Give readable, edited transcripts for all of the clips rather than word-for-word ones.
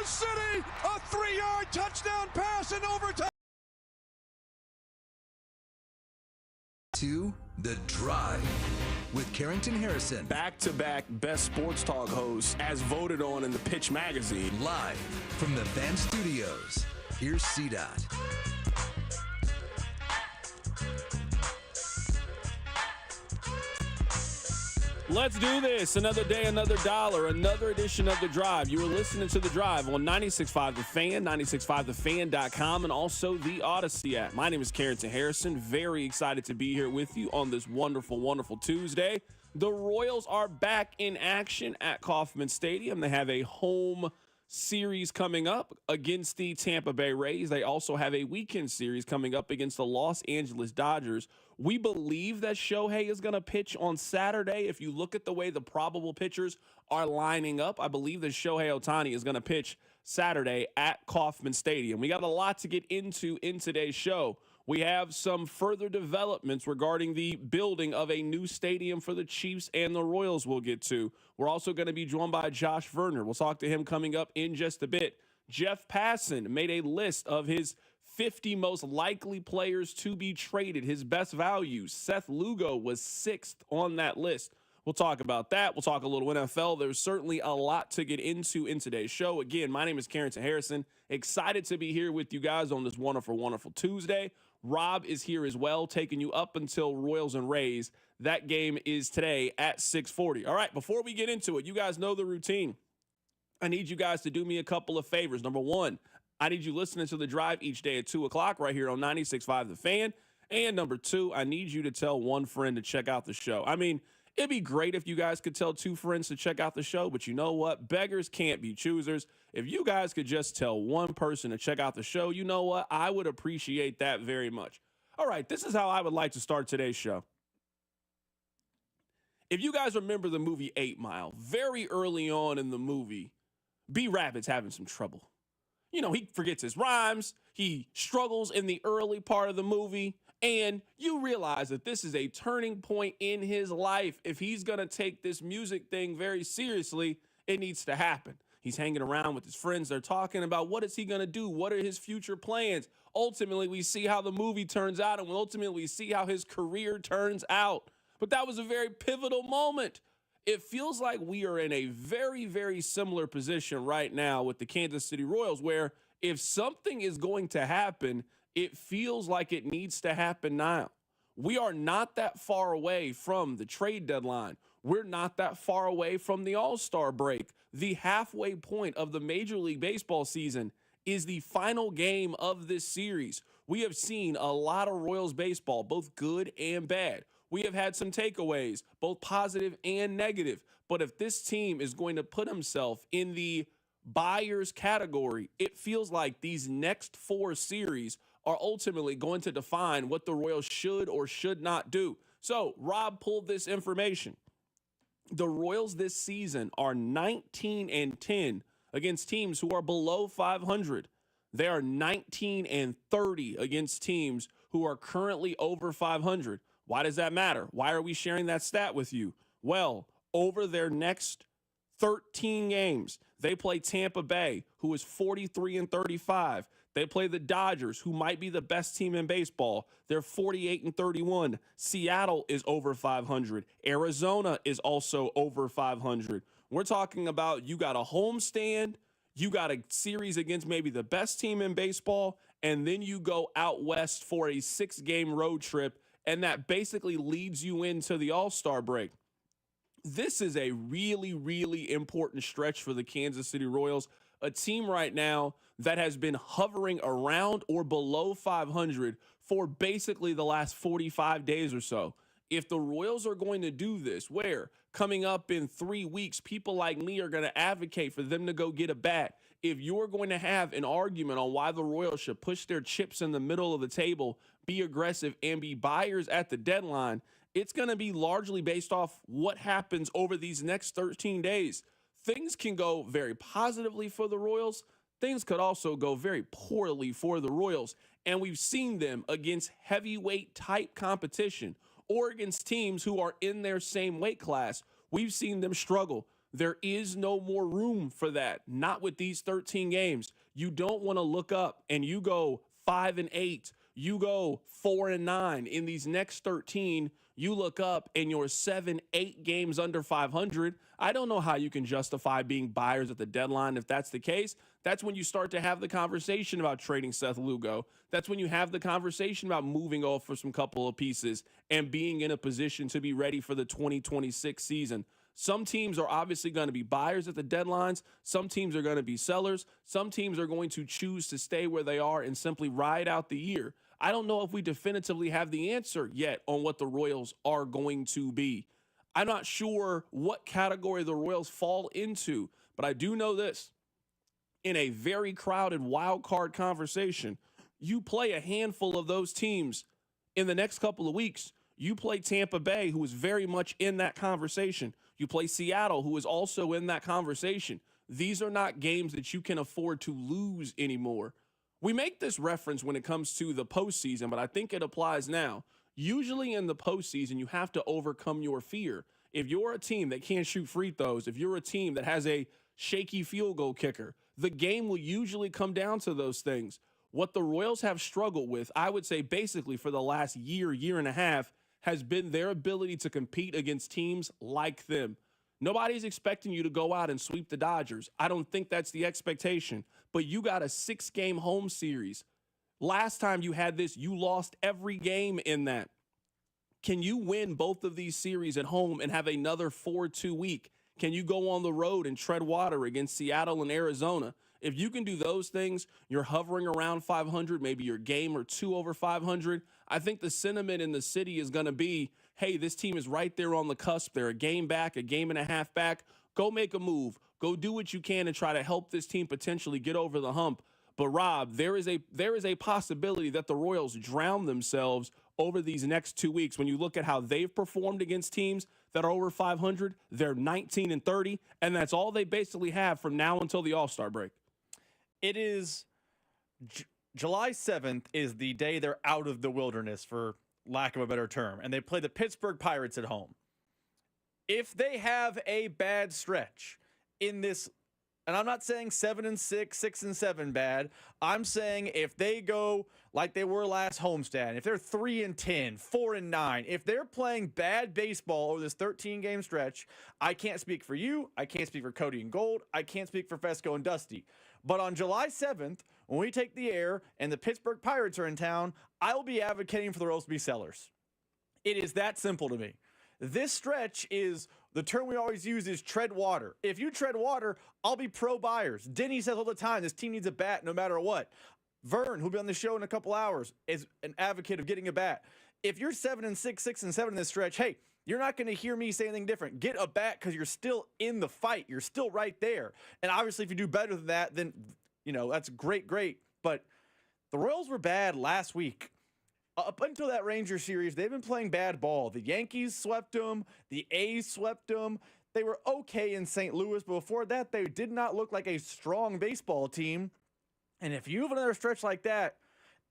City, a 3-yard touchdown pass in overtime. To The Drive with Carrington Harrison. Back-to-back best sports talk hosts as voted on in the Pitch magazine. Live from the Van Studios. Here's C-Dot. Let's do this. Another day, another dollar, another edition of The Drive. You are listening to The Drive on 96.5 The Fan, 96.5thefan.com, and also the Odyssey app. My name is Carrington Harrison. Very excited to be here with you on this wonderful, wonderful Tuesday. The Royals are back in action at Kauffman Stadium. They have a home series coming up against the Tampa Bay Rays. They also have a weekend series coming up against the Los Angeles Dodgers. We believe that Shohei is going to pitch on Saturday. If you look at the way the probable pitchers are lining up, I believe that Shohei Ohtani is going to pitch Saturday at Kauffman Stadium. We got a lot to get into in today's show. We have some further developments regarding the building of a new stadium for the Chiefs and the Royals we'll get to. We're also going to be joined by Josh Vern. We'll talk to him coming up in just a bit. Jeff Passan made a list of his 50 most likely players to be traded, his best values. Seth Lugo was 6th on that list. We'll talk about that. We'll talk a little NFL. There's certainly a lot to get into in today's show. Again, my name is Carrington Harrison. Excited to be here with you guys on this wonderful, wonderful Tuesday. Rob is here as well, taking you up until Royals and Rays. That game is today at 6:40. All right, before we get into it, you guys know the routine. I need you guys to do me a couple of favors. Number one, I need you listening to The Drive each day at 2 o'clock right here on 96.5 The Fan. And number two, I need you to tell one friend to check out the show. I mean, it'd be great if you guys could tell 2 friends to check out the show, but you know what? Beggars can't be choosers. If you guys could just tell one person to check out the show, you know what? I would appreciate that very much. All right, this is how I would like to start today's show. If you guys remember the movie 8 Mile, very early on in the movie, B-Rabbit's having some trouble. You know, he forgets his rhymes. He struggles in the early part of the movie. And you realize that this is a turning point in his life. If he's going to take this music thing very seriously, it needs to happen. He's hanging around with his friends. They're talking about what is he going to do? What are his future plans? Ultimately, we see how the movie turns out, and ultimately we see how his career turns out. But that was a very pivotal moment. It feels like we are in a very, very similar position right now with the Kansas City Royals, where if something is going to happen, it feels like it needs to happen now. We are not that far away from the trade deadline. We're not that far away from the All-Star break. The halfway point of the Major League Baseball season is the final game of this series. We have seen a lot of Royals baseball, both good and bad. We have had some takeaways, both positive and negative. But if this team is going to put himself in the buyers category, it feels like these next 4 series are ultimately going to define what the Royals should or should not do. So Rob pulled this information. The Royals this season are 19-10 against teams who are below 500. They are 19-30 against teams who are currently over 500. Why does that matter? Why are we sharing that stat with you? Well, over their next 13 games, they play Tampa Bay, who is 43-35. They play the Dodgers, who might be the best team in baseball. They're 48-31. Seattle is over 500. Arizona is also over 500. We're talking about you got a homestand, you got a series against maybe the best team in baseball, and then you go out west for a 6-game road trip, and that basically leads you into the All-Star break. This is a really, really important stretch for the Kansas City Royals, a team right now that has been hovering around or below 500 for basically the last 45 days or so. If the Royals are going to do this, where coming up in 3 weeks, people like me are going to advocate for them to go get a bat. If you're going to have an argument on why the Royals should push their chips in the middle of the table, be aggressive, and be buyers at the deadline, it's going to be largely based off what happens over these next 13 days. Things can go very positively for the Royals. Things could also go very poorly for the Royals. And we've seen them against heavyweight type competition or against teams who are in their same weight class. We've seen them struggle. There is no more room for that. Not with these 13 games. You don't want to look up and you go 5-8. You go 4-9. In these next 13, you look up and you're 7-8 games under 500. I don't know how you can justify being buyers at the deadline. If that's the case, that's when you start to have the conversation about trading Seth Lugo. That's when you have the conversation about moving off for some couple of pieces and being in a position to be ready for the 2026 season. Some teams are obviously going to be buyers at the deadlines. Some teams are going to be sellers. Some teams are going to choose to stay where they are and simply ride out the year. I don't know if we definitively have the answer yet on what the Royals are going to be. I'm not sure what category the Royals fall into, but I do know this. In a very crowded wild card conversation, you play a handful of those teams in the next couple of weeks. You play Tampa Bay, who is very much in that conversation. You play Seattle, who is also in that conversation. These are not games that you can afford to lose anymore. We make this reference when it comes to the postseason, but I think it applies now. Usually in the postseason, you have to overcome your fear. If you're a team that can't shoot free throws, if you're a team that has a shaky field goal kicker, the game will usually come down to those things. What the Royals have struggled with, I would say basically for the last year, year and a half, has been their ability to compete against teams like them. Nobody's expecting you to go out and sweep the Dodgers. I don't think that's the expectation. But you got a 6-game home series. Last time you had this, you lost every game in that. Can you win both of these series at home and have another 4-2 week? Can you go on the road and tread water against Seattle and Arizona? If you can do those things, you're hovering around 500, maybe your game or two over 500. I think the sentiment in the city is going to be, hey, this team is right there on the cusp. They're a game back, a game and a half back. Go make a move. Go do what you can and try to help this team potentially get over the hump. But Rob, there is a possibility that the Royals drown themselves over these next 2 weeks. When you look at how they've performed against teams that are over 500, they're 19-30, and that's all they basically have from now until the All-Star break. It is July 7th is the day they're out of the wilderness, for lack of a better term, and they play the Pittsburgh Pirates at home. If they have a bad stretch in this, and I'm not saying 7-6, 6-7 bad, I'm saying if they go like they were last homestand, if they're 3-10, 4-9, if they're playing bad baseball over this 13-game stretch, I can't speak for you, I can't speak for Cody and Gold, I can't speak for Fesco and Dusty. But on July 7th, when we take the air and the Pittsburgh Pirates are in town, I will be advocating for the Royals to be sellers. It is that simple to me. This stretch is, the term we always use is tread water. If you tread water, I'll be pro buyers. Denny says all the time, this team needs a bat no matter what. Vern, who'll be on the show in a couple hours, is an advocate of getting a bat. If you're 7-6, 6-7 in this stretch, hey, you're not going to hear me say anything different. Get a bat because you're still in the fight. You're still right there. And obviously, if you do better than that, then, that's great. But the Royals were bad last week. Up until that Ranger series, they've been playing bad ball. The Yankees swept them. The A's swept them. They were okay in St. Louis, but before that, they did not look like a strong baseball team. And if you have another stretch like that,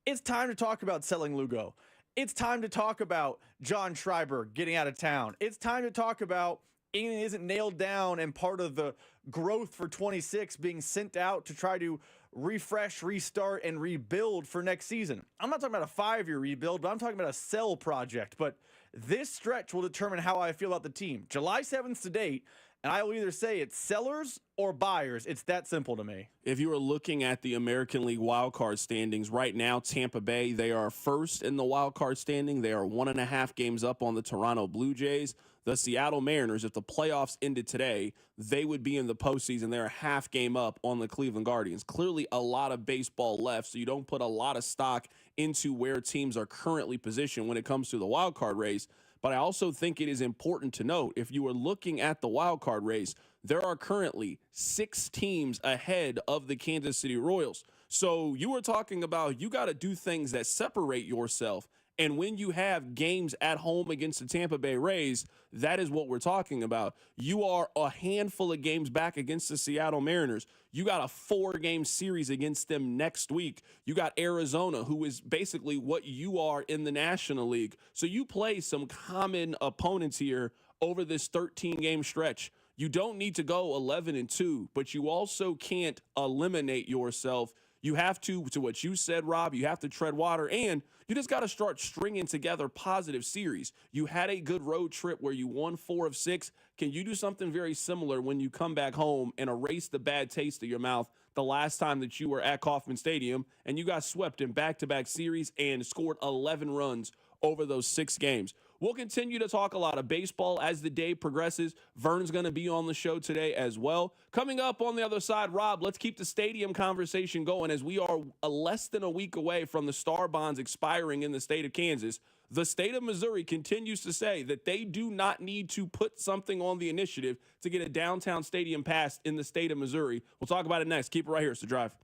it's time to talk about selling Lugo. It's time to talk about John Schreiber getting out of town. It's time to talk about England isn't nailed down and part of the growth for 26 being sent out to try to refresh, restart, and rebuild for next season. I'm not talking about a 5-year rebuild, but I'm talking about a sell project. But this stretch will determine how I feel about the team. July 7th to date, and I will either say it's sellers or buyers. It's that simple to me. If you are looking at the American League wildcard standings right now, Tampa Bay, they are first in the wildcard standing. They are 1.5 games up on the Toronto Blue Jays. The Seattle Mariners, if the playoffs ended today, they would be in the postseason. They're a half game up on the Cleveland Guardians. Clearly a lot of baseball left, so you don't put a lot of stock into where teams are currently positioned when it comes to the wildcard race. But I also think it is important to note, if you are looking at the wildcard race, there are currently 6 teams ahead of the Kansas City Royals. So you were talking about you got to do things that separate yourself. And when you have games at home against the Tampa Bay Rays, that is what we're talking about. You are a handful of games back against the Seattle Mariners. You got a 4-game series against them next week. You got Arizona, who is basically what you are in the National League. So you play some common opponents here over this 13-game stretch. You don't need to go 11-2, but you also can't eliminate yourself. You have to what you said, Rob, you have to tread water, and you just got to start stringing together positive series. You had a good road trip where you won 4 of 6. Can you do something very similar when you come back home and erase the bad taste of your mouth the last time that you were at Kauffman Stadium and you got swept in back-to-back series and scored 11 runs over those 6 games? We'll continue to talk a lot of baseball as the day progresses. Vern's going to be on the show today as well. Coming up on the other side, Rob, let's keep the stadium conversation going as we are less than a week away from the Star Bonds expiring in the state of Kansas. The state of Missouri continues to say that they do not need to put something on the initiative to get a downtown stadium passed in the state of Missouri. We'll talk about it next. Keep it right here. It's The Drive.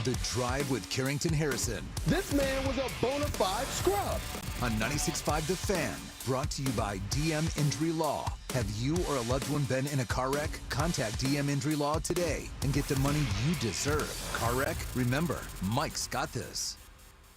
The Drive with Carrington Harrison This man was a bona fide scrub. on 96.5 The Fan. Brought to you by DM Injury Law. Have you or a loved one been in a car wreck? Contact DM Injury Law today and get the money you deserve. Car wreck? Remember, Mike's got this.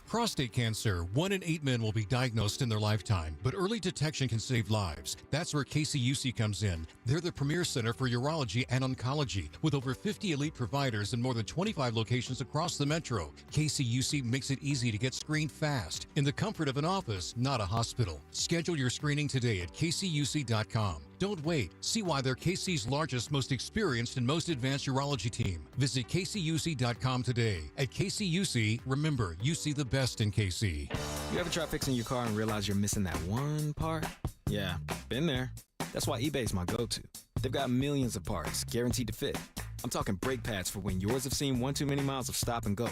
Prostate cancer. 1 in 8 men will be diagnosed in their lifetime, but early detection can save lives. That's where KCUC comes in. They're the premier center for urology and oncology, with over 50 elite providers and more than 25 locations across the metro. KCUC makes it easy to get screened fast in the comfort of an office, not a hospital. Schedule your screening today at kcuc.com. Don't wait. See why they're KC's largest, most experienced, and most advanced urology team. Visit kcuc.com today. At KCUC, remember, you see the best in KC. You ever try fixing your car and realize you're missing that one part? Yeah, been there. That's why eBay's my go-to. They've got millions of parts, guaranteed to fit. I'm talking brake pads for when yours have seen one too many miles of stop and go.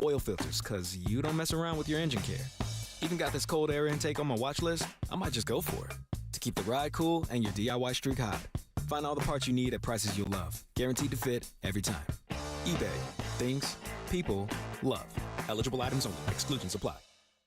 Oil filters, because you don't mess around with your engine care. Even got this cold air intake on my watch list. I might just go for it. To keep the ride cool and your DIY streak high. Find all the parts you need at prices you'll love. Guaranteed to fit every time. eBay. Things people love. Eligible items only. Exclusions apply.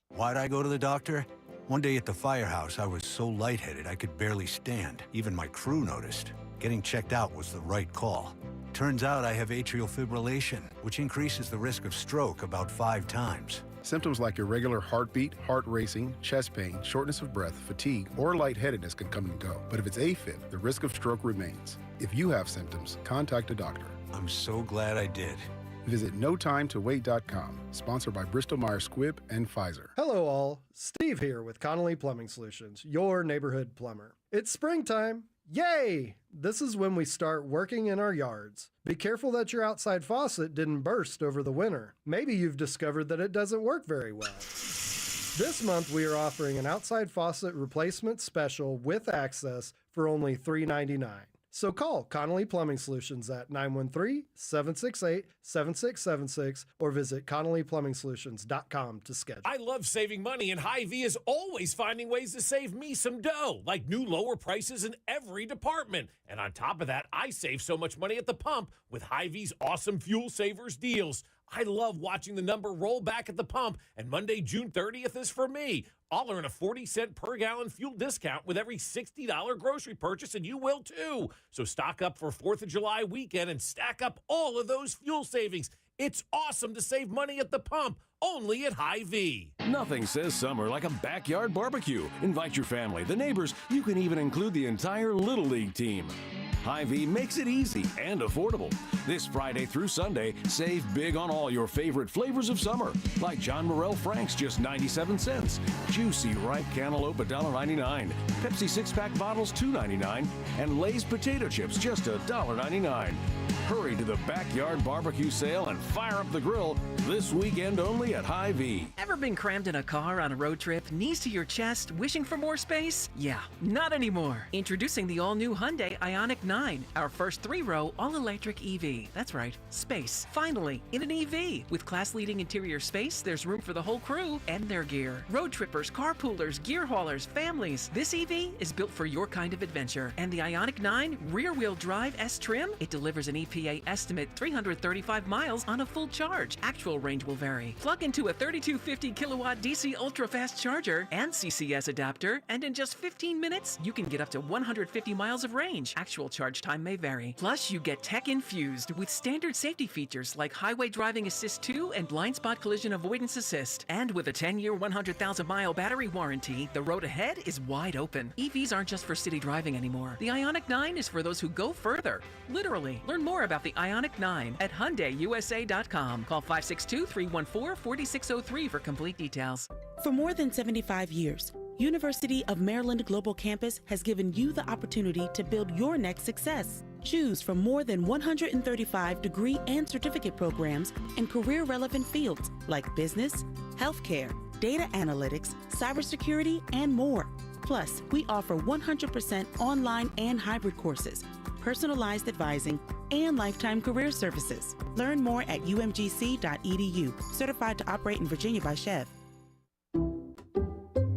Why'd I go to the doctor? One day at the firehouse, I was so lightheaded I could barely stand. Even my crew noticed. Getting checked out was the right call. Turns out I have atrial fibrillation, which increases the risk of stroke about 5 times. Symptoms like irregular heartbeat, heart racing, chest pain, shortness of breath, fatigue, or lightheadedness can come and go. But if it's AFib, the risk of stroke remains. If you have symptoms, contact a doctor. I'm so glad I did. Visit NoTimeToWait.com, sponsored by Bristol-Myers Squibb and Pfizer. Hello all, Steve here with Connolly Plumbing Solutions, your neighborhood plumber. It's springtime. Yay! This is when we start working in our yards. Be careful that your outside faucet didn't burst over the winter. Maybe you've discovered that it doesn't work very well. This month we are offering an outside faucet replacement special with access for only $3.99. So call Connolly Plumbing Solutions at 913-768-7676 or visit ConnollyPlumbingSolutions.com to schedule. I love saving money, and Hy-Vee is always finding ways to save me some dough, like new lower prices in every department. And on top of that, I save so much money at the pump with Hy-Vee's awesome Fuel Savers deals. I love watching the number roll back at the pump, and Monday, June 30th is for me. I'll earn a 40-cent per gallon fuel discount with every $60 grocery purchase, and you will too. So stock up for 4th of July weekend and stack up all of those fuel savings. It's awesome to save money at the pump, only at Hy-Vee. Nothing says summer like a backyard barbecue. Invite your family, the neighbors. You can even include the entire Little League team. Hy-Vee makes it easy and affordable. This Friday through Sunday, save big on all your favorite flavors of summer, like John Morrell Frank's just 97 cents, juicy ripe cantaloupe $1.99, Pepsi 6-pack bottles $2.99, and Lay's potato chips just $1.99. Hurry to the backyard barbecue sale and fire up the grill this weekend only at Hy-Vee. Ever been crammed in a car on a road trip, knees to your chest, wishing for more space? Yeah, not anymore. Introducing the all-new Hyundai Ioniq 9, our first 3-row all-electric EV. That's right, space. Finally, in an EV. With class-leading interior space, there's room for the whole crew and their gear. Road trippers, carpoolers, gear haulers, families. This EV is built for your kind of adventure. And the Ioniq 9 rear-wheel drive S-Trim, it delivers an EPA estimate 335 miles on a full charge. Actual range will vary. Plug into a 3250 kilowatt DC ultra-fast charger and CCS adapter, and in just 15 minutes, you can get up to 150 miles of range. Actual charge time may vary. Plus, you get tech infused with standard safety features like Highway Driving Assist 2 and Blind Spot Collision Avoidance Assist. And with a 10-year, 100,000-mile battery warranty, the road ahead is wide open. EVs aren't just for city driving anymore. The Ioniq 9 is for those who go further. Literally. Learn more about the Ioniq 9 at HyundaiUSA.com. Call 562-314-4603 for complete details. For more than 75 years, University of Maryland Global Campus has given you the opportunity to build your next success. Choose from more than 135 degree and certificate programs in career-relevant fields like business, healthcare, data analytics, cybersecurity, and more. Plus, we offer 100% online and hybrid courses, personalized advising, and lifetime career services. Learn more at umgc.edu. Certified to operate in Virginia by Chev.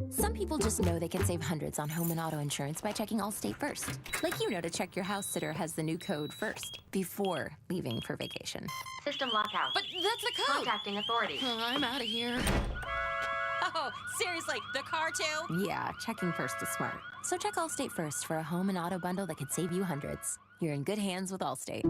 Some people just know they can save hundreds on home and auto insurance by checking Allstate first. Like you know to check your house sitter has the new code first, before leaving for vacation. System lockout. But that's the code! Contacting authority. I'm out of here. Oh, seriously, the car too? Yeah, checking first is smart. So check Allstate first for a home and auto bundle that could save you hundreds. You're in good hands with Allstate.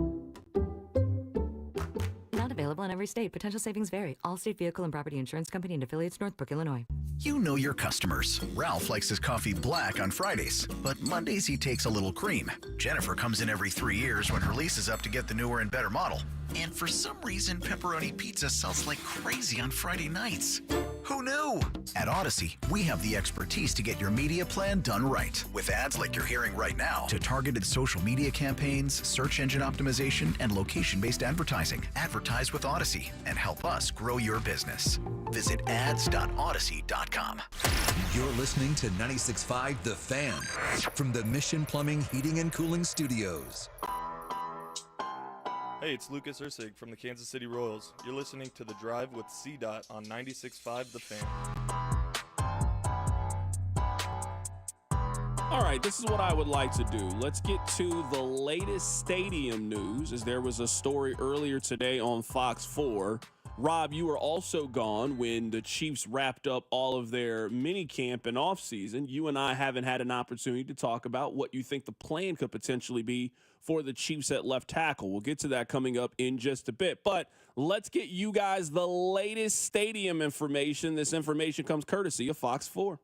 Not available in every state. Potential savings vary. Allstate Vehicle and Property Insurance Company and affiliates, Northbrook, Illinois. You know your customers. Ralph likes his coffee black on Fridays, but Mondays he takes a little cream. Jennifer comes in every 3 years when her lease is up to get the newer and better model. And for some reason, pepperoni pizza sells like crazy on Friday nights. Who knew? At Odyssey, we have the expertise to get your media plan done right. With ads like you're hearing right now, to targeted social media campaigns, search engine optimization, and location-based advertising. Advertise with Odyssey and help us grow your business. Visit ads.odyssey.com. You're listening to 96.5 The Fan from the Mission Plumbing, Heating, and Cooling Studios. Hey, it's Lucas Ursig from the Kansas City Royals. You're listening to The Drive with C-Dot on 96.5 The Fan. All right, this is what I would like to do. Let's get to the latest stadium news, as there was a story earlier today on Fox 4. Rob, you were also gone when the Chiefs wrapped up all of their mini camp and offseason. You and I haven't had an opportunity to talk about what you think the plan could potentially be for the Chiefs at left tackle. We'll get to that coming up in just a bit. But let's get you guys the latest stadium information. This information comes courtesy of Fox 4.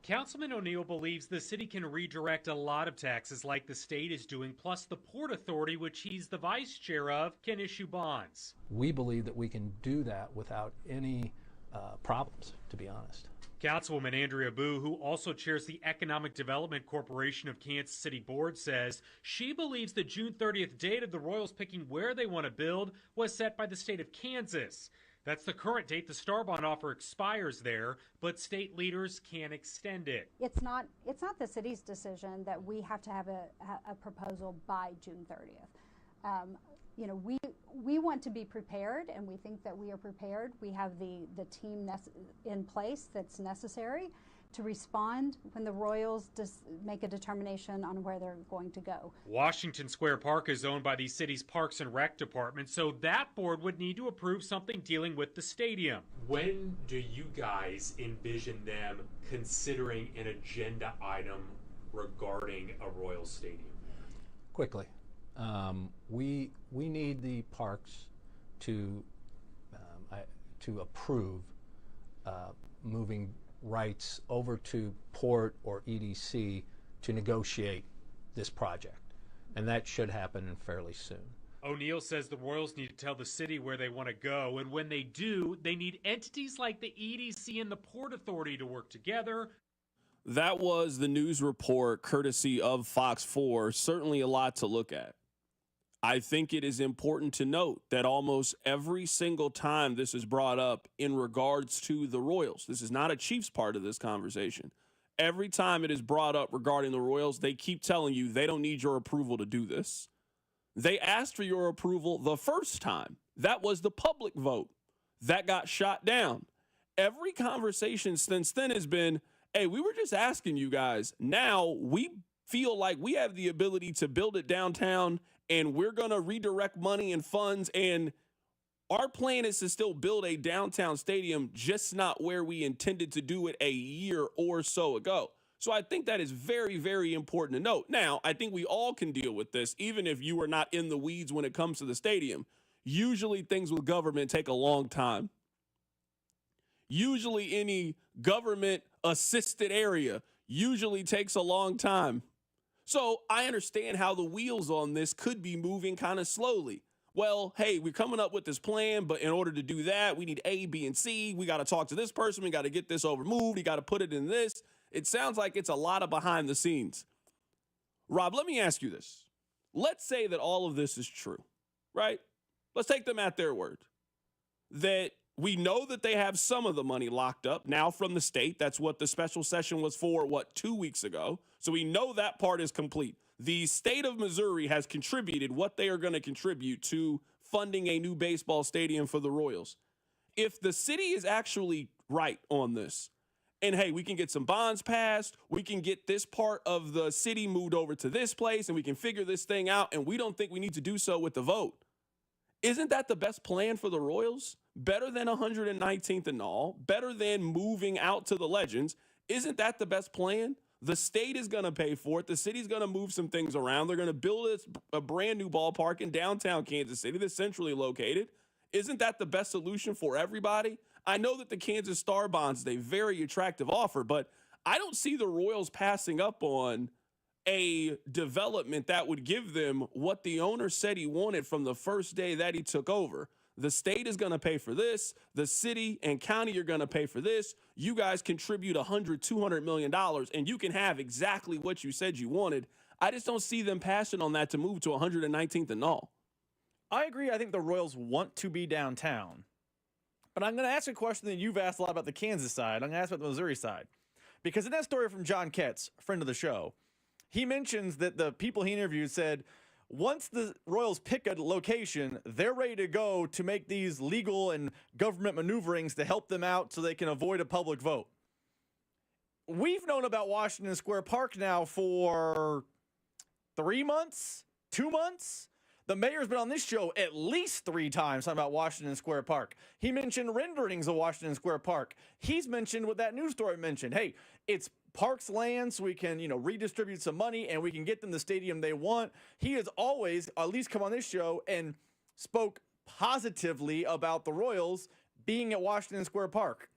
Councilman O'Neill believes the city can redirect a lot of taxes like the state is doing, plus the Port Authority, which he's the vice chair of, can issue bonds. We believe that we can do that without any problems, to be honest. Councilwoman Andrea Boo, who also chairs the Economic Development Corporation of Kansas City Board, says she believes the June 30th date of the Royals picking where they want to build was set by the state of Kansas. That's the current date the Star Bond offer expires there, but state leaders can extend it. It's not the city's decision that we have to have a proposal by June 30th. We want to be prepared, and we think that we are prepared. We have the team in place that's necessary to respond when the Royals make a determination on where they're going to go. Washington Square Park is owned by the city's Parks and Rec Department, so that board would need to approve something dealing with the stadium. When do you guys envision them considering an agenda item regarding a Royals stadium? Quickly. We need the parks to approve moving rights over to Port or EDC to negotiate this project, and that should happen fairly soon. O'Neill says the Royals need to tell the city where they want to go, and when they do, they need entities like the EDC and the Port Authority to work together. That was the news report courtesy of Fox 4. Certainly a lot to look at. I think it is important to note that almost every single time this is brought up in regards to the Royals, this is not a Chiefs part of this conversation. Every time it is brought up regarding the Royals, they keep telling you they don't need your approval to do this. They asked for your approval the first time. That was the public vote. That got shot down. Every conversation since then has been, hey, we were just asking you guys. Now we feel like we have the ability to build it downtown and we're going to redirect money and funds, and our plan is to still build a downtown stadium, just not where we intended to do it a year or so ago. So I think that is very, very important to note. Now, I think we all can deal with this, even if you are not in the weeds when it comes to the stadium. Usually things with government take a long time. Usually any government-assisted area usually takes a long time. So I understand how the wheels on this could be moving kind of slowly. Well, hey, we're coming up with this plan, but in order to do that, we need A, B, and C. We got to talk to this person. We got to get this overmoved. We got to put it in this. It sounds like it's a lot of behind the scenes. Rob, let me ask you this. Let's say that all of this is true, right? Let's take them at their word. That we know that they have some of the money locked up now from the state. That's what the special session was for, 2 weeks ago? So we know that part is complete. The state of Missouri has contributed what they are going to contribute to funding a new baseball stadium for the Royals. If the city is actually right on this, and hey, we can get some bonds passed, we can get this part of the city moved over to this place, and we can figure this thing out, and we don't think we need to do so with the vote. Isn't that the best plan for the Royals? Better than 119th and all, better than moving out to the Legends. Isn't that the best plan? The state is going to pay for it. The city's going to move some things around. They're going to build a brand new ballpark in downtown Kansas City that's centrally located. Isn't that the best solution for everybody? I know that the Kansas Star Bonds is a very attractive offer, but I don't see the Royals passing up on a development that would give them what the owner said he wanted from the first day that he took over. The state is going to pay for this. The city and county are going to pay for this. You guys contribute $200 million, and you can have exactly what you said you wanted. I just don't see them passing on that to move to 119th and all. I agree. I think the Royals want to be downtown. But I'm going to ask a question that you've asked a lot about the Kansas side. I'm going to ask about the Missouri side. Because in that story from John Ketz, friend of the show, he mentions that the people he interviewed said, once the Royals pick a location, they're ready to go to make these legal and government maneuverings to help them out so they can avoid a public vote. We've known about Washington Square Park now for 3 months, 2 months. The mayor's been on this show at least 3 times talking about Washington Square Park. He mentioned renderings of Washington Square Park. He's mentioned what that news story mentioned. Hey, it's Parks land so we can, redistribute some money and we can get them the stadium they want. He has always at least come on this show and spoke positively about the Royals being at Washington Square Park.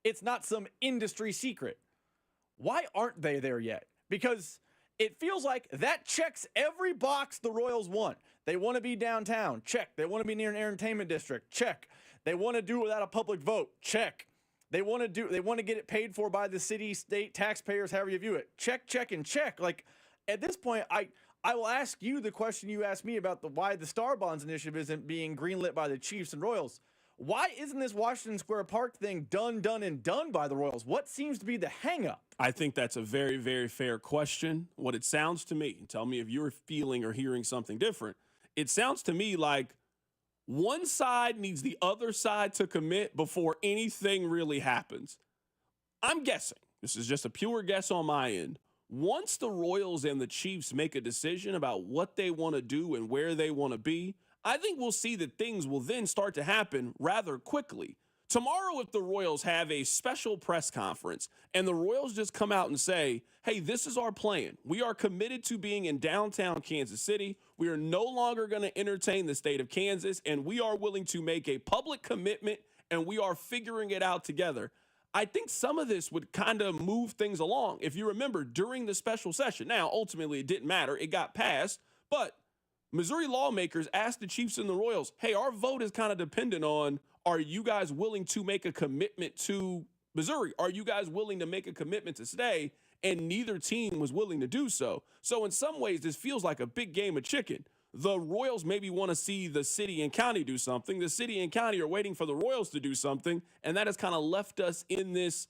It's not some industry secret. Why aren't they there yet? Because it feels like that checks every box the Royals want. They want to be downtown. Check. They want to be near an entertainment district. Check. They want to do it without a public vote. Check. They want to get it paid for by the city, state, taxpayers, however you view it. Check, check, and check. Like, at this point, I will ask you the question you asked me about why the Star Bonds initiative isn't being greenlit by the Chiefs and Royals. Why isn't this Washington Square Park thing done by the Royals? What seems to be the hang-up? I think that's a very, very fair question. What it sounds to me, and tell me if you're feeling or hearing something different, it sounds to me like one side needs the other side to commit before anything really happens. I'm guessing, this is just a pure guess on my end, once the Royals and the Chiefs make a decision about what they want to do and where they want to be, I think we'll see that things will then start to happen rather quickly. Tomorrow, if the Royals have a special press conference and the Royals just come out and say, hey, this is our plan. We are committed to being in downtown Kansas City. We are no longer going to entertain the state of Kansas, and we are willing to make a public commitment, and we are figuring it out together. I think some of this would kind of move things along. If you remember, during the special session, now, ultimately, it didn't matter. It got passed, but Missouri lawmakers asked the Chiefs and the Royals, hey, our vote is kind of dependent on, are you guys willing to make a commitment to Missouri? Are you guys willing to make a commitment to stay? And neither team was willing to do so. So in some ways, this feels like a big game of chicken. The Royals maybe want to see the city and county do something. The city and county are waiting for the Royals to do something. And that has kind of left us in this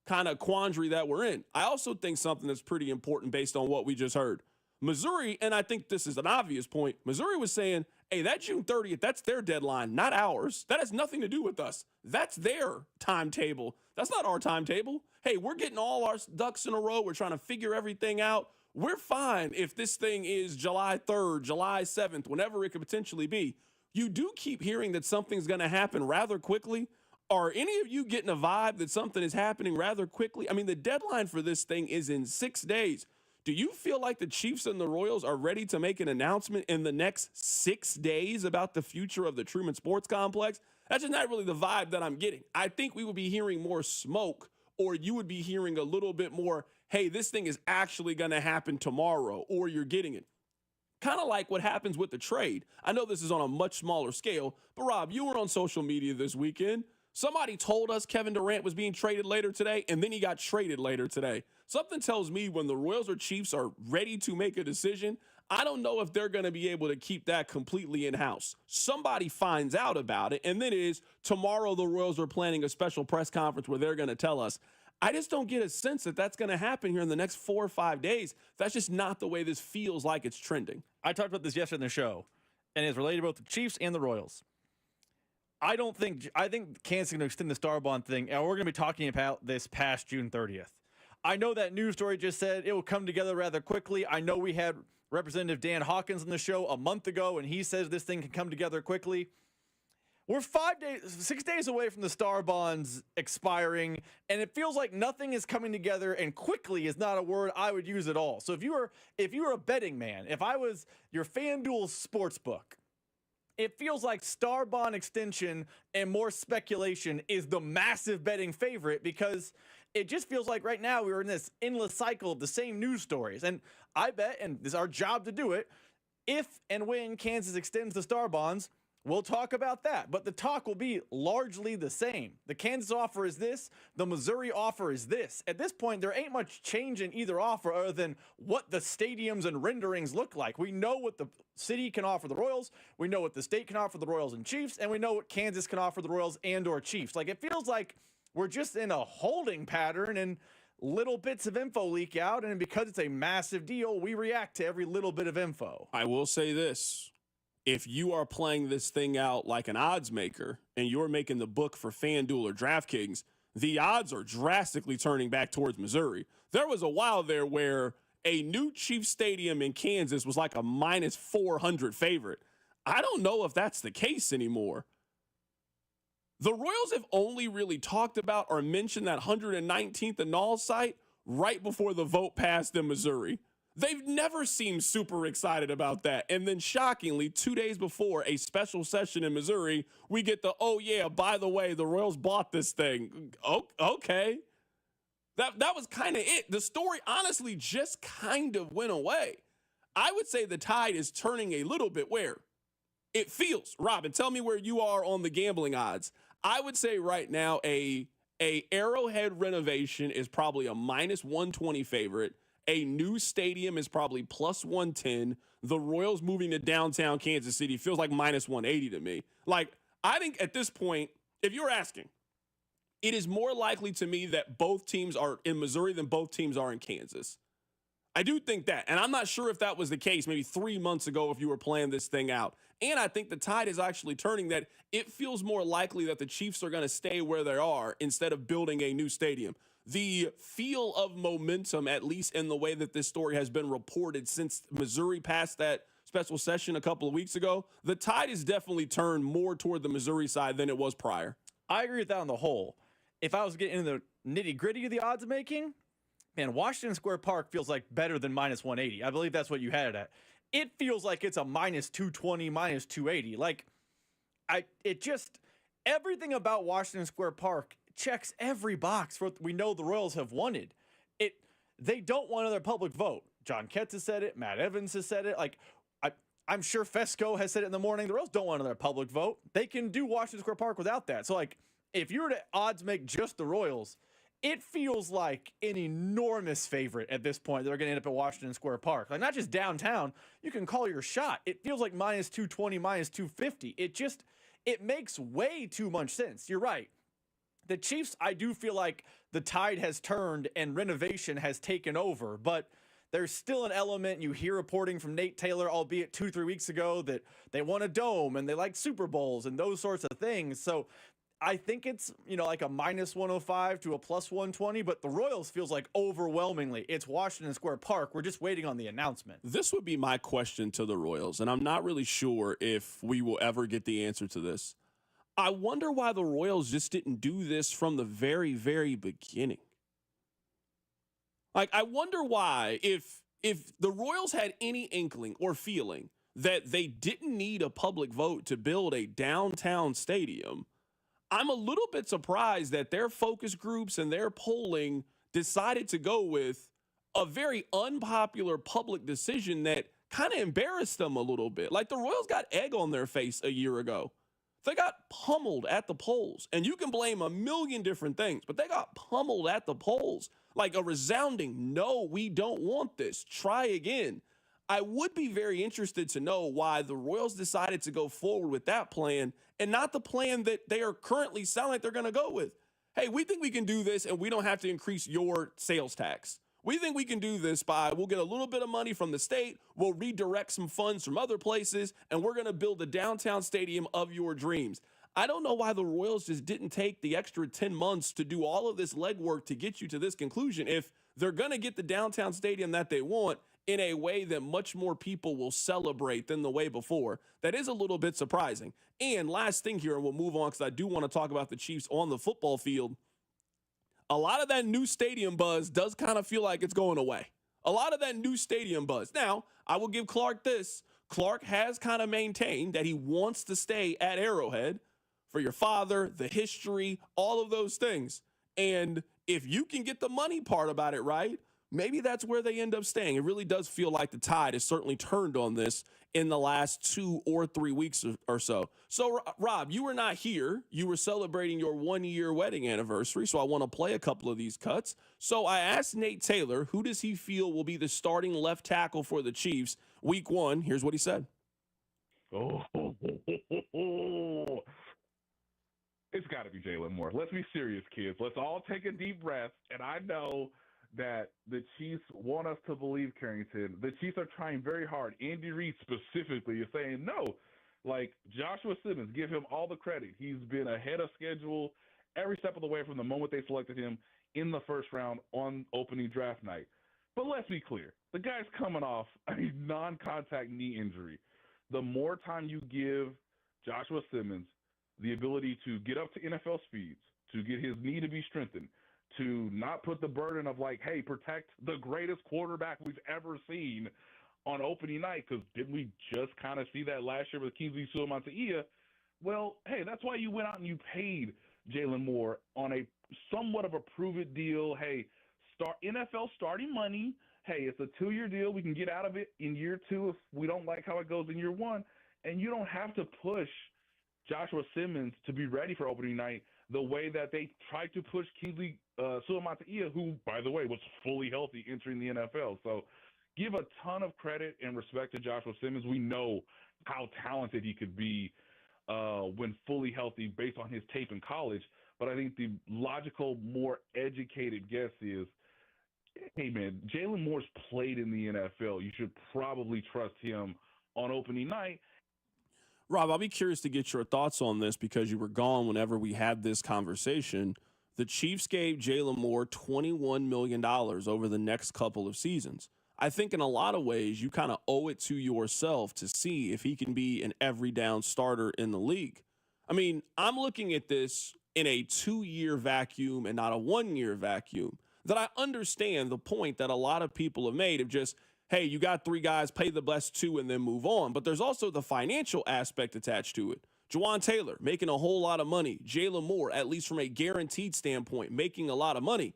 kind of quandary that we're in. I also think something that's pretty important based on what we just heard. Missouri, and I think this is an obvious point, Missouri was saying, hey, that June 30th, that's their deadline, not ours. That has nothing to do with us. That's their timetable. That's not our timetable. Hey, we're getting all our ducks in a row. We're trying to figure everything out. we're fine if this thing is July 3rd, July 7th, whenever it could potentially be. You do keep hearing that something's going to happen rather quickly. Are any of you getting a vibe that something is happening rather quickly? I mean, the deadline for this thing is in 6 days. Do you feel like the Chiefs and the Royals are ready to make an announcement in the next 6 days about the future of the Truman Sports Complex? That's just not really the vibe that I'm getting. I think we would be hearing more smoke, or you would be hearing a little bit more, hey, this thing is actually going to happen tomorrow, or you're getting it. Kind of like what happens with the trade. I know this is on a much smaller scale, but Rob, you were on social media this weekend. Somebody told us Kevin Durant was being traded later today, and then he got traded later today. Something tells me when the Royals or Chiefs are ready to make a decision, I don't know if they're going to be able to keep that completely in-house. Somebody finds out about it, and then it is tomorrow the Royals are planning a special press conference where they're going to tell us. I just don't get a sense that that's going to happen here in the next 4 or 5 days. That's just not the way this feels like it's trending. I talked about this yesterday in the show, and it's related to both the Chiefs and the Royals. I think Kansas is going to extend the Star Bond thing, and we're going to be talking about this past June 30th. I know that news story just said it will come together rather quickly. I know we had Representative Dan Hawkins on the show a month ago, and he says this thing can come together quickly. We're 6 days away from the Star Bonds expiring, and it feels like nothing is coming together, and quickly is not a word I would use at all. So if you were a betting man, if I was your FanDuel sportsbook, it feels like Star Bond extension and more speculation is the massive betting favorite, because it just feels like right now we're in this endless cycle of the same news stories. And I bet, and this is our job to do it, if and when Kansas extends the Star Bonds, we'll talk about that. But the talk will be largely the same. The Kansas offer is this. The Missouri offer is this. At this point, there ain't much change in either offer other than what the stadiums and renderings look like. We know what the city can offer the Royals. We know what the state can offer the Royals and Chiefs. And we know what Kansas can offer the Royals and or Chiefs. Like, it feels like we're just in a holding pattern, and little bits of info leak out. And because it's a massive deal, we react to every little bit of info. I will say this. If you are playing this thing out like an odds maker and you're making the book for FanDuel or DraftKings, the odds are drastically turning back towards Missouri. There was a while there where a new Chiefs stadium in Kansas was like a minus 400 favorite. I don't know if that's the case anymore. The Royals have only really talked about or mentioned that 119th and all site right before the vote passed in Missouri. They've never seemed super excited about that. And then shockingly, 2 days before a special session in Missouri, we get the, oh yeah, by the way, the Royals bought this thing. Oh, okay. That was kind of it. The story honestly just kind of went away. I would say the tide is turning a little bit where it feels. Robin, tell me where you are on the gambling odds. I would say right now a Arrowhead renovation is probably a minus 120 favorite. A new stadium is probably plus 110. The Royals moving to downtown Kansas City feels like minus 180 to me. Like, I think at this point, if you're asking, it is more likely to me that both teams are in Missouri than both teams are in Kansas. I do think that. And I'm not sure if that was the case maybe 3 months ago if you were playing this thing out. And I think the tide is actually turning that it feels more likely that the Chiefs are going to stay where they are instead of building a new stadium. The feel of momentum, at least in the way that this story has been reported since Missouri passed that special session a couple of weeks ago, the tide has definitely turned more toward the Missouri side than it was prior. I agree with that on the whole. If I was getting into the nitty-gritty of the odds making, man, Washington Square Park feels like better than minus 180. I believe that's what you had it at. It feels like it's a minus 220, minus 280. Like, everything about Washington Square Park checks every box for what we know the Royals have wanted. They don't want another public vote. John Ketz has said it. Matt Evans has said it. Like, I'm sure Fesco has said it in the morning. The Royals don't want another public vote. They can do Washington Square Park without that. So, like, if you were to odds make just the Royals, it feels like an enormous favorite at this point. They're going to end up at Washington Square Park. Like, not just downtown. You can call your shot. It feels like minus 220, minus 250. It makes way too much sense. You're right. The Chiefs, I do feel like the tide has turned and renovation has taken over, but there's still an element. You hear reporting from Nate Taylor, albeit 2-3 weeks ago, that they want a dome and they like Super Bowls and those sorts of things. So I think it's, like a minus 105 to a plus 120, but the Royals feels like overwhelmingly it's Washington Square Park. We're just waiting on the announcement. This would be my question to the Royals, and I'm not really sure if we will ever get the answer to this. I wonder why the Royals just didn't do this from the very, very beginning. Like, I wonder why, if the Royals had any inkling or feeling that they didn't need a public vote to build a downtown stadium, I'm a little bit surprised that their focus groups and their polling decided to go with a very unpopular public decision that kind of embarrassed them a little bit. Like, the Royals got egg on their face a year ago. They got pummeled at the polls, and you can blame a million different things, but they got pummeled at the polls. Like a resounding, no, we don't want this. Try again. I would be very interested to know why the Royals decided to go forward with that plan and not the plan that they are currently sounding like they're going to go with. Hey, we think we can do this and we don't have to increase your sales tax. We think we can do this by, we'll get a little bit of money from the state, we'll redirect some funds from other places, and we're going to build the downtown stadium of your dreams. I don't know why the Royals just didn't take the extra 10 months to do all of this legwork to get you to this conclusion if they're going to get the downtown stadium that they want in a way that much more people will celebrate than the way before. That is a little bit surprising. And last thing here, and we'll move on because I do want to talk about the Chiefs on the football field. A lot of that new stadium buzz does kind of feel like it's going away. A lot of that new stadium buzz. Now, I will give Clark this. Clark has kind of maintained that he wants to stay at Arrowhead for your father, the history, all of those things. And if you can get the money part about it right, maybe that's where they end up staying. It really does feel like the tide has certainly turned on this in the last 2 or 3 weeks or so. So, Rob, you were not here. You were celebrating your 1-year wedding anniversary, so I want to play a couple of these cuts. So I asked Nate Taylor, who does he feel will be the starting left tackle for the Chiefs week 1? Here's what he said. It's got to be Jalen Moore. Let's be serious, kids. Let's all take a deep breath. And I know that the Chiefs want us to believe, Carrington. The Chiefs are trying very hard. Andy Reid specifically is saying no. Like, Joshua Simmons, give him all the credit. He's been ahead of schedule every step of the way from the moment they selected him in the first round on opening draft night. But let's be clear. The guy's coming off a non-contact knee injury. The more time you give Joshua Simmons the ability to get up to NFL speeds, to get his knee to be strengthened, to not put the burden of like, hey, protect the greatest quarterback we've ever seen on opening night, because didn't we just kind of see that last year with Kingsley Suamataia? Well, hey, that's why you went out and you paid Jalen Moore on a somewhat of a prove-it deal. Hey, NFL starting money. Hey, it's a 2-year deal. We can get out of it in year 2 if we don't like how it goes in year 1. And you don't have to push Joshua Simmons to be ready for opening night the way that they tried to push Kingsley Suamataia, who, by the way, was fully healthy entering the NFL. So give a ton of credit and respect to Joshua Simmons. We know how talented he could be when fully healthy based on his tape in college. But I think the logical, more educated guess is, hey, man, Jalen Moore's played in the NFL. You should probably trust him on opening night. Rob, I'll be curious to get your thoughts on this because you were gone whenever we had this conversation. The Chiefs gave Jalen Moore $21 million over the next couple of seasons. I think in a lot of ways you kind of owe it to yourself to see if he can be an every down starter in the league. I mean, I'm looking at this in a 2-year vacuum and not a 1-year vacuum. That I understand the point that a lot of people have made of just, hey, you got 3 guys, pay the best 2 and then move on. But there's also the financial aspect attached to it. Juwan Taylor making a whole lot of money. Jalen Moore, at least from a guaranteed standpoint, making a lot of money.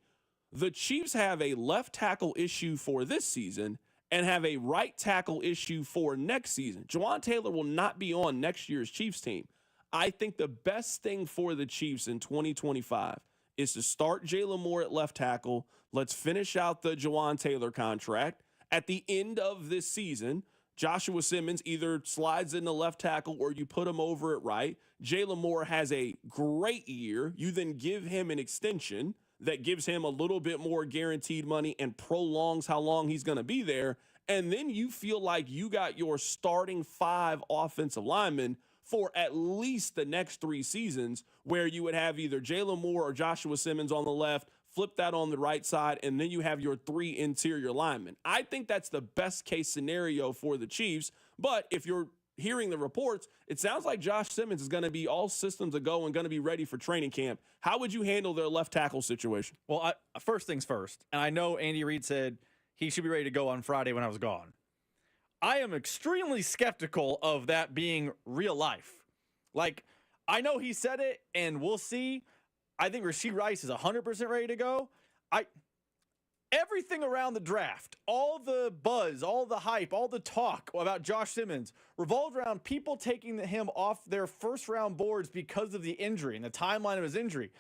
The Chiefs have a left tackle issue for this season and have a right tackle issue for next season. Juwan Taylor will not be on next year's Chiefs team. I think the best thing for the Chiefs in 2025 is to start Jalen Moore at left tackle. Let's finish out the Juwan Taylor contract. At the end of this season, Joshua Simmons either slides into left tackle or you put him over at right. Jalen Moore has a great year. You then give him an extension that gives him a little bit more guaranteed money and prolongs how long he's going to be there. And then you feel like you got your starting 5 offensive linemen for at least the next 3 seasons, where you would have either Jalen Moore or Joshua Simmons on the left, flip that on the right side, and then you have your 3 interior linemen. I think that's the best case scenario for the Chiefs. But if you're hearing the reports, it sounds like Josh Simmons is going to be all systems a go and going to be ready for training camp. How would you handle their left tackle situation? Well, first things first, and I know Andy Reid said he should be ready to go on Friday when I was gone. I am extremely skeptical of that being real life. Like, I know he said it, and we'll see. I think Rashee Rice is 100% ready to go. Everything around the draft, all the buzz, all the hype, all the talk about Josh Simmons revolved around people taking him off their first-round boards because of the injury and the timeline of his injury.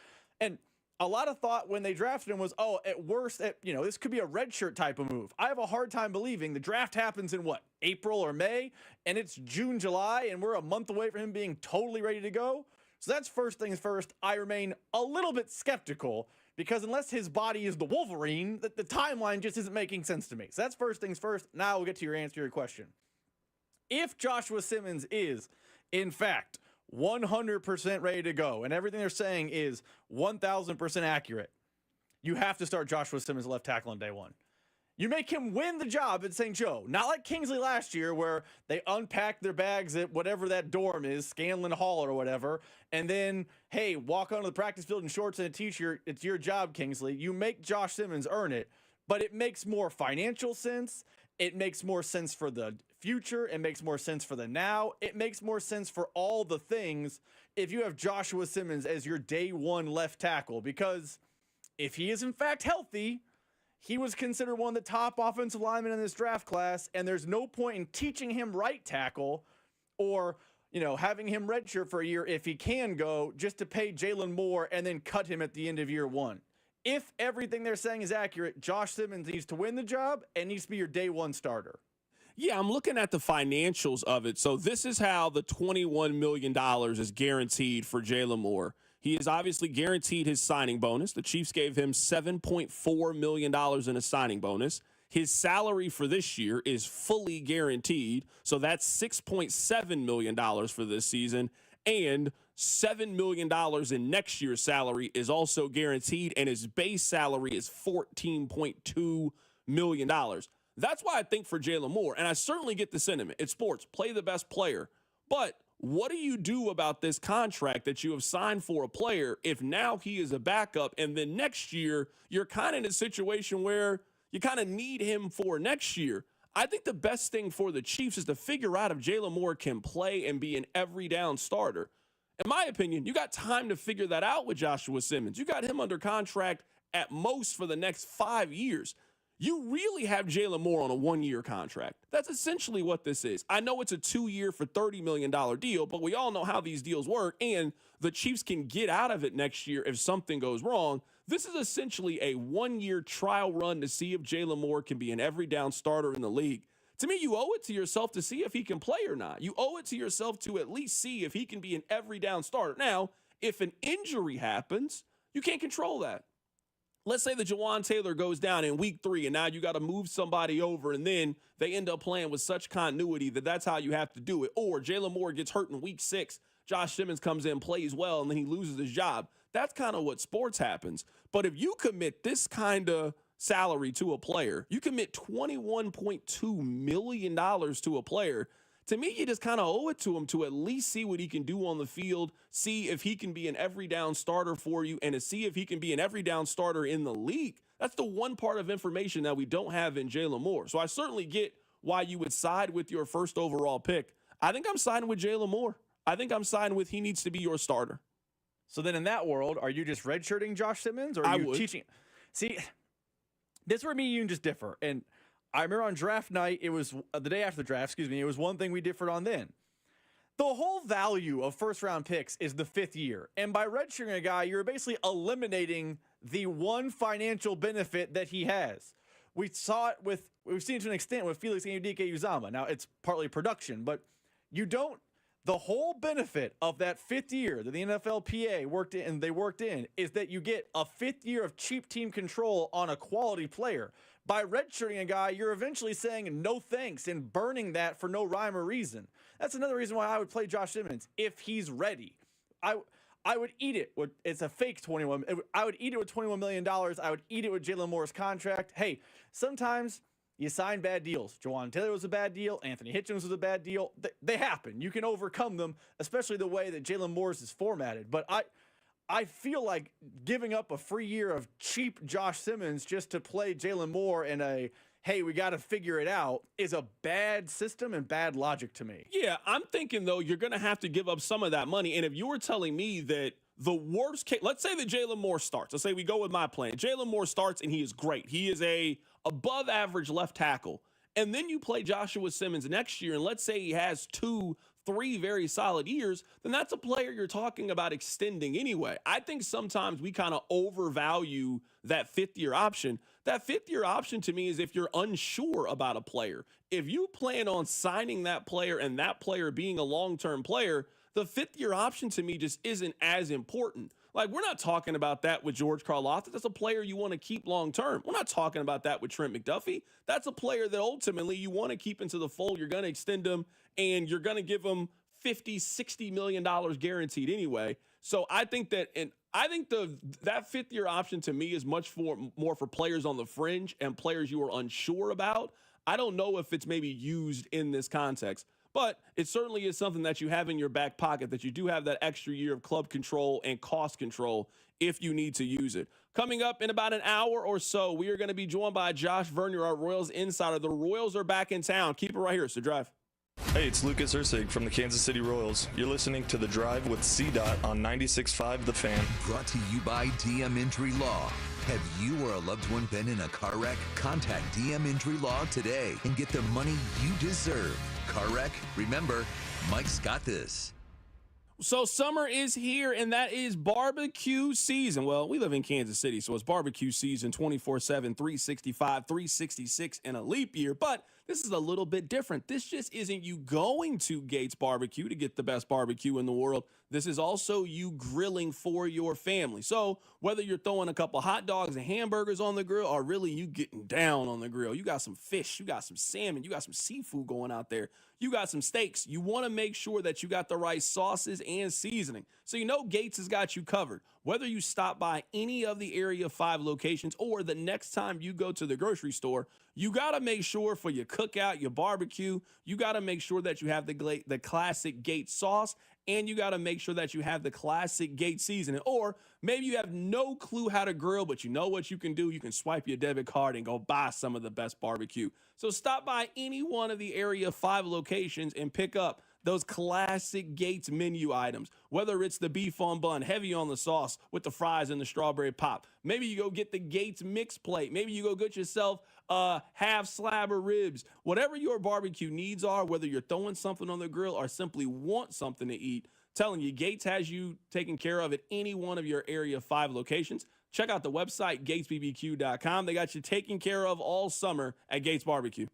And a lot of thought when they drafted him was, at worst, this could be a redshirt type of move. I have a hard time believing the draft happens in, April or May, and it's June, July, and we're a month away from him being totally ready to go. So that's first things first. I remain a little bit skeptical because unless his body is the Wolverine, the timeline just isn't making sense to me. So that's first things first. Now we'll get to your answer to your question. If Joshua Simmons is, in fact, 100% ready to go, and everything they're saying is 1,000% accurate, you have to start Joshua Simmons left tackle on day one. You make him win the job at St. Joe. Not like Kingsley last year where they unpacked their bags at whatever that dorm is, Scanlon Hall or whatever, and then, hey, walk onto the practice field in shorts and a t-shirt. It's your job, Kingsley. You make Josh Simmons earn it, but it makes more financial sense. It makes more sense for the future. It makes more sense for the now. It makes more sense for all the things if you have Joshua Simmons as your day one left tackle, because if he is in fact healthy, he was considered one of the top offensive linemen in this draft class, and there's no point in teaching him right tackle or, having him redshirt for a year if he can go just to pay Jalen Moore and then cut him at the end of year one. If everything they're saying is accurate, Josh Simmons needs to win the job and needs to be your day one starter. Yeah, I'm looking at the financials of it. So this is how the $21 million is guaranteed for Jalen Moore. He is obviously guaranteed his signing bonus. The Chiefs gave him $7.4 million in a signing bonus. His salary for this year is fully guaranteed. So that's $6.7 million for this season. And $7 million in next year's salary is also guaranteed. And his base salary is $14.2 million. That's why I think for Jalen Moore, and I certainly get the sentiment, it's sports, play the best player. But what do you do about this contract that you have signed for a player if now he is a backup and then next year you're kind of in a situation where you kind of need him for next year? I think the best thing for the Chiefs is to figure out if Jalen Moore can play and be an every down starter. In my opinion, you got time to figure that out with Joshua Simmons. You got him under contract at most for the next 5 years. You really have Jalen Moore on a 1-year contract. That's essentially what this is. I know it's a 2-year for $30 million deal, but we all know how these deals work, and the Chiefs can get out of it next year if something goes wrong. This is essentially a 1-year trial run to see if Jalen Moore can be an every down starter in the league. To me, you owe it to yourself to see if he can play or not. You owe it to yourself to at least see if he can be an every down starter. Now, if an injury happens, you can't control that. Let's say that Jawan Taylor goes down in week 3 and now you got to move somebody over and then they end up playing with such continuity that that's how you have to do it. Or Jalen Moore gets hurt in week 6, Josh Simmons comes in, plays well, and then he loses his job. That's kind of what sports happens. But if you commit this kind of salary to a player, you commit $21.2 million to a player, to me, you just kind of owe it to him to at least see what he can do on the field, see if he can be an every down starter for you, and to see if he can be an every down starter in the league. That's the one part of information that we don't have in Jalen Moore. So I certainly get why you would side with your first overall pick. I think I'm siding with Jalen Moore. I think I'm siding with he needs to be your starter. So then in that world, are you just redshirting Josh Simmons, or are you teaching? See, this is where me and you just differ. And I remember on draft night, it was the day after the draft, it was one thing we differed on then. The whole value of first-round picks is the 5th year. And by redshirting a guy, you're basically eliminating the one financial benefit that he has. We've seen it to an extent with Felix Anudike-Uzomah. Now, it's partly production, but the whole benefit of that 5th year that the NFLPA worked in is that you get a 5th year of cheap team control on a quality player. By redshirting a guy, you're eventually saying no thanks and burning that for no rhyme or reason. That's another reason why I would play Josh Simmons if he's ready. I would eat it. It's a fake 21. I would eat it with $21 million. I would eat it with Jalen Moore's contract. Hey, sometimes you sign bad deals. Jawan Taylor was a bad deal. Anthony Hitchens was a bad deal. They happen. You can overcome them, especially the way that Jalen Moore's is formatted. But I feel like giving up a free year of cheap Josh Simmons just to play Jalen Moore in a, hey, we got to figure it out, is a bad system and bad logic to me. Yeah, I'm thinking, though, you're going to have to give up some of that money. And if you were telling me that the worst case, let's say that Jalen Moore starts. Let's say we go with my plan. Jalen Moore starts, and he is great. He is a above average left tackle. And then you play Joshua Simmons next year, and let's say he has 2-3 very solid years, then that's a player you're talking about extending anyway. I think sometimes we kind of overvalue that fifth-year option. That fifth-year option to me is if you're unsure about a player. If you plan on signing that player and that player being a long-term player, the fifth-year option to me just isn't as important. Like, we're not talking about that with George Karlaftis. That's a player you want to keep long-term. We're not talking about that with Trent McDuffie. That's a player that ultimately you want to keep into the fold. You're going to extend him, and you're going to give him $50-60 million guaranteed anyway. So I think that, and I think that fifth-year option to me is much more for players on the fringe and players you are unsure about. I don't know if it's maybe used in this context, but it certainly is something that you have in your back pocket, that you do have that extra year of club control and cost control if you need to use it. Coming up in about an hour or so, we are going to be joined by Josh Vern, our Royals insider. The Royals are back in town. Keep it right here. So drive. Hey, it's Lucas Ursig from the Kansas City Royals. You're listening to The Drive with C-Dot on 96.5 The Fan. Brought to you by DM Injury Law. Have you or a loved one been in a car wreck? Contact DM Injury Law today and get the money you deserve. Car wreck? Remember, Mike's got this. So summer is here, and that is barbecue season. Well, we live in Kansas City, so it's barbecue season 24/7, 365, 366 in a leap year. But this is a little bit different. This just isn't you going to Gates Barbecue to get the best barbecue in the world. This is also you grilling for your family. So whether you're throwing a couple hot dogs and hamburgers on the grill, or really you getting down on the grill, you got some fish, you got some salmon, you got some seafood going out there, you got some steaks. You want to make sure that you got the right sauces and seasoning. So you know Gates has got you covered. Whether you stop by any of the Area 5 locations or the next time you go to the grocery store, you got to make sure for your cookout, your barbecue, you got to make sure that you have the classic Gates sauce, and you got to make sure that you have the classic Gates seasoning. Or maybe you have no clue how to grill, but you know what you can do. You can swipe your debit card and go buy some of the best barbecue. So stop by any one of the Area 5 locations and pick up those classic Gates menu items, whether it's the beef on bun, heavy on the sauce with the fries and the strawberry pop. Maybe you go get the Gates mixed plate. Maybe you go get yourself a half slab of ribs. Whatever your barbecue needs are, whether you're throwing something on the grill or simply want something to eat, telling you Gates has you taken care of at any one of your Area 5 locations. Check out the website, gatesbbq.com. They got you taken care of all summer at Gates Barbecue.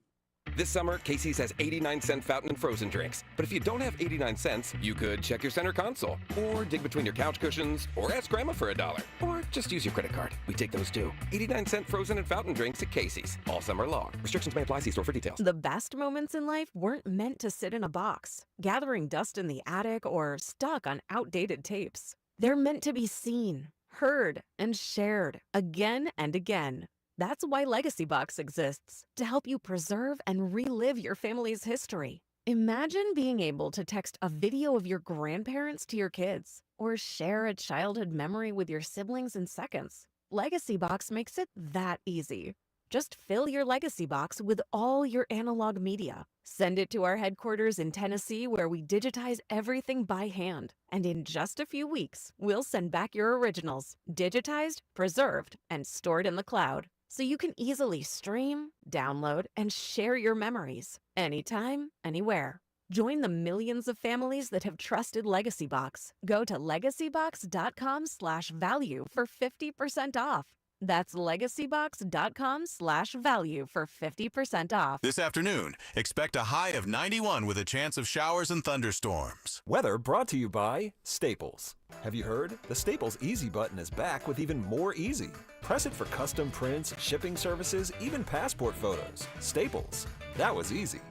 This summer, Casey's has 89-cent fountain and frozen drinks. But if you don't have 89 cents, you could check your center console, or dig between your couch cushions, or ask Grandma for $1, or just use your credit card. We take those too. 89-cent frozen and fountain drinks at Casey's all summer long. Restrictions may apply. See store for details. The best moments in life weren't meant to sit in a box, gathering dust in the attic, or stuck on outdated tapes. They're meant to be seen, heard, and shared again and again. That's why Legacy Box exists, to help you preserve and relive your family's history. Imagine being able to text a video of your grandparents to your kids, or share a childhood memory with your siblings in seconds. Legacy Box makes it that easy. Just fill your Legacy Box with all your analog media. Send it to our headquarters in Tennessee, where we digitize everything by hand. And in just a few weeks, we'll send back your originals, digitized, preserved, and stored in the cloud, so you can easily stream, download, and share your memories anytime, anywhere. Join the millions of families that have trusted Legacy Box. Go to legacybox.com/value for 50% off. That's legacybox.com/value for 50% off. This afternoon, expect a high of 91 with a chance of showers and thunderstorms. Weather brought to you by Staples. Have you heard? The Staples Easy button is back with even more easy. Press it for custom prints, shipping services, even passport photos. Staples. That was easy.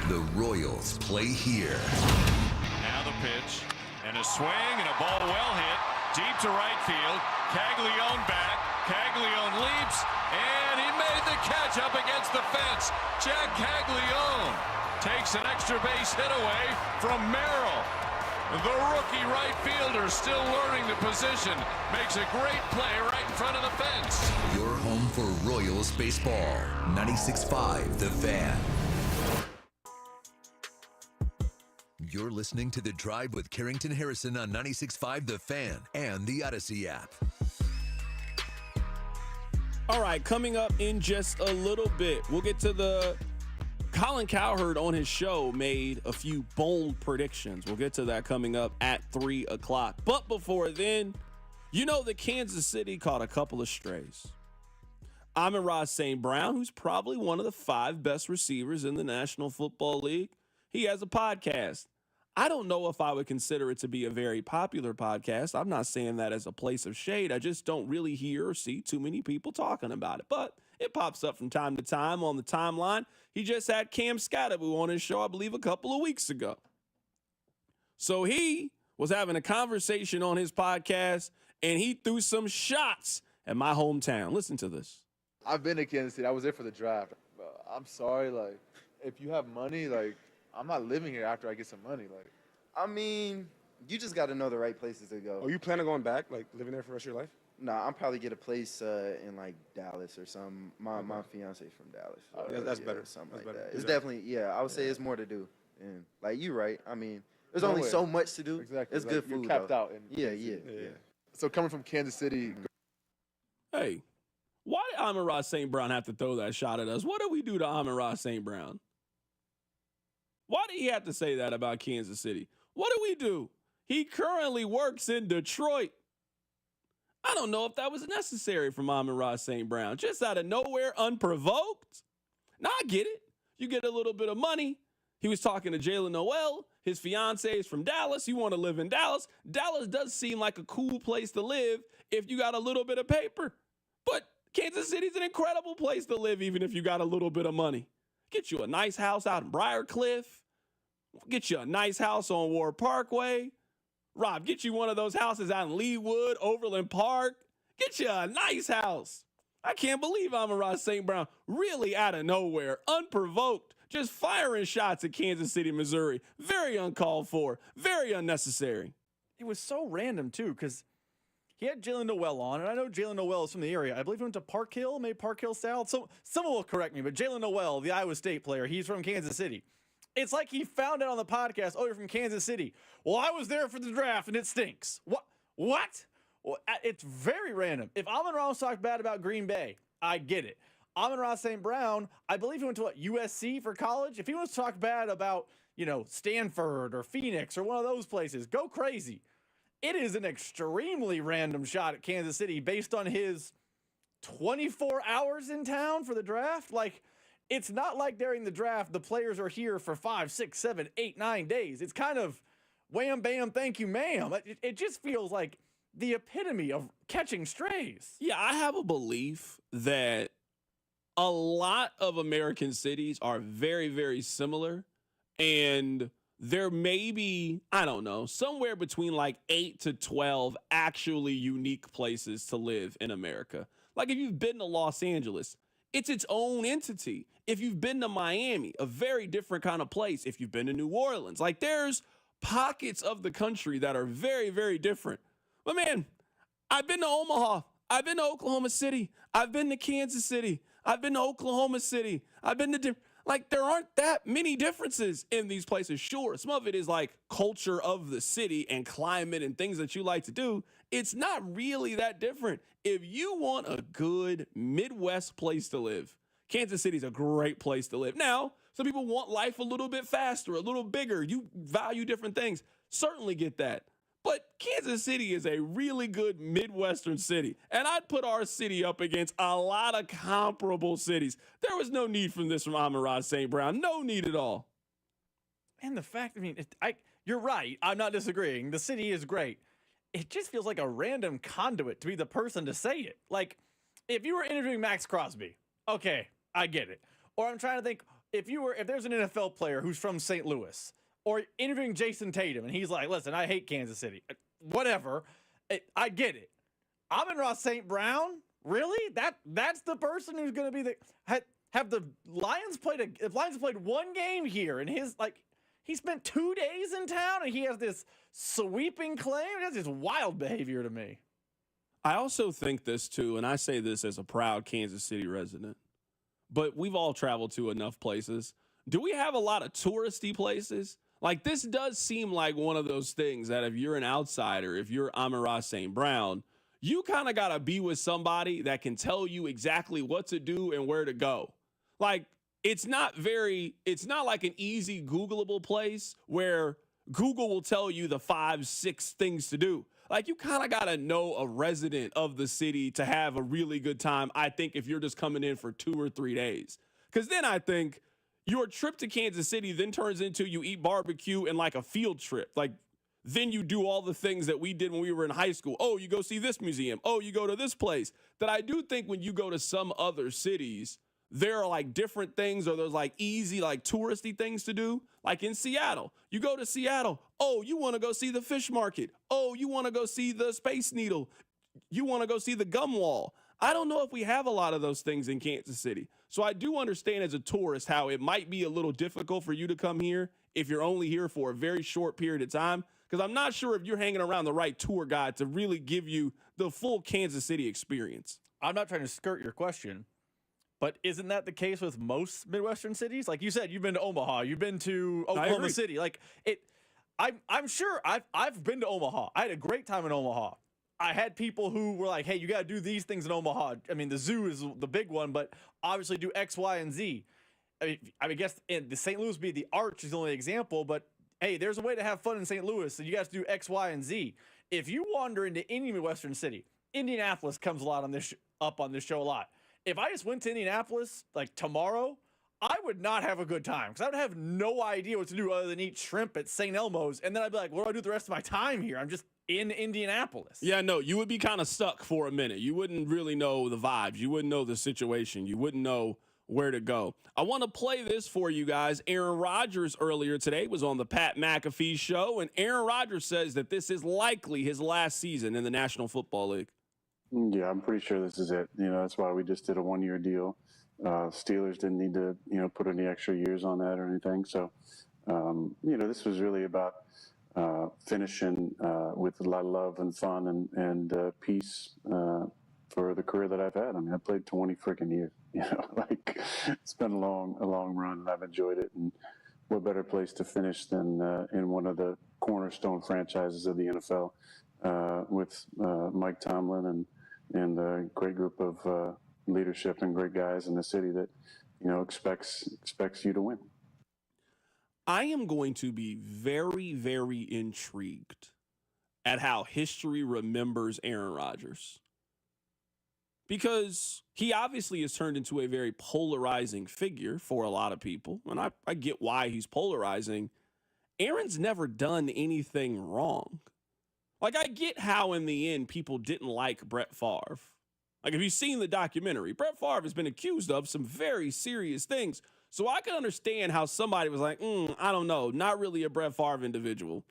The Royals play here. Now the pitch, and a swing, and a ball well hit, deep to right field. Caglianone back. Caglianone leaps, and he made the catch up against the fence. Jack Caglianone takes an extra base hit away from Merrill. The rookie right fielder, still learning the position, makes a great play right in front of the fence. Your home for Royals baseball. 96.5 The Fan. You're listening to The Drive with Carrington Harrison on 96.5 The Fan and the Odyssey app. All right, coming up in just a little bit, we'll get to the Colin Cowherd on his show made a few bold predictions. We'll get to that coming up at 3 o'clock. But before then, you know that Kansas City caught a couple of strays. Amon-Ra St. Brown, who's probably one of the 5 best receivers in the National Football League, he has a podcast. I don't know if I would consider it to be a very popular podcast. I'm not saying that as a place of shade. I just don't really hear or see too many people talking about it. But it pops up from time to time on the timeline. He just had Cam Scatterbu on his show, I believe, a couple of weeks ago. So he was having a conversation on his podcast, and he threw some shots at my hometown. Listen to this. I've been to Kansas City. I was there for the draft. I'm sorry, if you have money, I'm not living here after I get some money. I mean, you just got to know the right places to go. Are you planning on going back, living there for the rest of your life? Nah, I'm probably get a place in Dallas or something. My fiance's from Dallas. That's better. Something that's like better. that. It's definitely, I would say it's more to do. And you're right. I mean, there's only so much to do. Exactly. It's good food. You're capped though. out. Yeah. So coming from Kansas City. Hey, why did Amon-Ra St. Brown have to throw that shot at us? What did we do to Amon-Ra St. Brown? Why did he have to say that about Kansas City? What do we do? He currently works in Detroit. I don't know if that was necessary from Amon-Ra St. Brown. Just out of nowhere, unprovoked. Now, I get it. You get a little bit of money. He was talking to Jalen Noel. His fiance is from Dallas. You want to live in Dallas. Dallas does seem like a cool place to live if you got a little bit of paper. But Kansas City's an incredible place to live even if you got a little bit of money. Get you a nice house out in Briarcliff. Get you a nice house on Ward Parkway. Rob, get you one of those houses out in Leawood, Overland Park. Get you a nice house. I can't believe Amon-Ra St. Brown really out of nowhere, unprovoked, just firing shots at Kansas City, Missouri. Very uncalled for, very unnecessary. It was so random, too, because he had Jalen Noel on, and I know Jalen Noel is from the area. I believe he went to Park Hill, maybe Park Hill South. So someone will correct me, but Jalen Noel, the Iowa State player, he's from Kansas City. It's like he found out on the podcast, oh, you're from Kansas City. Well, I was there for the draft, and it stinks. What? Well, it's very random. If Amon-Ra talked bad about Green Bay, I get it. Amon-Ra St. Brown, I believe he went to USC for college. If he wants to talk bad about, Stanford or Phoenix or one of those places, go crazy. It is an extremely random shot at Kansas City based on his 24 hours in town for the draft. It's not like during the draft, the players are here for 5, 6, 7, 8, 9 days. It's kind of wham, bam, thank you, ma'am. It just feels like the epitome of catching strays. Yeah, I have a belief that a lot of American cities are very, very similar. And there may be, I don't know, somewhere between 8 to 12 actually unique places to live in America. If you've been to Los Angeles, it's its own entity. If you've been to Miami, a very different kind of place. If you've been to New Orleans, there's pockets of the country that are very, very different. But man, I've been to Omaha. I've been to Oklahoma City. I've been to Kansas City. I've been to Oklahoma City. I've been to there aren't that many differences in these places. Sure, some of it is culture of the city and climate and things that you like to do. It's not really that different. If you want a good Midwest place to live, Kansas City's a great place to live. Now, some people want life a little bit faster, a little bigger. You value different things. Certainly get that. But Kansas City is a really good Midwestern city. And I'd put our city up against a lot of comparable cities. There was no need for this from Amon-Ra St. Brown. No need at all. And the fact, you're right. I'm not disagreeing. The city is great. It just feels like a random conduit to be the person to say it. If you were interviewing Max Crosby, okay, I get it. Or I'm trying to think, if there's an NFL player who's from St. Louis or interviewing Jason Tatum and he's like, listen, I hate Kansas City, whatever, I get it. Amon-Ra St. Brown, really? That's the person who's going to be have the Lions played if Lions played one game here and he spent 2 days in town and he has this sweeping claim? That's just wild behavior to me. I also think this too, and I say this as a proud Kansas City resident, but we've all traveled to enough places. Do we have a lot of touristy places? Like, this does seem like one of those things that if you're an outsider, if you're Amon-Ra St. Brown, you kind of got to be with somebody that can tell you exactly what to do and where to go. Like, it's not like an easy Googleable place where Google will tell you the 5-6 things to do. Like, you kind of got to know a resident of the city to have a really good time, I think, if you're just coming in for 2 or 3 days. Because then I think your trip to Kansas City then turns into you eat barbecue and like a field trip. Like, then you do all the things that we did when we were in high school. Oh, you go see this museum. Oh, you go to this place. That I do think when you go to some other cities, there are like different things or there's like easy, like touristy things to do. Like in Seattle, you go to Seattle. Oh, you want to go see the fish market. Oh, you want to go see the Space Needle. You want to go see the gum wall. I don't know if we have a lot of those things in Kansas City. So I do understand as a tourist how it might be a little difficult for you to come here if you're only here for a very short period of time. Because I'm not sure if you're hanging around the right tour guide to really give you the full Kansas City experience. I'm not trying to skirt your question, but isn't that the case with most Midwestern cities? Like you said, you've been to Omaha, you've been to Oklahoma City. Like I'm sure I've been to Omaha. I had a great time in Omaha. I had people who were like, hey, you got to do these things in Omaha. I mean, the zoo is the big one, but obviously do X, Y, and Z. I guess the St. Louis be the Arch is the only example, but hey, there's a way to have fun in St. Louis, so you guys do X, Y, and Z. If you wander into any Midwestern city, Indianapolis comes a lot on this up on this show a lot. If I just went to Indianapolis like tomorrow, I would not have a good time because I would have no idea what to do other than eat shrimp at St. Elmo's, and then I'd be like, what do I do the rest of my time here? I'm just in Indianapolis. Yeah, no, you would be kind of stuck for a minute. You wouldn't really know the vibes. You wouldn't know the situation. You wouldn't know where to go. I want to play this for you guys. Aaron Rodgers earlier today was on the Pat McAfee show, and Aaron Rodgers says that this is likely his last season in the National Football League. Yeah, I'm pretty sure this is it. That's why we just did a 1-year deal. Steelers didn't need to, put any extra years on that or anything. So, this was really about finishing with a lot of love and fun and peace for the career that I've had. I mean, I played 20 freaking years. It's been a long run, and I've enjoyed it. And what better place to finish than in one of the cornerstone franchises of the NFL with Mike Tomlin and a great group of leadership and great guys in the city that expects you to win. I am going to be very, very intrigued at how history remembers Aaron Rodgers, because he obviously has turned into a very polarizing figure for a lot of people, and I get why he's polarizing. Aaron's never done anything wrong. Like, I get how in the end people didn't like Brett Favre. Like, if you've seen the documentary, Brett Favre has been accused of some very serious things. So I can understand how somebody was like, I don't know, not really a Brett Favre individual.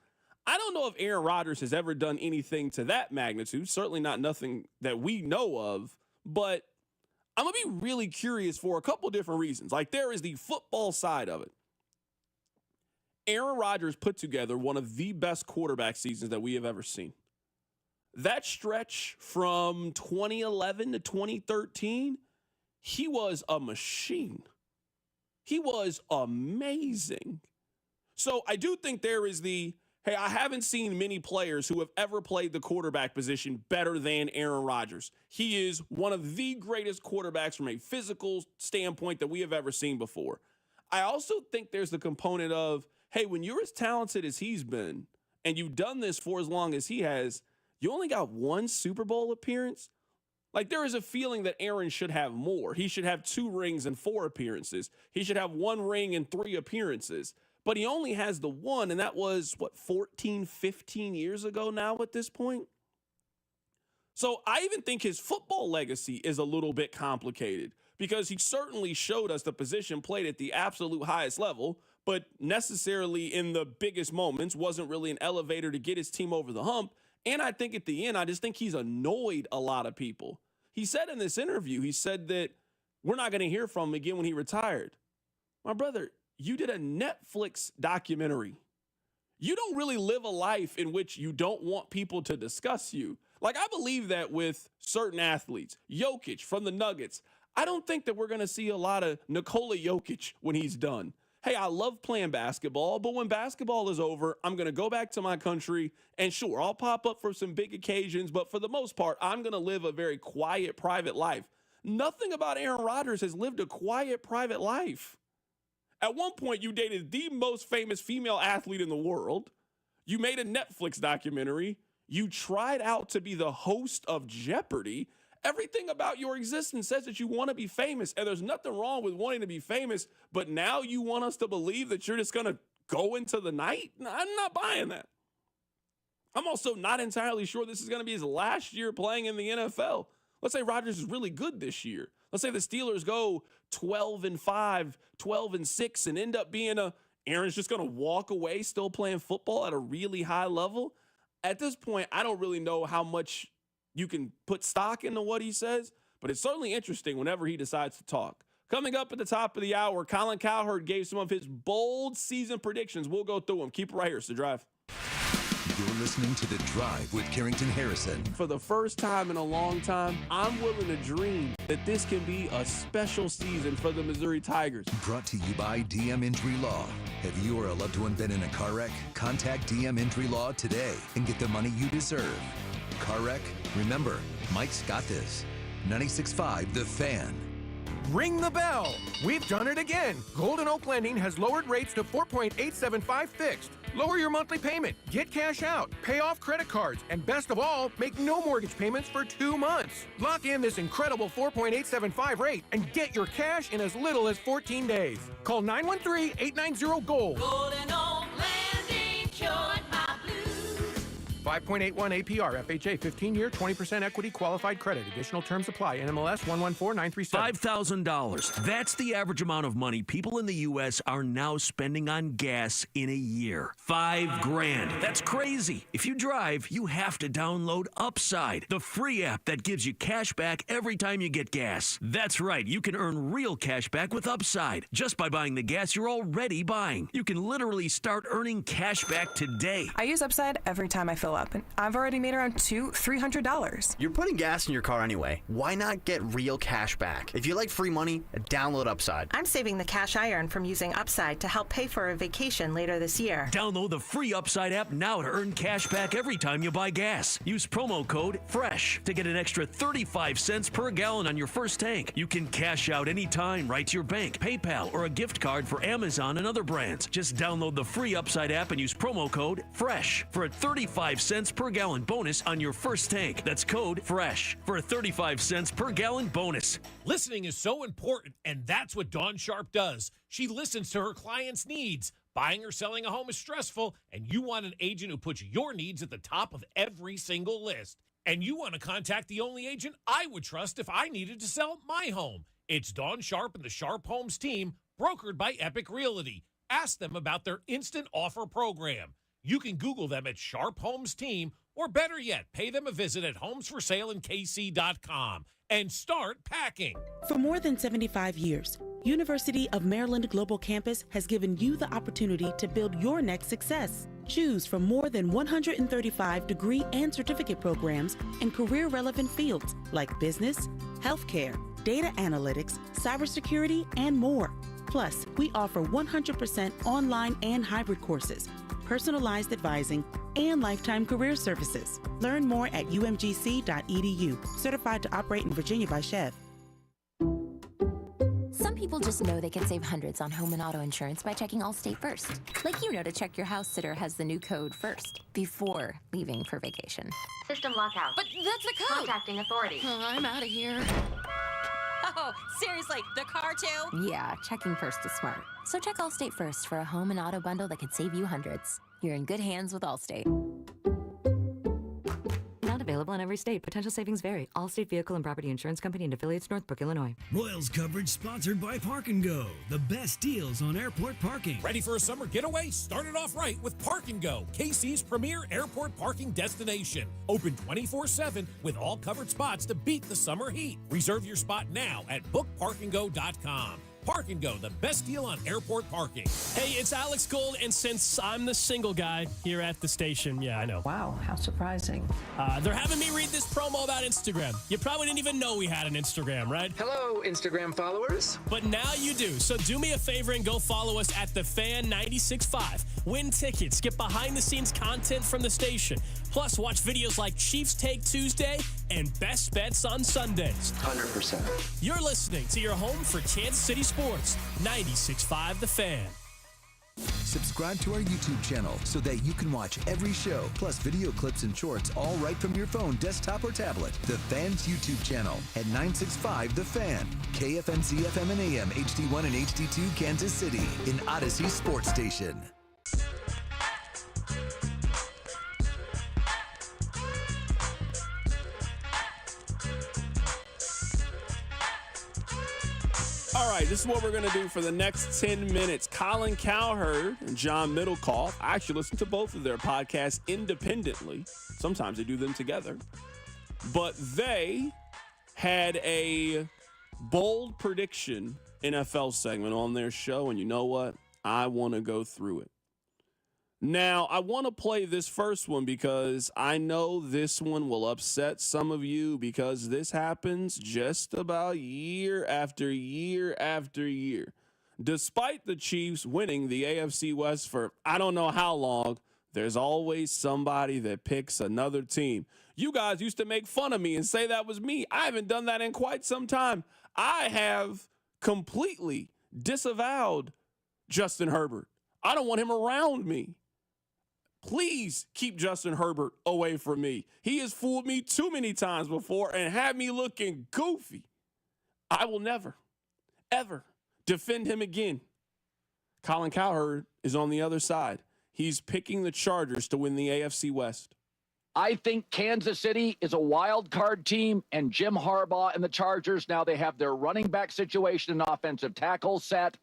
I don't know if Aaron Rodgers has ever done anything to that magnitude, certainly not nothing that we know of, but I'm going to be really curious for a couple different reasons. Like, there is the football side of it. Aaron Rodgers put together one of the best quarterback seasons that we have ever seen. That stretch from 2011 to 2013, he was a machine. He was amazing. So I do think there is hey, I haven't seen many players who have ever played the quarterback position better than Aaron Rodgers. He is one of the greatest quarterbacks from a physical standpoint that we have ever seen before. I also think there's the component of, hey, when you're as talented as he's been, and you've done this for as long as he has, you only got one Super Bowl appearance. Like, there is a feeling that Aaron should have more. He should have 2 rings and 4 appearances. He should have 1 ring and 3 appearances. But he only has the 1, and that was, 14, 15 years ago now at this point? So I even think his football legacy is a little bit complicated because he certainly showed us the position played at the absolute highest level, but necessarily in the biggest moments wasn't really an elevator to get his team over the hump. And I think at the end, I just think he's annoyed a lot of people. He said in this interview, he said that we're not going to hear from him again when he retired. My brother, you did a Netflix documentary. You don't really live a life in which you don't want people to discuss you. Like, I believe that with certain athletes. Jokic from the Nuggets. I don't think that we're going to see a lot of Nikola Jokic when he's done. Hey, I love playing basketball, but when basketball is over, I'm going to go back to my country, and sure, I'll pop up for some big occasions, but for the most part, I'm going to live a very quiet, private life. Nothing about Aaron Rodgers has lived a quiet, private life. At one point, you dated the most famous female athlete in the world. You made a Netflix documentary. You tried out to be the host of Jeopardy. Everything about your existence says that you want to be famous, and there's nothing wrong with wanting to be famous, but now you want us to believe that you're just going to go into the night? I'm not buying that. I'm also not entirely sure this is going to be his last year playing in the NFL. Let's say Rodgers is really good this year. Let's say the Steelers go 12-5, 12-6, and end up being Aaron's just going to walk away still playing football at a really high level. At this point, I don't really know how much you can put stock into what he says, but it's certainly interesting whenever he decides to talk. Coming up at the top of the hour, Colin Cowherd gave some of his bold season predictions. We'll go through them. Keep it right here. It's The Drive. You're listening to The Drive with Carrington Harrison. For the first time in a long time, I'm willing to dream that this can be a special season for the Missouri Tigers. Brought to you by DM Injury Law. Have you or a loved one been in a car wreck? Contact DM Injury Law today and get the money you deserve. Car wreck? Remember, Mike's got this. 96.5 The Fan. Ring the bell. We've done it again. Golden Oak Lending has lowered rates to 4.875 fixed. Lower your monthly payment, get cash out, pay off credit cards, and best of all, make no mortgage payments for 2 months. Lock in this incredible 4.875 rate and get your cash in as little as 14 days. Call 913-890-GOLD. Golden Oak Lending cured my blues. 5.81 APR, FHA, 15-year, 20% equity, qualified credit. Additional terms apply. NMLS 114937. $5,000. That's the average amount of money people in the U.S. are now spending on gas in a year. $5,000. That's crazy. If you drive, you have to download Upside, the free app that gives you cash back every time you get gas. That's right. You can earn real cash back with Upside just by buying the gas you're already buying. You can literally start earning cash back today. I use Upside every time I fill up, and I've already made around $300. You're putting gas in your car anyway. Why not get real cash back? If you like free money, download Upside. I'm saving the cash I earn from using Upside to help pay for a vacation later this year. Download the free Upside app now to earn cash back every time you buy gas. Use promo code FRESH to get an extra 35 cents per gallon on your first tank. You can cash out anytime right to your bank, PayPal, or a gift card for Amazon and other brands. Just download the free Upside app and use promo code FRESH for a 35 cents per gallon bonus on your first tank. That's code FRESH for a 35 cents per gallon bonus. Listening is so important, and that's what Dawn Sharp does. She listens to her clients' needs. Buying or selling a home is stressful, and you want an agent who puts your needs at the top of every single list. And you want to contact the only agent I would trust if I needed to sell my home. It's Dawn Sharp and the Sharp Homes team, brokered by Epic Realty. Ask them about their instant offer program. You can Google them at Sharp Homes Team, or better yet, pay them a visit at homesforsaleInKC.com and start packing. For more than 75 years, University of Maryland Global Campus has given you the opportunity to build your next success. Choose from more than 135 degree and certificate programs in career-relevant fields like business, healthcare, data analytics, cybersecurity, and more. Plus, we offer 100% online and hybrid courses, personalized advising, and lifetime career services. Learn more at umgc.edu. Certified to operate in Virginia by Chev. Some people just know they can save hundreds on home and auto insurance by checking Allstate first. Like you know to check your house sitter has the new code first before leaving for vacation. System lockout. But that's the code. Contacting authority. Oh, I'm out of here. Oh, seriously, the car too? Yeah, checking first is smart. So check Allstate first for a home and auto bundle that could save you hundreds. You're in good hands with Allstate. Not available in in every state. Potential savings vary. Allstate Vehicle and Property Insurance Company and affiliates, Northbrook, Illinois. Royals coverage sponsored by Park & Go. The best deals on airport parking. Ready for a summer getaway? Start it off right with Park & Go, KC's premier airport parking destination. Open 24/7 with all covered spots to beat the summer heat. Reserve your spot now at bookparkandgo.com. Park & Go, the best deal on airport parking. Hey, it's Alex Gold, and since I'm the single guy here at the station, yeah, I know. Wow, how surprising. They're having me read this promo about Instagram. You probably didn't even know we had an Instagram, right? Hello, Instagram followers. But now you do. So do me a favor and go follow us at TheFan965. Win tickets, get behind-the-scenes content from the station. Plus, watch videos like Chiefs Take Tuesday and Best Bets on Sundays. 100%. You're listening to your home for Kansas City sports, 96.5 The Fan. Subscribe to our YouTube channel so that you can watch every show, plus video clips and shorts, all right from your phone, desktop, or tablet. The Fan's YouTube channel at 965 The Fan. KFNC FM and AM, HD1 and HD2, Kansas City, in Odyssey Sports Station. All right, this is what we're going to do for the next 10 minutes. Colin Cowherd and John Middlecoff. I actually listen to both of their podcasts independently. Sometimes they do them together. But they had a bold prediction NFL segment on their show, and you know what? I want to go through it. Now, I want to play this first one because I know this one will upset some of you because this happens just about year after year after year. Despite the Chiefs winning the AFC West for I don't know how long, there's always somebody that picks another team. You guys used to make fun of me and say that was me. I haven't done that in quite some time. I have completely disavowed Justin Herbert. I don't want him around me. Please keep Justin Herbert away from me. He has fooled me too many times before and had me looking goofy. I will never, ever defend him again. Colin Cowherd is on the other side. He's picking the Chargers to win the AFC West. I think Kansas City is a wild card team, and Jim Harbaugh and the Chargers, now they have their running back situation and offensive tackle set,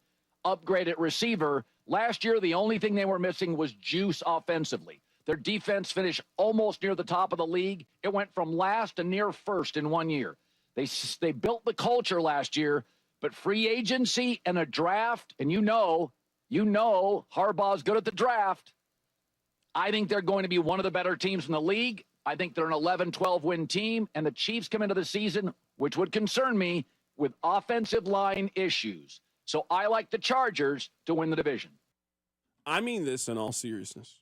upgraded receiver. Last year, the only thing they were missing was juice offensively. Their defense finished almost near the top of the league. It went from last to near first in 1 year. They built the culture last year, but free agency and a draft, and you know Harbaugh's good at the draft. I think they're going to be one of the better teams in the league. I think they're an 11-12 win team, and the Chiefs come into the season, which would concern me, with offensive line issues. So I like the Chargers to win the division. I mean this in all seriousness.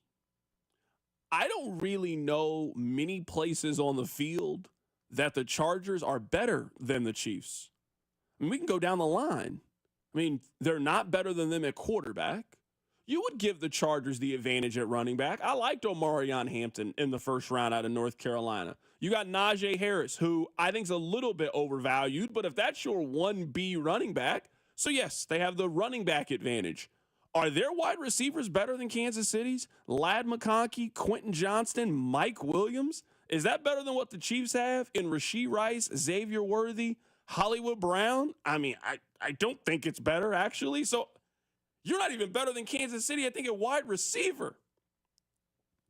I don't really know many places on the field that the Chargers are better than the Chiefs. I mean, we can go down the line. I mean, they're not better than them at quarterback. You would give the Chargers the advantage at running back. I liked Omarion Hampton in the first round out of North Carolina. You got Najee Harris, who I think is a little bit overvalued, but if that's your 1B running back, so yes, they have the running back advantage. Are their wide receivers better than Kansas City's? Ladd McConkey, Quentin Johnston, Mike Williams? Is that better than what the Chiefs have in Rashee Rice, Xavier Worthy, Hollywood Brown? I mean, I don't think it's better, actually. So you're not even better than Kansas City, I think, at wide receiver.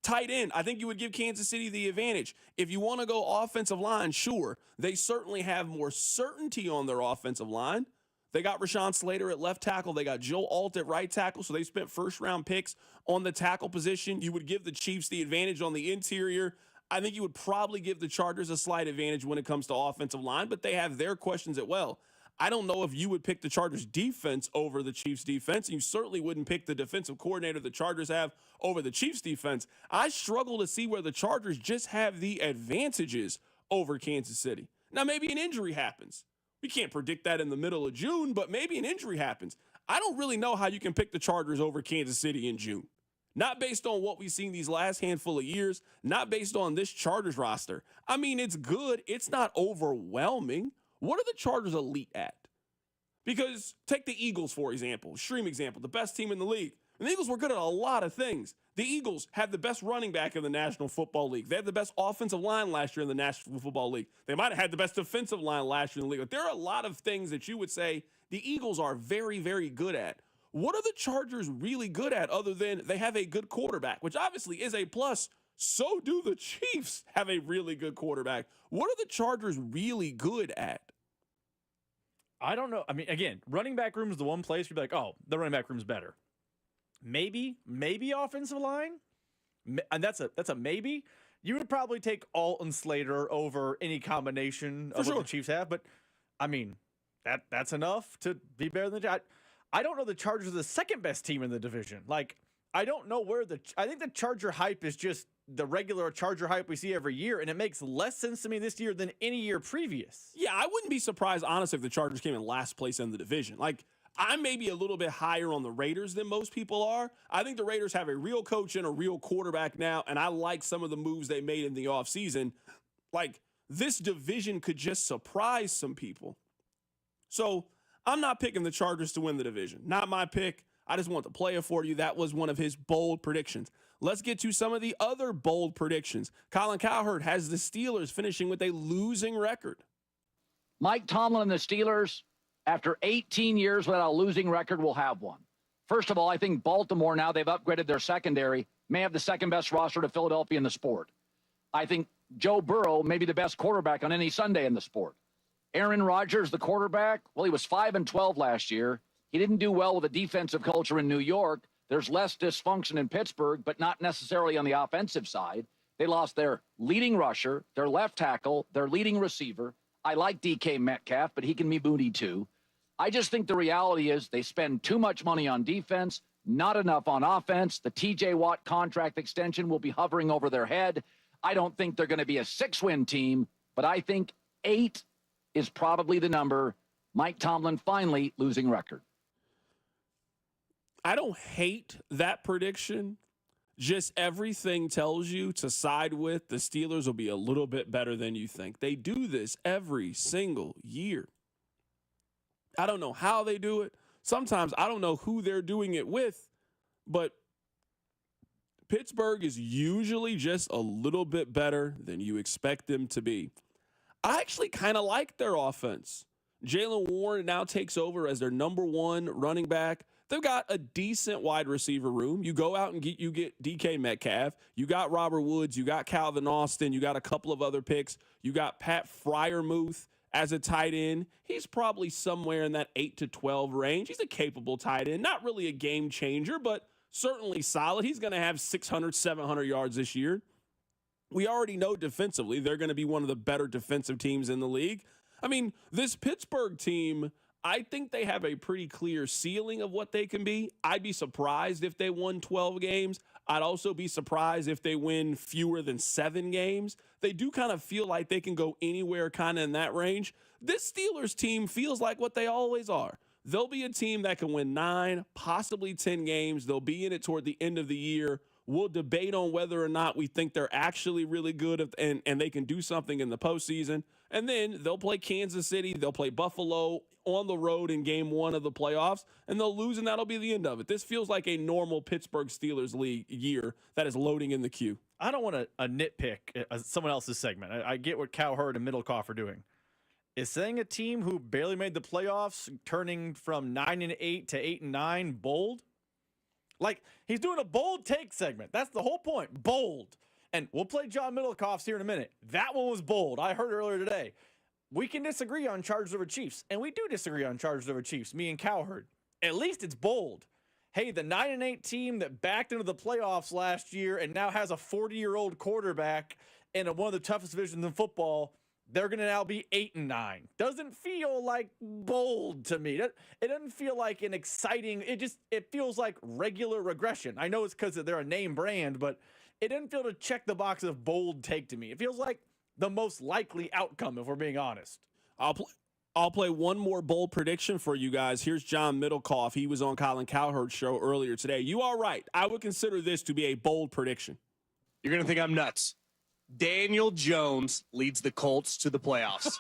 Tight end, I think you would give Kansas City the advantage. If you want to go offensive line, sure. They certainly have more certainty on their offensive line. They got Rashawn Slater at left tackle. They got Joe Alt at right tackle, so they spent first-round picks on the tackle position. You would give the Chiefs the advantage on the interior. I think you would probably give the Chargers a slight advantage when it comes to offensive line, but they have their questions as well. I don't know if you would pick the Chargers defense over the Chiefs defense, and you certainly wouldn't pick the defensive coordinator the Chargers have over the Chiefs defense. I struggle to see where the Chargers just have the advantages over Kansas City. Now, maybe an injury happens. We can't predict that in the middle of June, but maybe an injury happens. I don't really know how you can pick the Chargers over Kansas City in June. Not based on what we've seen these last handful of years, not based on this Chargers roster. I mean, it's good. It's not overwhelming. What are the Chargers elite at? Because take the Eagles, for example, extreme example, the best team in the league. And the Eagles were good at a lot of things. The Eagles had the best running back in the National Football League. They had the best offensive line last year in the National Football League. They might have had the best defensive line last year in the league. But there are a lot of things that you would say the Eagles are very, very good at. What are the Chargers really good at other than they have a good quarterback, which obviously is a plus? So do the Chiefs have a really good quarterback. What are the Chargers really good at? I don't know. I mean, again, running back room is the one place you'd be like, oh, the running back room's better. Maybe offensive line, and that's a maybe. You would probably take Alton Slater over any combination of what the Chiefs have, but I mean that's enough to be better than the. I don't know the Chargers are the second best team in the division. Like I don't know where I think the Charger hype is just the regular Charger hype we see every year, and it makes less sense to me this year than any year previous. Yeah, I wouldn't be surprised, honestly, if the Chargers came in last place in the division. Like. I'm maybe a little bit higher on the Raiders than most people are. I think the Raiders have a real coach and a real quarterback now, and I like some of the moves they made in the offseason. Like, this division could just surprise some people. So, I'm not picking the Chargers to win the division. Not my pick. I just want to play it for you. That was one of his bold predictions. Let's get to some of the other bold predictions. Colin Cowherd has the Steelers finishing with a losing record. Mike Tomlin and the Steelers, after 18 years without a losing record, will have one. First of all, I think Baltimore, now they've upgraded their secondary, may have the second best roster to Philadelphia in the sport. I think Joe Burrow may be the best quarterback on any Sunday in the sport. Aaron Rodgers, the quarterback, well, he was 5-12 last year. He didn't do well with the defensive culture in New York. There's less dysfunction in Pittsburgh, but not necessarily on the offensive side. They lost their leading rusher, their left tackle, their leading receiver. I like DK Metcalf, but he can be booty too. I just think the reality is they spend too much money on defense, not enough on offense. The TJ Watt contract extension will be hovering over their head. I don't think they're going to be a 6-win team, but I think 8 is probably the number. Mike Tomlin finally losing record. I don't hate that prediction. Just everything tells you to side with the Steelers will be a little bit better than you think. They do this every single year. I don't know how they do it. Sometimes I don't know who they're doing it with, but Pittsburgh is usually just a little bit better than you expect them to be. I actually kind of like their offense. Jaylen Warren now takes over as their number 1 running back. They've got a decent wide receiver room. You go out and get DK Metcalf. You got Robert Woods. You got Calvin Austin. You got a couple of other picks. You got Pat Freiermuth as a tight end. He's probably somewhere in that 8 to 12 range. He's a capable tight end. Not really a game changer, but certainly solid. He's going to have 600, 700 yards this year. We already know defensively they're going to be one of the better defensive teams in the league. I mean, this Pittsburgh team, I think they have a pretty clear ceiling of what they can be. I'd be surprised if they won 12 games. I'd also be surprised if they win fewer than 7 games. They do kind of feel like they can go anywhere kind of in that range. This Steelers team feels like what they always are. They'll be a team that can win 9, possibly 10 games. They'll be in it toward the end of the year. We'll debate on whether or not we think they're actually really good and they can do something in the postseason. And then they'll play Kansas City. They'll play Buffalo on the road in game 1 of the playoffs, and they'll lose, and that'll be the end of it. This feels like a normal Pittsburgh Steelers league year that is loading in the queue. I don't want to nitpick someone else's segment. I get what Cowherd and Middlecoff are doing. Is saying a team who barely made the playoffs turning from 9-8 to 8-9 bold? Like, he's doing a bold take segment. That's the whole point. Bold. And we'll play John Middlecoff's here in a minute. That one was bold. I heard earlier today. We can disagree on Chargers over Chiefs, and we do disagree on Chargers over Chiefs, me and Cowherd. At least it's bold. Hey, the 9-8 team that backed into the playoffs last year and now has a 40-year-old quarterback in one of the toughest divisions in football, they're going to now be 8-9. Doesn't feel like bold to me. It doesn't feel like an exciting, it feels like regular regression. I know it's because they're a name brand, but it doesn't feel to check the box of bold take to me. It feels like the most likely outcome, if we're being honest. I'll play one more bold prediction for you guys. Here's John Middlecoff. He was on Colin Cowherd's show earlier today. You are right. I would consider this to be a bold prediction. You're going to think I'm nuts. Daniel Jones leads the Colts to the playoffs.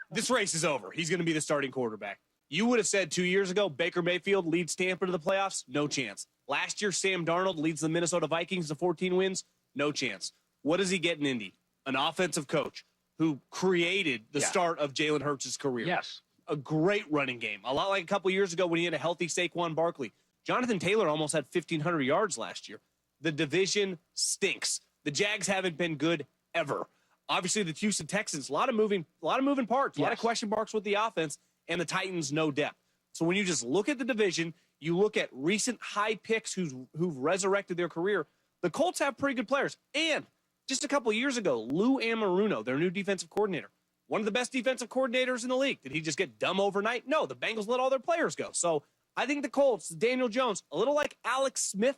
This race is over. He's going to be the starting quarterback. You would have said 2 years ago, Baker Mayfield leads Tampa to the playoffs? No chance. Last year, Sam Darnold leads the Minnesota Vikings to 14 wins. No chance. What does he get in Indy? An offensive coach who created the start of Jalen Hurts' career. Yes. A great running game. A lot like a couple years ago when he had a healthy Saquon Barkley. Jonathan Taylor almost had 1,500 yards last year. The division stinks. The Jags haven't been good ever. Obviously, the Houston Texans, a lot of moving parts, a lot of question marks with the offense, and the Titans, no depth. So when you just look at the division, you look at recent high picks who've resurrected their career, the Colts have pretty good players. And just a couple years ago, Lou Anarumo, their new defensive coordinator, one of the best defensive coordinators in the league. Did he just get dumb overnight? No, the Bengals let all their players go. So I think the Colts, Daniel Jones, a little like Alex Smith,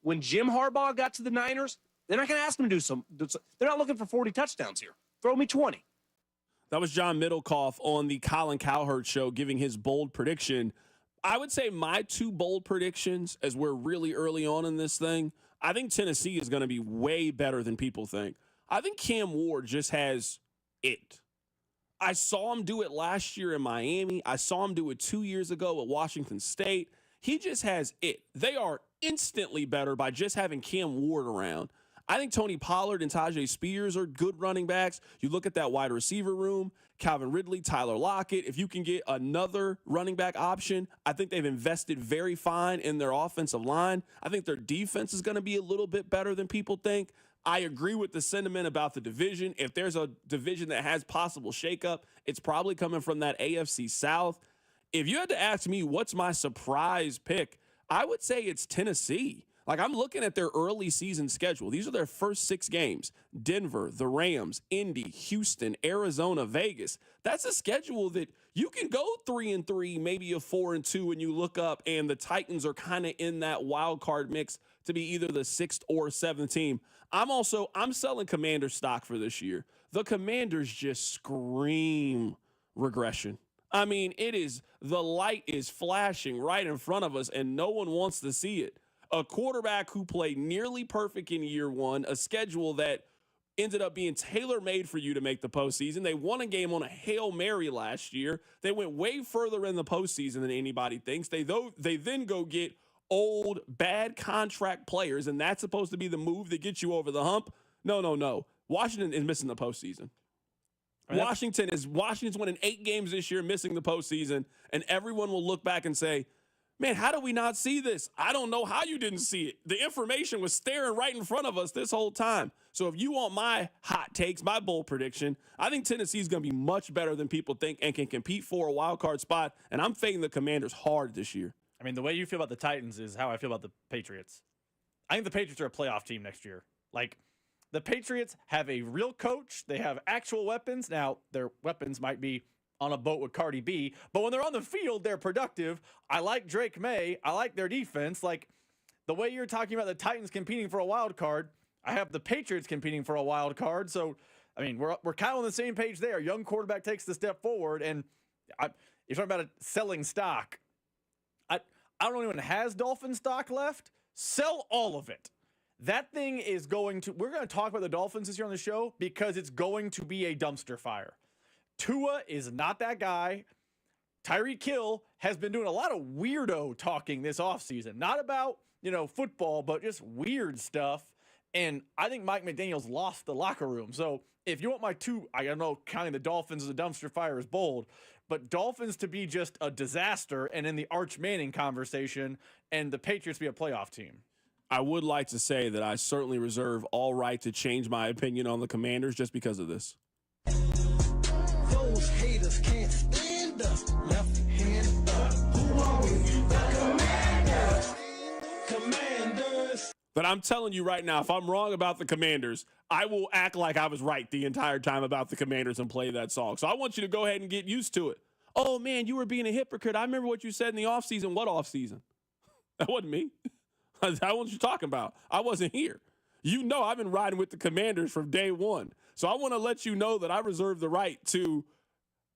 when Jim Harbaugh got to the Niners, they're not going to ask him to do some. They're not looking for 40 touchdowns here. Throw me 20. That was John Middlecoff on the Colin Cowherd show giving his bold prediction. I would say my two bold predictions, as we're really early on in this thing, I think Tennessee is going to be way better than people think. I think Cam Ward just has it. I saw him do it last year in Miami. I saw him do it 2 years ago at Washington State. He just has it. They are instantly better by just having Cam Ward around. I think Tony Pollard and Tajay Spears are good running backs. You look at that wide receiver room, Calvin Ridley, Tyler Lockett. If you can get another running back option, I think they've invested very fine in their offensive line. I think their defense is going to be a little bit better than people think. I agree with the sentiment about the division. If there's a division that has possible shakeup, it's probably coming from that AFC South. If you had to ask me what's my surprise pick, I would say it's Tennessee. Like, I'm looking at their early season schedule. These are their first 6 games. Denver, the Rams, Indy, Houston, Arizona, Vegas. That's a schedule that you can go 3-3, maybe a 4-2, and you look up, and the Titans are kind of in that wild card mix to be either the 6th or 7th team. I'm selling Commander stock for this year. The Commanders just scream regression. I mean, the light is flashing right in front of us, and no one wants to see it. A quarterback who played nearly perfect in year one, a schedule that ended up being tailor-made for you to make the postseason. They won a game on a Hail Mary last year. They went way further in the postseason than anybody thinks. They then go get old, bad contract players, and that's supposed to be the move that gets you over the hump. No. Washington is missing the postseason. Washington's winning 8 games this year, missing the postseason, and everyone will look back and say, man, how did we not see this? I don't know how you didn't see it. The information was staring right in front of us this whole time. So if you want my hot takes, my bold prediction, I think Tennessee's going to be much better than people think and can compete for a wild card spot, and I'm fading the Commanders hard this year. I mean, the way you feel about the Titans is how I feel about the Patriots. I think the Patriots are a playoff team next year. Like, the Patriots have a real coach. They have actual weapons. Now, their weapons might be on a boat with Cardi B, but when they're on the field, they're productive. I like Drake May. I like their defense. Like, the way you're talking about the Titans competing for a wild card, I have the Patriots competing for a wild card. So, I mean, we're kind of on the same page there. Young quarterback takes the step forward, and you're talking about selling stock. I don't know anyone has Dolphin stock left. Sell all of it. That thing is we're going to talk about the Dolphins this year on the show because it's going to be a dumpster fire. Tua is not that guy. Tyreek Hill has been doing a lot of weirdo talking this offseason. Not about, football, but just weird stuff. And I think Mike McDaniel's lost the locker room. So if you want my I don't know, counting the Dolphins as a dumpster fire is bold, but Dolphins to be just a disaster and in the Arch Manning conversation and the Patriots be a playoff team. I would like to say that I certainly reserve all right to change my opinion on the Commanders just because of this. Those haters can't stand us. Left hand up. Who are we? The Commanders. But I'm telling you right now, if I'm wrong about the Commanders, I will act like I was right the entire time about the Commanders and play that song. So I want you to go ahead and get used to it. Oh, man, you were being a hypocrite. I remember what you said in the offseason. What offseason? That wasn't me. That's what you're talking about. I wasn't here. I've been riding with the Commanders from day one. So I want to let you know that I reserve the right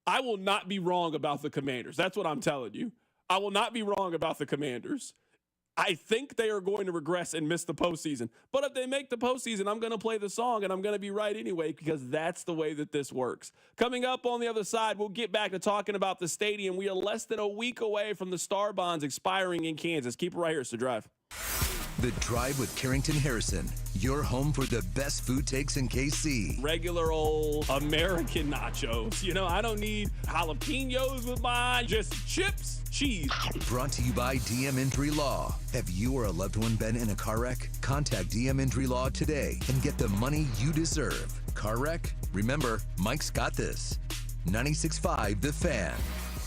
I will not be wrong about the Commanders. That's what I'm telling you. I will not be wrong about the Commanders. I think they are going to regress and miss the postseason. But if they make the postseason, I'm going to play the song, and I'm going to be right anyway because that's the way that this works. Coming up on the other side, we'll get back to talking about the stadium. We are less than a week away from the Star Bonds expiring in Kansas. Keep it right here, it's The Drive. The Drive with Carrington Harrison, your home for the best food takes in KC. Regular old American nachos. You know, I don't need jalapenos with mine, just chips, cheese. Brought to you by DM Injury Law. Have you or a loved one been in a car wreck? Contact DM Injury Law today and get the money you deserve. Car wreck? Remember, Mike's got this. 96.5 The Fan.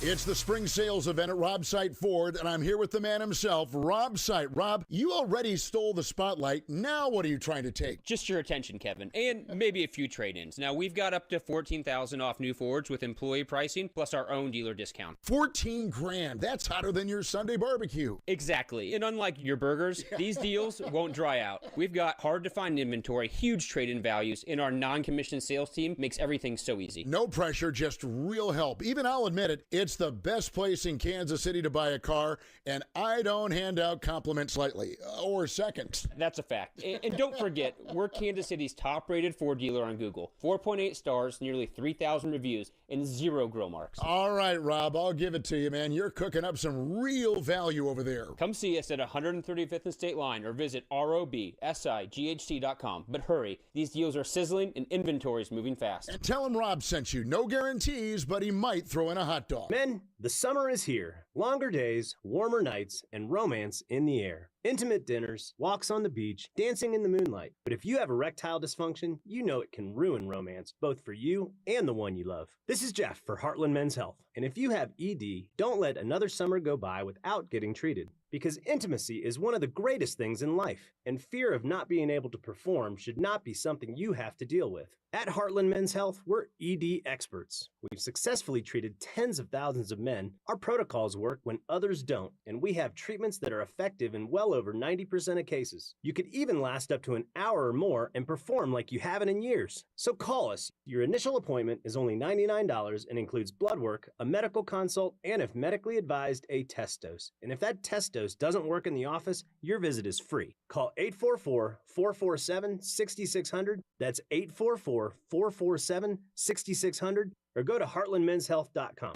It's the spring sales event at Rob St Ford, and I'm here with the man himself, Rob St. Rob, you already stole the spotlight. Now what are you trying to take? Just your attention, Kevin, and maybe a few trade-ins. Now, we've got up to $14,000 off new Fords with employee pricing, plus our own dealer discount. 14 grand. That's hotter than your Sunday barbecue. Exactly. And unlike your burgers, these deals won't dry out. We've got hard-to-find inventory, huge trade-in values, and our non-commissioned sales team makes everything so easy. No pressure, just real help. Even I'll admit it, it's the best place in Kansas City to buy a car, and I don't hand out compliments lightly, or seconds. That's a fact. And don't forget, we're Kansas City's top-rated Ford dealer on Google. 4.8 stars, nearly 3,000 reviews, and 0 grill marks. All right, Rob, I'll give it to you, man. You're cooking up some real value over there. Come see us at 135th and State Line or visit robsight.com. But hurry, these deals are sizzling and inventory's moving fast. And tell him Rob sent you. No guarantees, but he might throw in a hot dog. Men, the summer is here. Longer days, warmer nights, and romance in the air. Intimate dinners, walks on the beach, dancing in the moonlight. But if you have erectile dysfunction, you know it can ruin romance, both for you and the one you love. This is Jeff for Heartland Men's Health. And if you have ED, don't let another summer go by without getting treated. Because intimacy is one of the greatest things in life, and fear of not being able to perform should not be something you have to deal with. At Heartland Men's Health, we're ED experts. We've successfully treated tens of thousands of men. Our protocols work when others don't, and we have treatments that are effective in well over 90% of cases. You could even last up to an hour or more and perform like you haven't in years. So call us. Your initial appointment is only $99 and includes blood work, a medical consult, and if medically advised, a test dose. And if that test dose doesn't work in the office, your visit is free. Call 844-447-6600. That's 844-447-6600. Or go to heartlandmenshealth.com.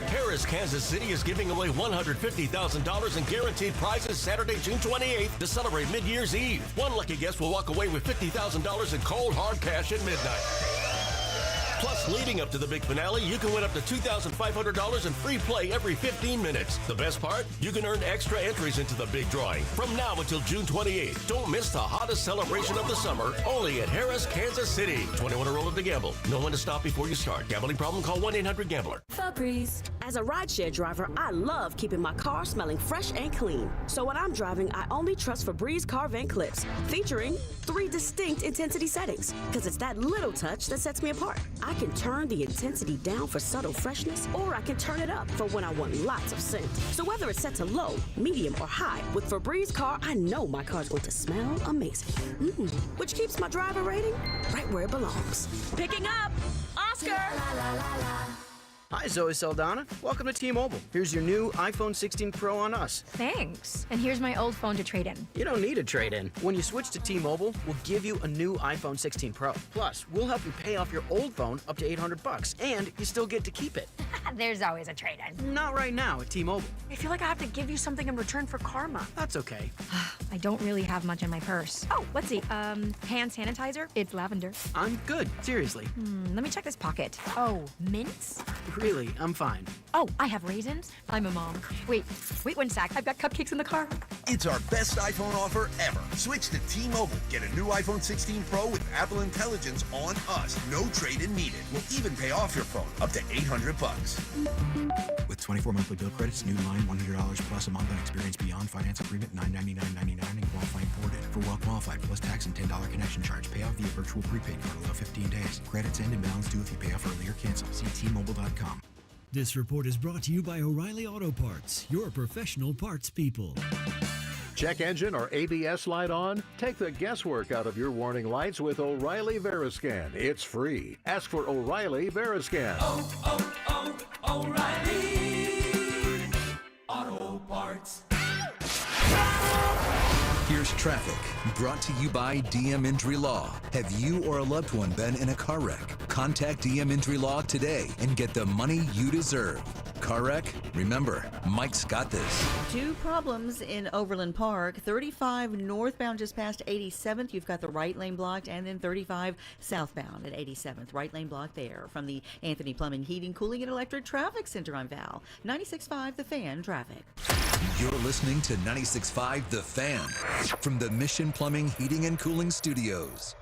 Harris, Kansas City is giving away $150,000 in guaranteed prizes Saturday, June 28th to celebrate Mid-Year's Eve. One lucky guest will walk away with $50,000 in cold, hard cash at midnight. Plus, leading up to the big finale, you can win up to $2,500 in free play every 15 minutes. The best part? You can earn extra entries into the big drawing from now until June 28th. Don't miss the hottest celebration of the summer, only at Harris, Kansas City. 21 or older to gamble. Know when to stop before you start. Gambling problem? Call 1-800-GAMBLER. Febreze. As a rideshare driver, I love keeping my car smelling fresh and clean. So when I'm driving, I only trust Febreze car vent clips, featuring 3 distinct intensity settings, because it's that little touch that sets me apart. I can turn the intensity down for subtle freshness, or I can turn it up for when I want lots of scent. So whether it's set to low, medium, or high, with Febreze car, I know my car's going to smell amazing. Which keeps my driver rating right where it belongs. Picking up, Oscar! Hi, Zoe Saldana. Welcome to T-Mobile. Here's your new iPhone 16 Pro on us. Thanks. And here's my old phone to trade in. You don't need a trade-in. When you switch to T-Mobile, we'll give you a new iPhone 16 Pro. Plus, we'll help you pay off your old phone up to $800, and you still get to keep it. There's always a trade-in. Not right now at T-Mobile. I feel like I have to give you something in return for karma. That's okay. I don't really have much in my purse. Oh, let's see. Hand sanitizer. It's lavender. I'm good. Seriously. Let me check this pocket. Oh, mints? Really, I'm fine. Oh, I have raisins. I'm a mom. Wait 1 sec. I've got cupcakes in the car. It's our best iPhone offer ever. Switch to T-Mobile. Get a new iPhone 16 Pro with Apple Intelligence on us. No trade-in needed. We'll even pay off your phone up to $800. With 24 monthly bill credits, new line $100 plus a month on experience beyond finance agreement $999.99 and qualifying ported. For well qualified plus tax and $10 connection charge. Pay off via virtual prepaid card. Allow 15 days. Credits end and balance due if you pay off early or cancel. See T-Mobile.com. This report is brought to you by O'Reilly Auto Parts, your professional parts people. Check engine or ABS light on? Take the guesswork out of your warning lights with O'Reilly Veriscan. It's free. Ask for O'Reilly Veriscan. O'Reilly Auto Parts. Here's traffic, brought to you by DM Injury Law. Have you or a loved one been in a car wreck? Contact DM Injury Law today and get the money you deserve. car wreck? Remember, Mike's got this. Two problems in Overland Park. 35 northbound just past 87th. You've got the right lane blocked, and then 35 southbound at 87th. Right lane blocked there. From the Anthony Plumbing, Heating, Cooling, and Electric Traffic Center on Val. 96.5 The Fan traffic. You're listening to 96.5 The Fan from the Mission Plumbing, Heating, and Cooling Studios.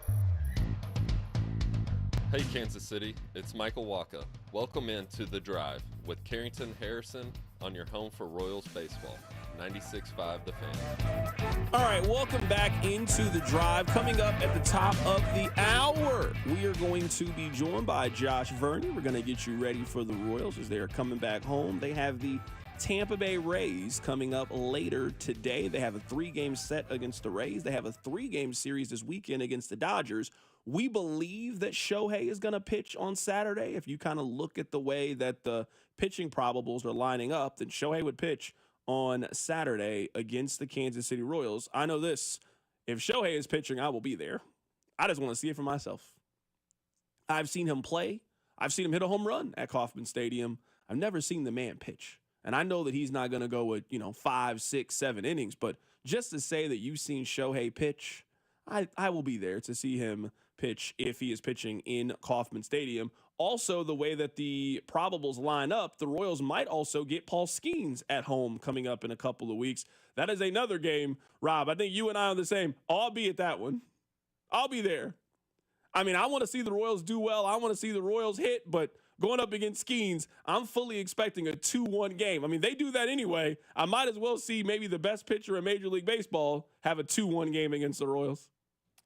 Hey Kansas City, it's Michael Waka. Welcome into The Drive with Carrington Harrison on your home for Royals baseball. 96.5 The Fan. All right, welcome back into The Drive. Coming up at the top of the hour, we are going to be joined by Josh Vern. We're going to get you ready for the Royals as they are coming back home. They have the Tampa Bay Rays coming up later today. They have a 3-game set against the Rays. They have a 3-game series this weekend against the Dodgers. We believe that Shohei is going to pitch on Saturday. If you kind of look at the way that the pitching probables are lining up, then Shohei would pitch on Saturday against the Kansas City Royals. I know this. If Shohei is pitching, I will be there. I just want to see it for myself. I've seen him play. I've seen him hit a home run at Kauffman Stadium. I've never seen the man pitch. And I know that he's not going to go with, 5, 6, 7 innings. But just to say that you've seen Shohei pitch, I will be there to see him pitch if he is pitching in Kauffman Stadium. Also, the way that the probables line up, the Royals might also get Paul Skeens at home coming up in a couple of weeks. That is another game, Rob. I think you and I are the same. I'll be at that one. I'll be there. I mean, I want to see the Royals do well. I want to see the Royals hit, but going up against Skeens, I'm fully expecting a 2-1 game. I mean, they do that anyway. I might as well see maybe the best pitcher in Major League Baseball have a 2-1 game against the Royals.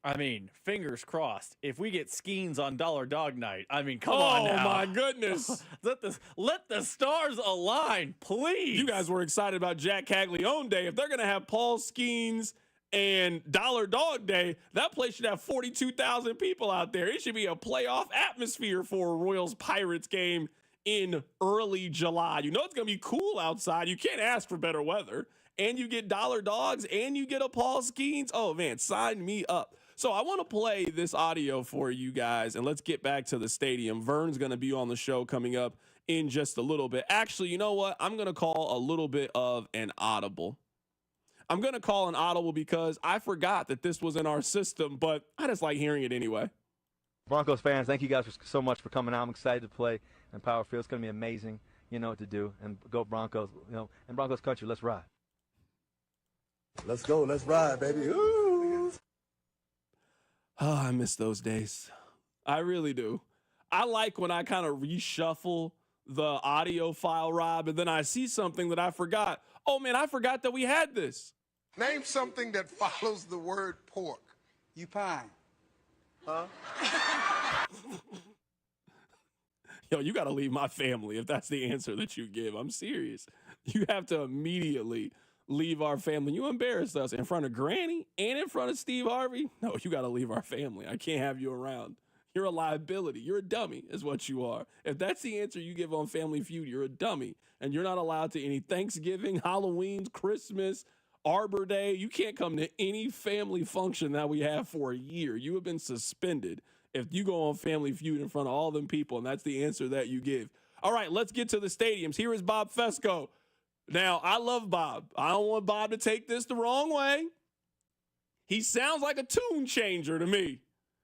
I mean, fingers crossed. If we get Skeens on Dollar Dog Night, I mean, come on now. Oh, my goodness. let the stars align, please. You guys were excited about Jack Caglianone Day. If they're going to have Paul Skeens and Dollar Dog Day, that place should have 42,000 people out there. It should be a playoff atmosphere for a Royals-Pirates game in early July. You know it's going to be cool outside. You can't ask for better weather. And you get Dollar Dogs, and you get a Paul Skeens. Oh, man, sign me up. So I want to play this audio for you guys, and let's get back to the stadium. Vern's going to be on the show coming up in just a little bit. Actually, you know what? I'm going to call a little bit of an audible. I'm going to call an audible because I forgot that this was in our system, but I just like hearing it anyway. Broncos fans, thank you guys so much for coming out. I'm excited to play in Power Field. It's going to be amazing. You know what to do. And go Broncos. In Broncos country, let's ride. Let's go. Let's ride, baby. Ooh. Oh, I miss those days. I really do. I like when I kind of reshuffle the audio file, Rob, and then I see something that I forgot. Oh, man, I forgot that we had this. Name something that follows the word pork. You pine. Huh? Yo, you got to leave my family if that's the answer that you give. I'm serious. You have to immediately leave our family. You embarrassed us in front of Granny and in front of Steve Harvey. No, you got to leave our family. I can't have you around. You're a liability. You're a dummy is what you are. If that's the answer you give on Family Feud, you're a dummy. And you're not allowed to any Thanksgiving, Halloween, Christmas, Arbor Day. You can't come to any family function that we have for a year. You have been suspended if you go on Family Feud in front of all them people, and that's the answer that you give. All right, let's get to the stadiums. Here is Bob Fesco. Now, I love Bob. I don't want Bob to take this the wrong way. He sounds like a tune changer to me.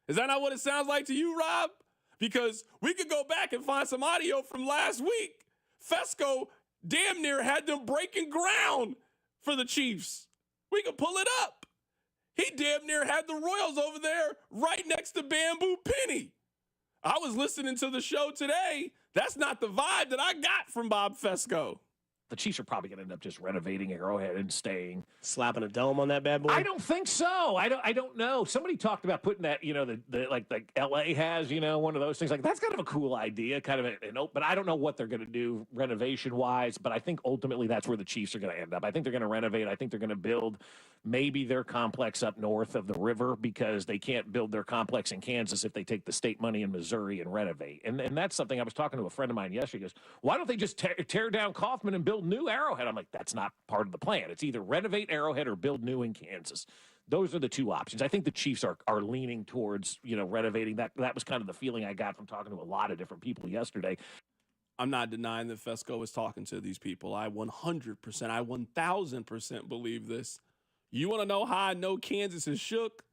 Is that not what it sounds like to you, Rob? Because we could go back and find some audio from last week. Fesco damn near had them breaking ground for the Chiefs. We could pull it up. He damn near had the Royals over there right next to Bamboo Penny. I was listening to the show today. That's not the vibe that I got from Bob Fesco. The Chiefs are probably going to end up just renovating Arrowhead and staying. Slapping a dome on that bad boy? I don't think so. I don't know. Somebody talked about putting that, like LA has, one of those things. Like, that's kind of a cool idea, but I don't know what they're going to do renovation-wise, but I think ultimately that's where the Chiefs are going to end up. I think they're going to renovate. I think they're going to build maybe their complex up north of the river because they can't build their complex in Kansas if they take the state money in Missouri and renovate. And that's something I was talking to a friend of mine yesterday. He goes, why don't they just tear down Kauffman and build new Arrowhead? I'm like, that's not part of the plan. It's either renovate Arrowhead or build new in Kansas. Those are the two options. I think the Chiefs are leaning towards, renovating. That was kind of the feeling I got from talking to a lot of different people yesterday. I'm not denying that Fesco is talking to these people. I 100%, I 1,000% believe this. You want to know how I know Kansas is shook?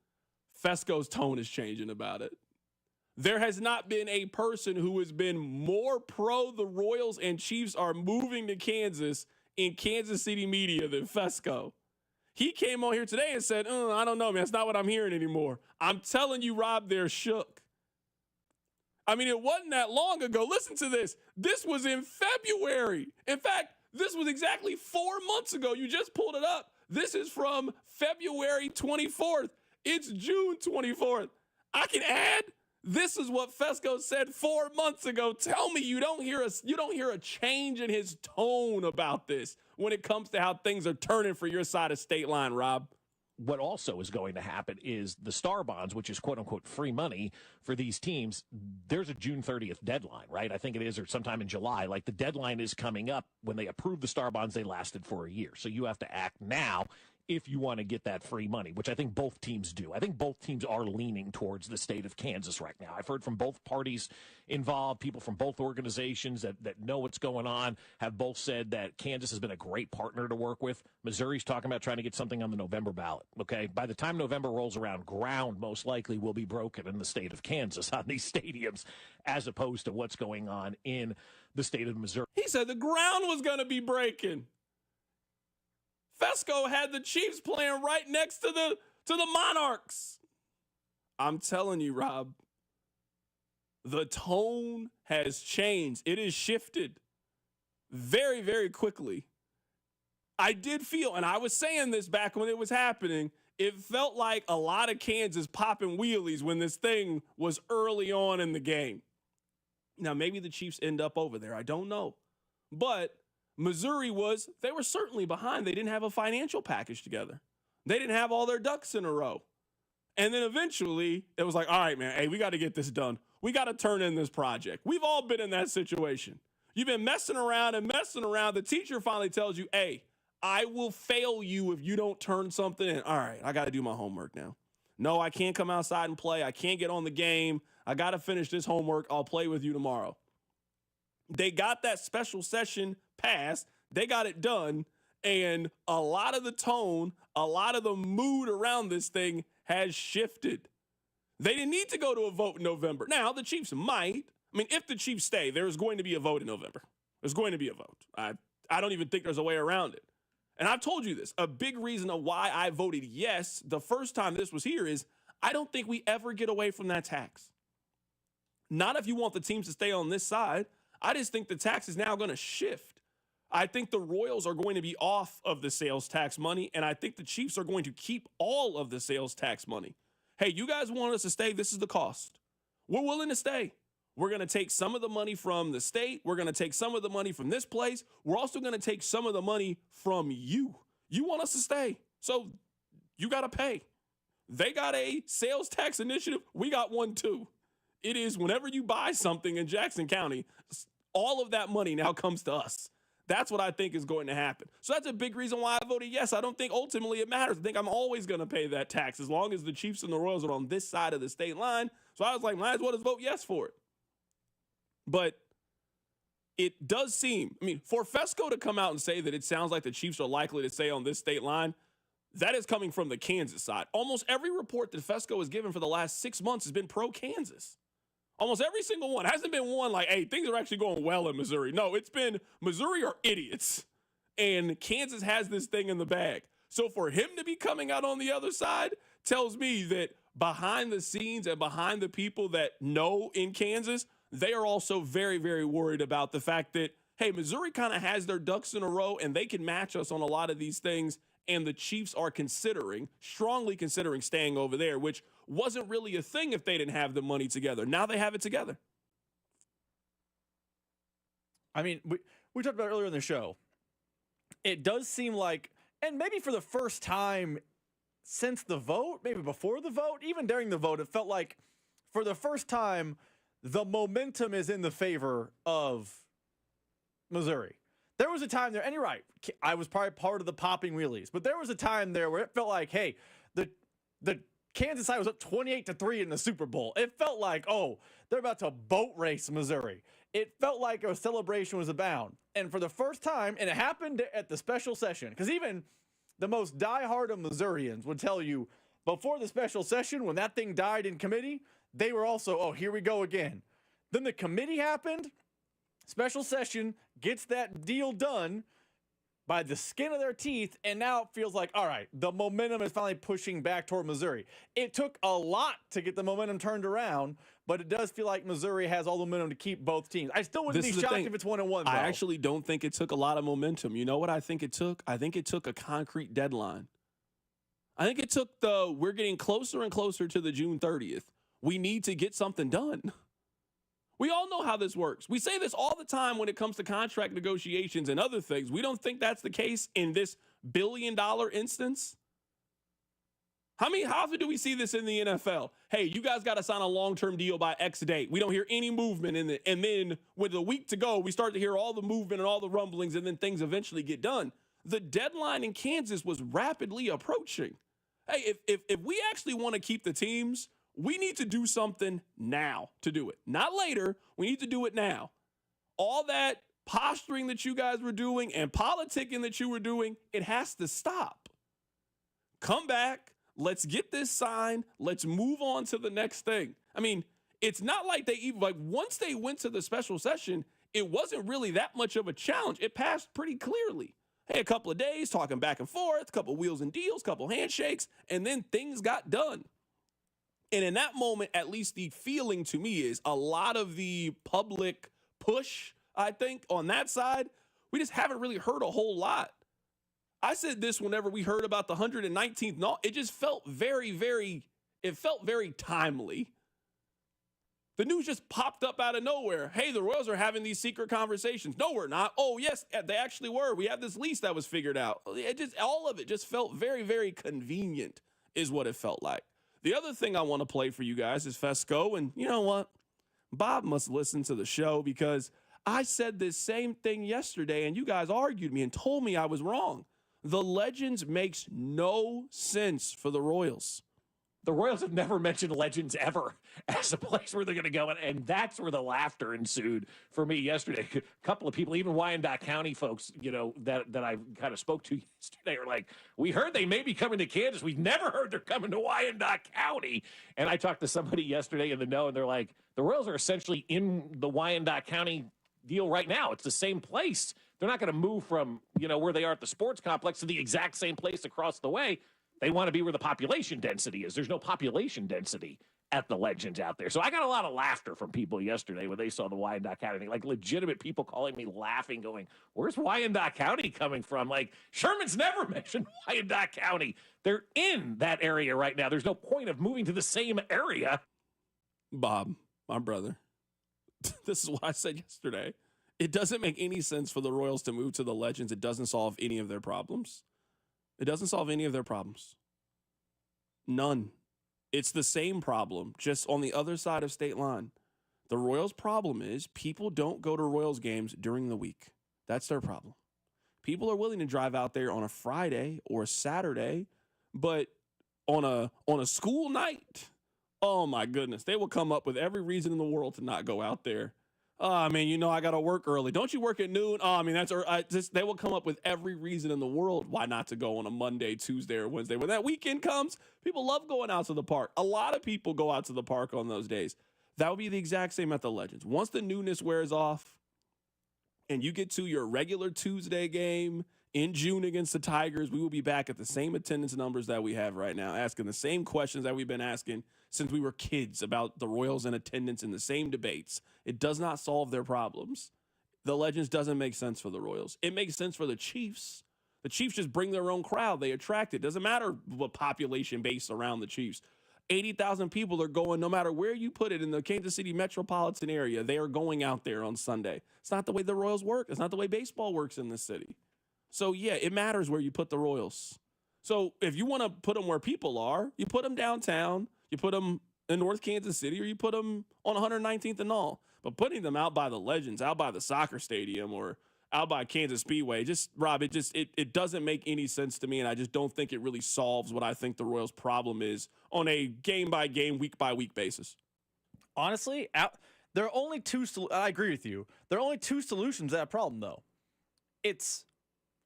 Fesco's tone is changing about it. There has not been a person who has been more pro the Royals and Chiefs are moving to Kansas in Kansas City media than Fesco. He came on here today and said, I don't know, man. That's not what I'm hearing anymore. I'm telling you, Rob, they're shook. I mean, it wasn't that long ago. Listen to this. This was in February. In fact, this was exactly 4 months ago. You just pulled it up. This is from February 24th. It's June 24th. I can add. This is what Fesco said 4 months ago. Tell me you don't hear a change in his tone about this when it comes to how things are turning for your side of state line, Rob. What also is going to happen is the star bonds, which is quote unquote free money for these teams. There's a June 30th deadline, right? I think it is, or sometime in July. Like the deadline is coming up. When they approve the star bonds, they lasted for a year. So you have to act now if you want to get that free money, which I think both teams do. I think both teams are leaning towards the state of Kansas right now. I've heard from both parties involved, people from both organizations that know what's going on, have both said that Kansas has been a great partner to work with. Missouri's talking about trying to get something on the November ballot, okay? By the time November rolls around, ground most likely will be broken in the state of Kansas on these stadiums as opposed to what's going on in the state of Missouri. He said the ground was going to be breaking. Fesco had the Chiefs playing right next to the Monarchs. I'm telling you, Rob, the tone has changed. It has shifted very, very quickly. I did feel, and I was saying this back when it was happening, it felt like a lot of Kansas popping wheelies when this thing was early on in the game. Now, maybe the Chiefs end up over there. I don't know. But Missouri they were certainly behind. They didn't have a financial package together. They didn't have all their ducks in a row. And then eventually it was like, all right, man, hey, we got to get this done. We got to turn in this project. We've all been in that situation. You've been messing around and messing around. The teacher finally tells you, hey, I will fail you if you don't turn something in. All right, I got to do my homework now. No, I can't come outside and play. I can't get on the game. I got to finish this homework. I'll play with you tomorrow. They got that special session passed. They got it done. And a lot of the tone, a lot of the mood around this thing has shifted. They didn't need to go to a vote in November. Now, the Chiefs might. I mean, if the Chiefs stay, there's going to be a vote in November. There's going to be a vote. I don't even think there's a way around it. And I've told you this. A big reason of why I voted yes the first time this was here is I don't think we ever get away from that tax. Not if you want the teams to stay on this side. I just think the tax is now going to shift. I think the Royals are going to be off of the sales tax money, and I think the Chiefs are going to keep all of the sales tax money. Hey, you guys want us to stay? This is the cost. We're willing to stay. We're going to take some of the money from the state. We're going to take some of the money from this place. We're also going to take some of the money from you. You want us to stay, so you got to pay. They got a sales tax initiative. We got one too. It is whenever you buy something in Jackson County, all of that money now comes to us. That's what I think is going to happen. So that's a big reason why I voted yes. I don't think ultimately it matters. I think I'm always going to pay that tax as long as the Chiefs and the Royals are on this side of the state line. So I was like, might as well just vote yes for it. But it does seem, I mean, for Fesco to come out and say that it sounds like the Chiefs are likely to stay on this state line, that is coming from the Kansas side. Almost every report that Fesco has given for the last 6 months has been pro-Kansas. Almost every single one. Hasn't been one like, hey, things are actually going well in Missouri. No, it's been Missouri are idiots. And Kansas has this thing in the bag. So for him to be coming out on the other side tells me that behind the scenes and behind the people that know in Kansas, they are also very, very worried about the fact that, hey, Missouri kind of has their ducks in a row and they can match us on a lot of these things. And the Chiefs are strongly considering staying over there, which wasn't really a thing if they didn't have the money together. Now they have it together. I mean, we talked about earlier in the show. It does seem like, and maybe for the first time since the vote, maybe before the vote, even during the vote, it felt like for the first time, the momentum is in the favor of Missouri. There was a time there, and you're right, I was probably part of the popping wheelies, but there was a time there where it felt like, hey, the Kansas side was up 28-3 in the Super Bowl. It felt like, oh, they're about to boat race Missouri. it felt like a celebration was abound. And for the first time, and it happened at the special session, because even the most diehard of Missourians would tell you before the special session, when that thing died in committee, they were also, oh, here we go again. Then the committee happened, special session gets that deal done by the skin of their teeth, and now it feels like, all right, the momentum is finally pushing back toward Missouri. It took a lot to get the momentum turned around, but it does feel like Missouri has all the momentum to keep both teams. I still wouldn't be shocked if it's 1-1, though. I actually don't think it took a lot of momentum. You know what I think it took? I think it took a concrete deadline. I think it took we're getting closer and closer to the June 30th. We need to get something done. We all know how this works. We say this all the time when it comes to contract negotiations and other things. We don't think that's the case in this billion-dollar instance. How often do we see this in the NFL? Hey, you guys got to sign a long-term deal by X date. We don't hear any movement in it. And then with a week to go, we start to hear all the movement and all the rumblings, and then things eventually get done. The deadline in Kansas was rapidly approaching. Hey, if we actually want to keep the teams, we need to do something now to do it. Not later. We need to do it now. All that posturing that you guys were doing and politicking that you were doing, it has to stop. Come back. Let's get this signed. Let's move on to the next thing. I mean, it's not like they even, like, once they went to the special session, it wasn't really that much of a challenge. It passed pretty clearly. Hey, a couple of days talking back and forth, a couple of wheels and deals, a couple of handshakes, and then things got done. And in that moment, at least the feeling to me is a lot of the public push, I think, on that side, we just haven't really heard a whole lot. I said this whenever we heard about the 119th. No, it just felt very, very timely. The news just popped up out of nowhere. Hey, the Royals are having these secret conversations. No, we're not. Oh, yes, they actually were. We have this lease that was figured out. All of it just felt very, very convenient is what it felt like. The other thing I want to play for you guys is Fesco. And you know what? Bob must listen to the show because I said this same thing yesterday and you guys argued me and told me I was wrong. The Legends makes no sense for the Royals. The Royals have never mentioned Legends ever as a place where they're going to go, and that's where the laughter ensued for me yesterday. A couple of people, even Wyandotte County folks, you know, that I kind of spoke to yesterday are like, we heard they may be coming to Kansas. We've never heard they're coming to Wyandotte County. And I talked to somebody yesterday in the know, and they're like, the Royals are essentially in the Wyandotte County deal right now. It's the same place. They're not going to move from, you know, where they are at the sports complex to the exact same place across the way. They want to be where the population density is. There's no population density at the Legends out there. So I got a lot of laughter from people yesterday when they saw the Wyandotte County thing. Like legitimate people calling me laughing, going, where's Wyandotte County coming from? Like, Sherman's never mentioned Wyandotte County. They're in that area right now. There's no point of moving to the same area. Bob, my brother, this is what I said yesterday. It doesn't make any sense for the Royals to move to the Legends. It doesn't solve any of their problems. It doesn't solve any of their problems. None. It's the same problem, just on the other side of state line. The Royals' problem is people don't go to Royals games during the week. That's their problem. People are willing to drive out there on a Friday or a Saturday, but on a school night, oh my goodness, they will come up with every reason in the world to not go out there. Oh, I mean, you know, I got to work early. Don't you work at noon? Oh, I mean, they will come up with every reason in the world why not to go on a Monday, Tuesday, or Wednesday. When that weekend comes, people love going out to the park. A lot of people go out to the park on those days. That would be the exact same at the Legends. Once the newness wears off and you get to your regular Tuesday game in June against the Tigers, we will be back at the same attendance numbers that we have right now, asking the same questions that we've been asking since we were kids about the Royals and attendance in the same debates. It does not solve their problems. The Legends doesn't make sense for the Royals. It makes sense for the Chiefs. The Chiefs just bring their own crowd. They attract it. Doesn't matter what population base around the Chiefs. 80,000 people are going, no matter where you put it in the Kansas City metropolitan area, they are going out there on Sunday. It's not the way the Royals work. It's not the way baseball works in this city. So, yeah, it matters where you put the Royals. So if you want to put them where people are, you put them downtown, you put them in North Kansas City, or you put them on 119th and all. But putting them out by the Legends, out by the soccer stadium, or out by Kansas Speedway, it doesn't make any sense to me, and I just don't think it really solves what I think the Royals' problem is on a game-by-game, week-by-week basis. Honestly, There are only two. I agree with you. There are only two solutions to that problem, though.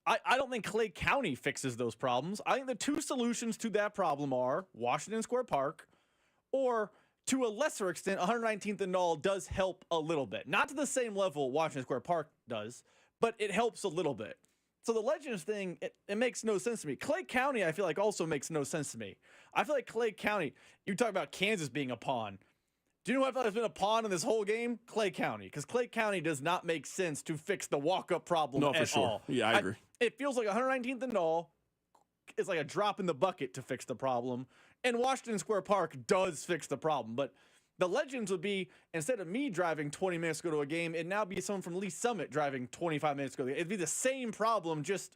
I don't think Clay County fixes those problems. I think the two solutions to that problem are Washington Square Park, or to a lesser extent, 119th and Knoll does help a little bit. Not to the same level Washington Square Park does, but it helps a little bit. So the Legends thing, it makes no sense to me. Clay County, I feel like, also makes no sense to me. I feel like Clay County, you talk about Kansas being a pawn. Do you know what I feel like has been a pawn in this whole game? Clay County. Because Clay County does not make sense to fix the walk-up problem at all. Yeah, I agree. It feels like 119th and Knoll is like a drop in the bucket to fix the problem. And Washington Square Park does fix the problem. But the Legends would be, instead of me driving 20 minutes to go to a game, it'd now be someone from Lee Summit driving 25 minutes to go to a game. It'd be the same problem, just,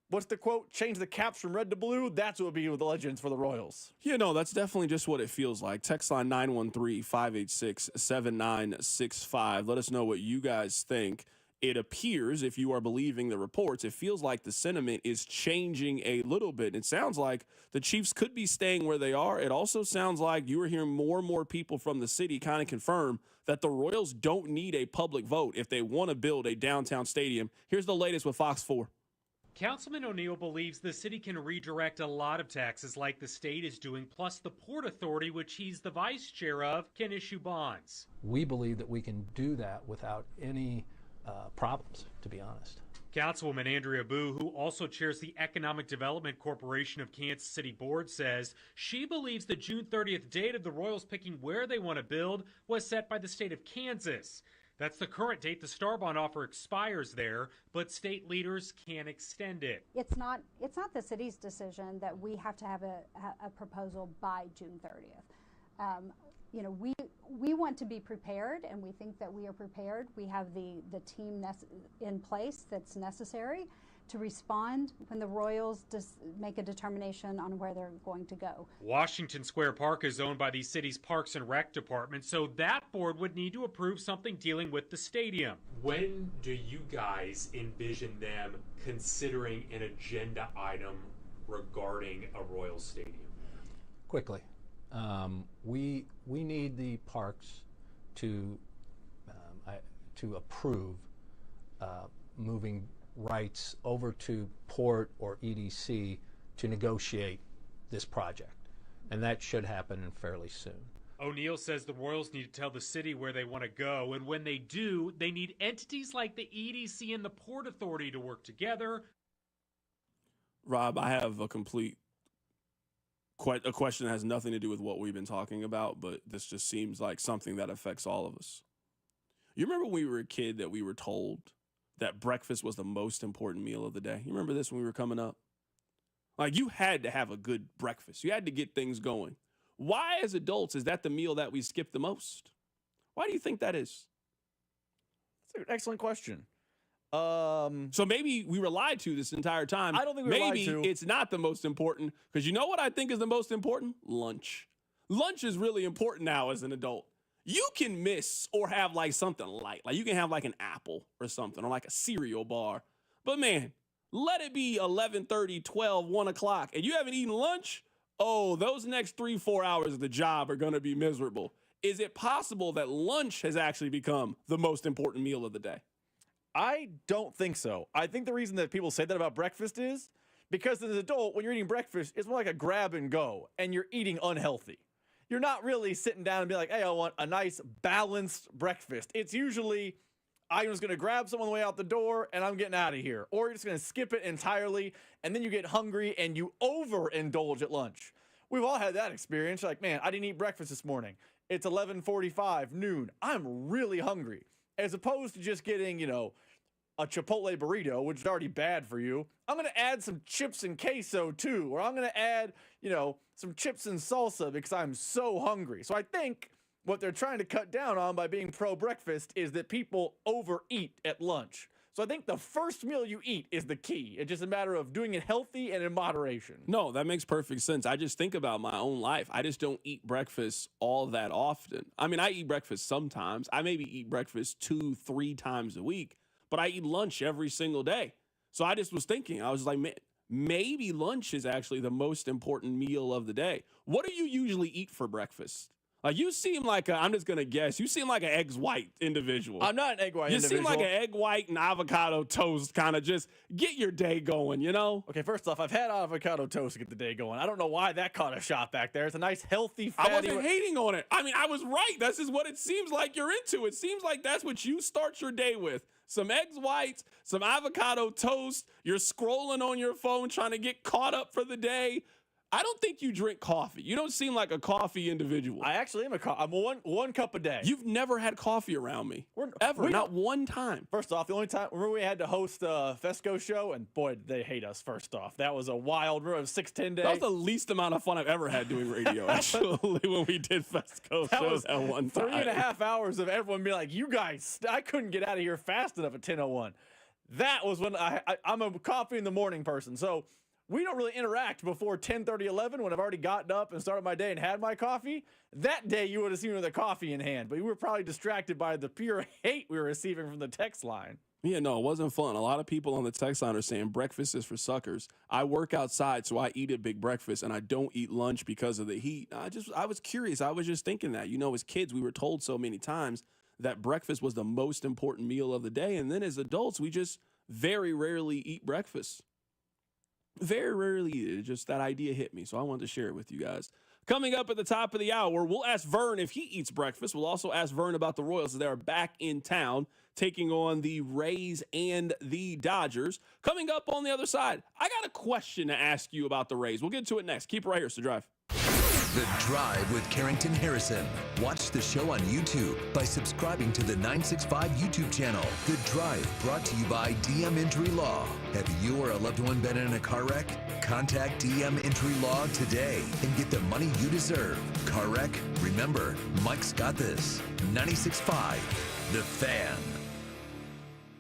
what's the quote? Change the caps from red to blue? That's what would be with the Legends for the Royals. Yeah, no, that's definitely just what it feels like. Text line 913-586-7965. Let us know what you guys think. It appears, if you are believing the reports, it feels like the sentiment is changing a little bit. It sounds like the Chiefs could be staying where they are. It also sounds like you are hearing more and more people from the city kind of confirm that the Royals don't need a public vote if they want to build a downtown stadium. Here's the latest with Fox 4. Councilman O'Neill believes the city can redirect a lot of taxes like the state is doing, plus the Port Authority, which he's the vice chair of, can issue bonds. We believe that we can do that without any problems, to be honest. Councilwoman Andrea Boo, who also chairs the Economic Development Corporation of Kansas City Board, says she believes the June 30th date of the Royals picking where they want to build was set by the state of Kansas. That's the current date the Star Bond offer expires there, but state leaders can extend it. It's not the city's decision that we have to have a proposal by June 30th. We want to be prepared, and we think that we are prepared. We have the team in place that's necessary to respond when the Royals make a determination on where they're going to go. Washington Square Park is owned by the city's Parks and Rec Department, so that board would need to approve something dealing with the stadium. When do you guys envision them considering an agenda item regarding a Royals stadium? Quickly. We need the parks to approve moving rights over to Port or EDC to negotiate this project, and that should happen fairly soon. O'Neill says the Royals need to tell the city where they want to go, and when they do, they need entities like the EDC and the Port Authority to work together. Rob, I have a question that has nothing to do with what we've been talking about, but this just seems like something that affects all of us. You remember when we were a kid that we were told that breakfast was the most important meal of the day? You remember this when we were coming up? Like, you had to have a good breakfast. You had to get things going. Why, as adults, is that the meal that we skip the most? Why do you think that is? That's an excellent question. So maybe we were lied to this entire time. I don't think we were lied to. Maybe it's not the most important, because you know what I think is the most important? Lunch. Lunch is really important now as an adult. You can miss or have like something light. Like you can have like an apple or something, or like a cereal bar. But man, let it be 11:30, 12, 1 o'clock, and you haven't eaten lunch? Oh, those next 3-4 hours of the job are going to be miserable. Is it possible that lunch has actually become the most important meal of the day? I don't think so. I think the reason that people say that about breakfast is because as an adult, when you're eating breakfast, it's more like a grab and go, and you're eating unhealthy. You're not really sitting down and be like, hey, I want a nice balanced breakfast. It's usually, I'm just going to grab someone on the way out the door and I'm getting out of here. Or you're just going to skip it entirely, and then you get hungry and you overindulge at lunch. We've all had that experience. You're like, man, I didn't eat breakfast this morning. It's 11:45, noon. I'm really hungry. As opposed to just getting, a Chipotle burrito, which is already bad for you. I'm going to add some chips and queso too, or I'm going to add, some chips and salsa because I'm so hungry. So I think what they're trying to cut down on by being pro-breakfast is that people overeat at lunch. So I think the first meal you eat is the key. It's just a matter of doing it healthy and in moderation. No, that makes perfect sense. I just think about my own life. I just don't eat breakfast all that often. I mean, I eat breakfast sometimes. I maybe eat breakfast 2-3 times a week, but I eat lunch every single day. So I just was thinking, I was like, man, maybe lunch is actually the most important meal of the day. What do you usually eat for breakfast? You seem like I'm just going to guess, you seem like an eggs white individual. I'm not an egg white individual. You seem like an egg white and avocado toast kind of just get your day going, you know? Okay, first off, I've had avocado toast to get the day going. I don't know why that caught a shot back there. It's a nice, healthy, fatty. I wasn't hating on it. I mean, I was right. This is what it seems like you're into. It seems like that's what you start your day with. Some eggs whites, some avocado toast. You're scrolling on your phone trying to get caught up for the day. I don't think you drink coffee. You don't seem like a coffee individual. I actually am I'm one cup a day. You've never had coffee around me. Ever. Not one time. First off, the only time, remember we had to host a Fesco show, and boy, did they hate us first off. That was a wild, 6-10 day. That was the least amount of fun I've ever had doing radio, actually, when we did Fesco shows at one time. 3.5 hours of everyone being like, you guys, I couldn't get out of here fast enough at 10:01. That was when I'm a coffee in the morning person, so we don't really interact before 10:30, 11 when I've already gotten up and started my day and had my coffee. That day, you would have seen me with a coffee in hand, but you were probably distracted by the pure hate we were receiving from the text line. Yeah, no, it wasn't fun. A lot of people on the text line are saying breakfast is for suckers. I work outside, so I eat a big breakfast, and I don't eat lunch because of the heat. I was curious. I was just thinking that. You know, as kids, we were told so many times that breakfast was the most important meal of the day, and then as adults, we just very rarely eat breakfast. Very rarely eat it. Just that idea hit me, so I wanted to share it with you guys. Coming up at the top of the hour, we'll ask Vern if he eats breakfast. We'll also ask Vern about the Royals as they are back in town, taking on the Rays and the Dodgers. Coming up on the other side, I got a question to ask you about the Rays. We'll get to it next. Keep it right here, so Drive. The Drive with Carrington Harrison. Watch the show on YouTube by subscribing to the 965 YouTube channel. The Drive, brought to you by DM Injury Law. Have you or a loved one been in a car wreck? Contact DM Injury Law today and get the money you deserve. Car wreck? Remember, Mike's got this. 96.5, The Fan.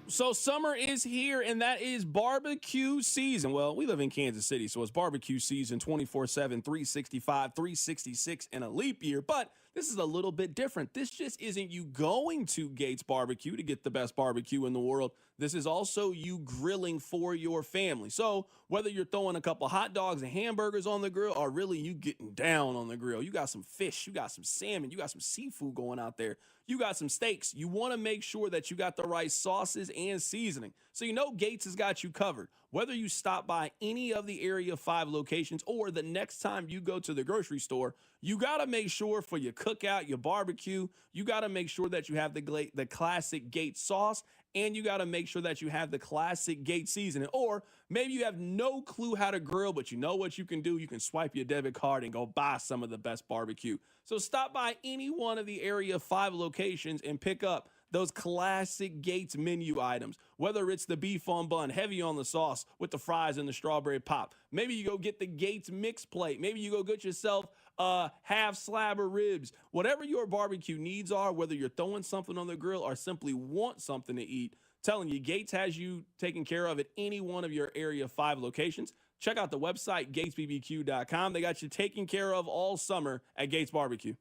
So summer is here, and that is barbecue season. Well, we live in Kansas City, so it's barbecue season 24/7, 365, 366 in a leap year. But this is a little bit different. This just isn't you going to Gates Barbecue to get the best barbecue in the world. This is also you grilling for your family. So whether you're throwing a couple hot dogs and hamburgers on the grill, or really you getting down on the grill, you got some fish, you got some salmon, you got some seafood going out there, you got some steaks. You want to make sure that you got the right sauces and seasoning. So you know Gates has got you covered. Whether you stop by any of the Area 5 locations or the next time you go to the grocery store, you got to make sure for your cookout, your barbecue, you got to make sure that you have the classic Gates sauce, and you got to make sure that you have the classic Gates seasoning. Or maybe you have no clue how to grill, but you know what you can do. You can swipe your debit card and go buy some of the best barbecue. So stop by any one of the Area 5 locations and pick up those classic Gates menu items, whether it's the beef on bun, heavy on the sauce with the fries and the strawberry pop. Maybe you go get the Gates mixed plate. Maybe you go get yourself a half slab of ribs. Whatever your barbecue needs are, whether you're throwing something on the grill or simply want something to eat, telling you, Gates has you taken care of at any one of your Area 5 locations. Check out the website, gatesbbq.com. They got you taken care of all summer at Gates Barbecue.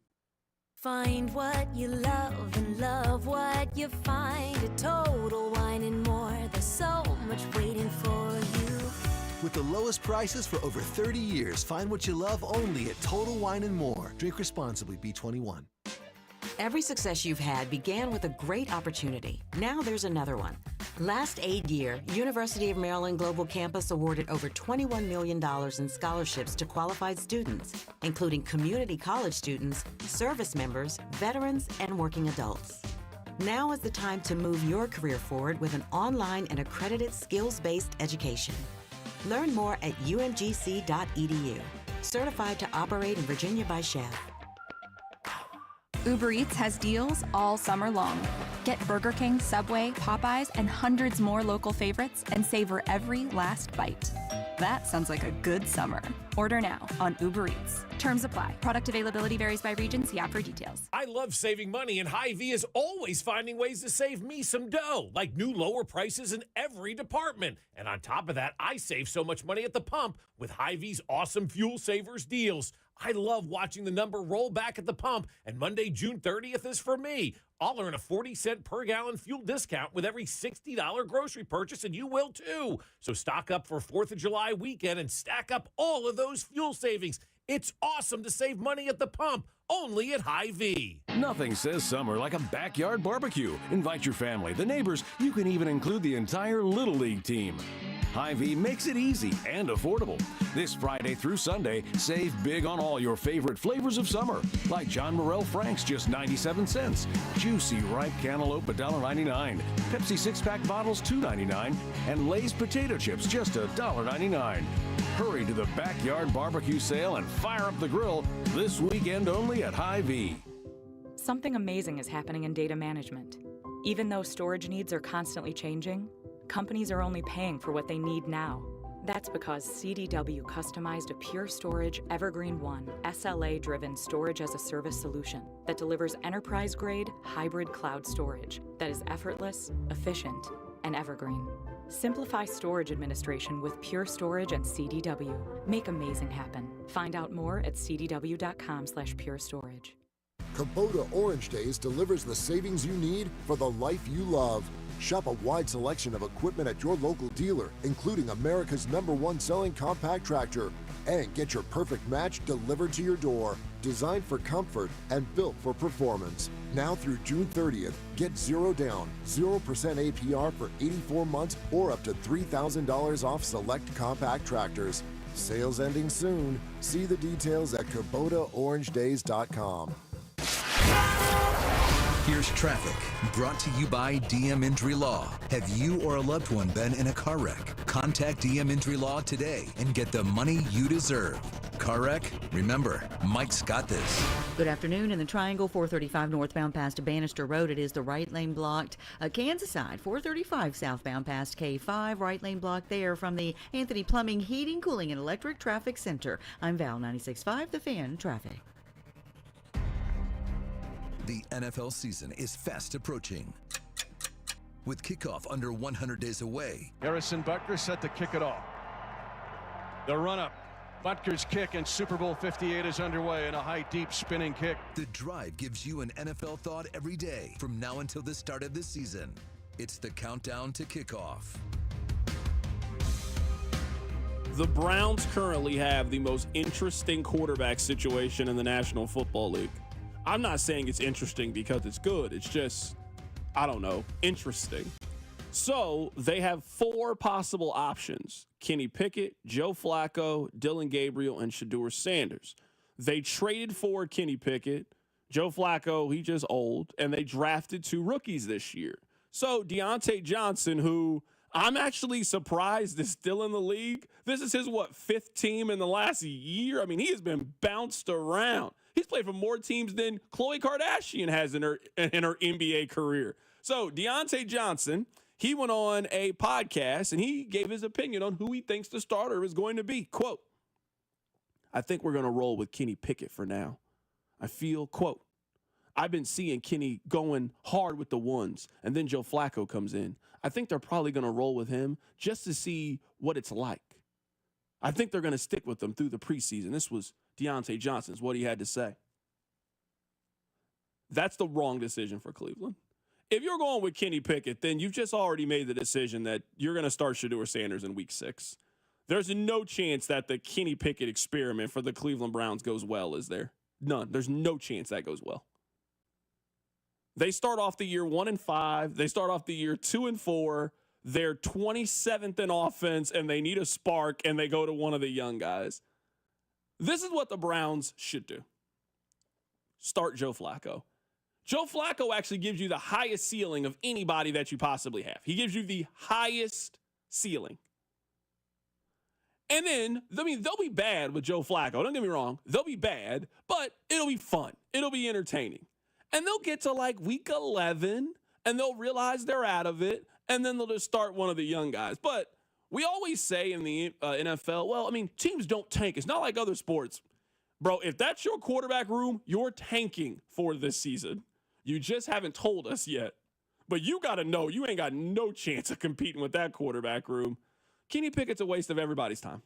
Find what you love and love what you find at Total Wine and More. There's so much waiting for you. With the lowest prices for over 30 years, find what you love only at Total Wine and More. Drink responsibly, B21. Every success you've had began with a great opportunity. Now there's another one. Last aid year, University of Maryland Global Campus awarded over $21 million in scholarships to qualified students, including community college students, service members, veterans, and working adults. Now is the time to move your career forward with an online and accredited skills-based education. Learn more at umgc.edu. Certified to operate in Virginia by Chef. Uber Eats has deals all summer long. Get Burger King, Subway, Popeyes, and hundreds more local favorites and savor every last bite. That sounds like a good summer. Order now on Uber Eats. Terms apply. Product availability varies by region. See app for details. I love saving money, and Hy-Vee is always finding ways to save me some dough, like new lower prices in every department. And on top of that, I save so much money at the pump with Hy-Vee's awesome Fuel Savers deals. I love watching the number roll back at the pump, and Monday, June 30th is for me. I'll earn a 40-cent per gallon fuel discount with every $60 grocery purchase, and you will too. So stock up for 4th of July weekend and stack up all of those fuel savings. It's awesome to save money at the pump, only at Hy-Vee. Nothing says summer like a backyard barbecue. Invite your family, the neighbors. You can even include the entire Little League team. Hy-Vee makes it easy and affordable. This Friday through Sunday, save big on all your favorite flavors of summer, like John Morel Frank's just 97 cents, juicy ripe cantaloupe $1.99, Pepsi 6-pack bottles $2.99, and Lay's potato chips just $1.99. Hurry to the backyard barbecue sale and fire up the grill this weekend only at Hy-Vee. Something amazing is happening in data management. Even though storage needs are constantly changing, companies are only paying for what they need now. That's because CDW customized a Pure Storage Evergreen One SLA-driven storage-as-a-service solution that delivers enterprise-grade hybrid cloud storage that is effortless, efficient, and evergreen. Simplify storage administration with Pure Storage and CDW. Make amazing happen. Find out more at cdw.com/purestorage. Kubota Orange Days delivers the savings you need for the life you love. Shop a wide selection of equipment at your local dealer, including America's #1 selling compact tractor. And get your perfect match delivered to your door. Designed for comfort and built for performance. Now through June 30th, get 0 down, 0% APR for 84 months or up to $3,000 off select compact tractors. Sales ending soon. See the details at KubotaOrangeDays.com. Here's traffic, brought to you by DM Injury Law. Have you or a loved one been in a car wreck? Contact DM Injury Law today and get the money you deserve. Car wreck? Remember, Mike's got this. Good afternoon. In the Triangle, 435 northbound past Bannister Road. It is the right lane blocked. Kansas side, 435 southbound past K5. Right lane blocked there from the Anthony Plumbing, Heating, Cooling, and Electric Traffic Center. I'm Val, 96.5, The Fan Traffic. The NFL season is fast approaching. With kickoff under 100 days away. Harrison Butker set to kick it off. The run-up. Butker's kick and Super Bowl 58 is underway in a high, deep spinning kick. The Drive gives you an NFL thought every day from now until the start of the season. It's the countdown to kickoff. The Browns currently have the most interesting quarterback situation in the National Football League. I'm not saying it's interesting because it's good. It's just, I don't know, interesting. So they have 4 possible options: Kenny Pickett, Joe Flacco, Dylan Gabriel, and Shedeur Sanders. They traded for Kenny Pickett. Joe Flacco, he just old. And they drafted 2 rookies this year. So Deontay Johnson, who I'm actually surprised is still in the league. This is his, 5th team in the last year? I mean, he has been bounced around. He's played for more teams than Khloe Kardashian has in her NBA career. So Deontay Johnson, he went on a podcast and he gave his opinion on who he thinks the starter is going to be. Quote, "I think we're going to roll with Kenny Pickett for now. I feel," quote, "I've been seeing Kenny going hard with the ones, and then Joe Flacco comes in. I think they're probably going to roll with him just to see what it's like. I think they're going to stick with him through the preseason." This was Deontay Johnson's, what he had to say. That's the wrong decision for Cleveland. If you're going with Kenny Pickett, then you've just already made the decision that you're going to start Shedeur Sanders in week 6. There's no chance that the Kenny Pickett experiment for the Cleveland Browns goes well, is there? None. There's no chance that goes well. They start off the year 1-5. They start off the year 2-4. They're 27th in offense, and they need a spark, and they go to one of the young guys. This is what the Browns should do. Start Joe Flacco. Joe Flacco actually gives you the highest ceiling of anybody that you possibly have. He gives you the highest ceiling. And then, I mean, they'll be bad with Joe Flacco. Don't get me wrong. They'll be bad, but it'll be fun. It'll be entertaining. And they'll get to like week 11, and they'll realize they're out of it, and then they'll just start one of the young guys. But we always say in the NFL, well, I mean, teams don't tank. It's not like other sports. Bro, if that's your quarterback room, you're tanking for this season. You just haven't told us yet. But you got to know you ain't got no chance of competing with that quarterback room. Kenny Pickett's a waste of everybody's time.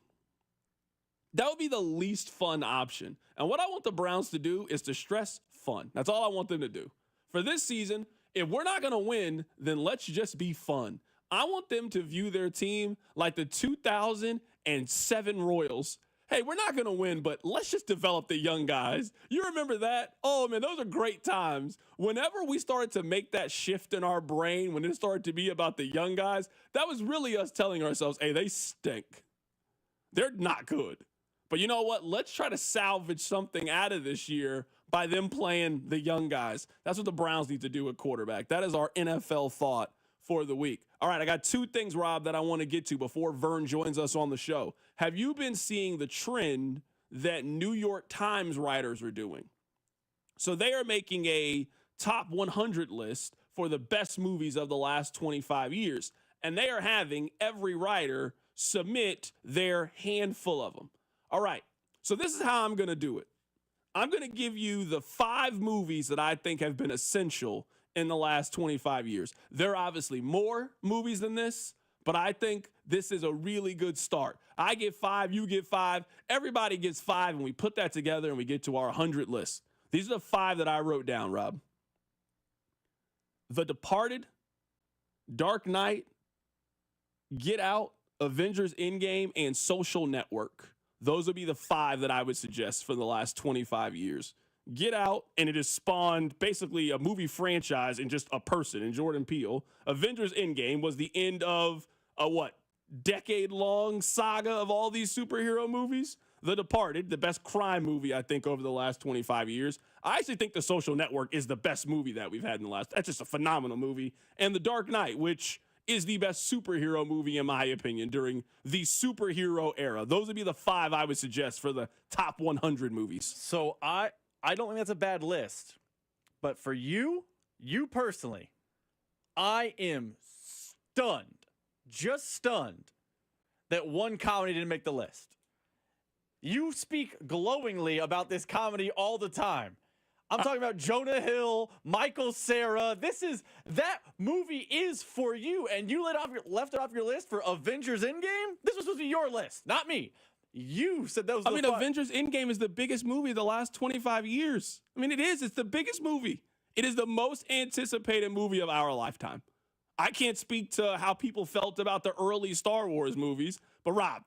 That would be the least fun option. And what I want the Browns to do is to stress fun. That's all I want them to do. For this season, if we're not going to win, then let's just be fun. I want them to view their team like the 2007 Royals. hey, we're not going to win, but let's just develop the young guys. You remember that? Oh, man, those are great times. Whenever we started to make that shift in our brain, when it started to be about the young guys, that was really us telling ourselves, hey, they stink. They're not good. But you know what? Let's try to salvage something out of this year by them playing the young guys. That's what the Browns need to do at quarterback. That is our NFL thought for the week. All right, I got two things, Rob, that I want to get to before Vern joins us on the show. Have you been seeing the trend that New York Times writers are doing? So they are making a top 100 list for the best movies of the last 25 years, and they are having every writer submit their handful of them. All right, so this is how I'm going to do it. I'm going to give you the 5 movies that I think have been essential in the last 25 years. There are obviously more movies than this, but I think this is a really good start. I get 5, you get 5, everybody gets 5, and we put that together and we get to our 100 list. These are the 5 that I wrote down, Rob. The Departed, Dark Knight, Get Out, Avengers Endgame, and Social Network. Those would be the 5 that I would suggest for the last 25 years. Get Out, and it has spawned basically a movie franchise and just a person in Jordan Peele. Avengers Endgame was the end of a decade-long saga of all these superhero movies. The Departed, the best crime movie, I think, over the last 25 years. I actually think The Social Network is the best movie that we've had in the last. That's just a phenomenal movie. And The Dark Knight, which is the best superhero movie, in my opinion, during the superhero era. Those would be the 5 I would suggest for the top 100 movies. So I don't think that's a bad list. But for you personally, I am stunned, just stunned, that one comedy didn't make the list. You speak glowingly about this comedy all the time. I'm talking about Jonah Hill, Michael Cera. That movie is for you, and you left it off your list for Avengers Endgame? This was supposed to be your list, not me. You said that was Avengers Endgame is the biggest movie of the last 25 years. I mean, it is. It's the biggest movie. It is the most anticipated movie of our lifetime. I can't speak to how people felt about the early Star Wars movies, but Rob,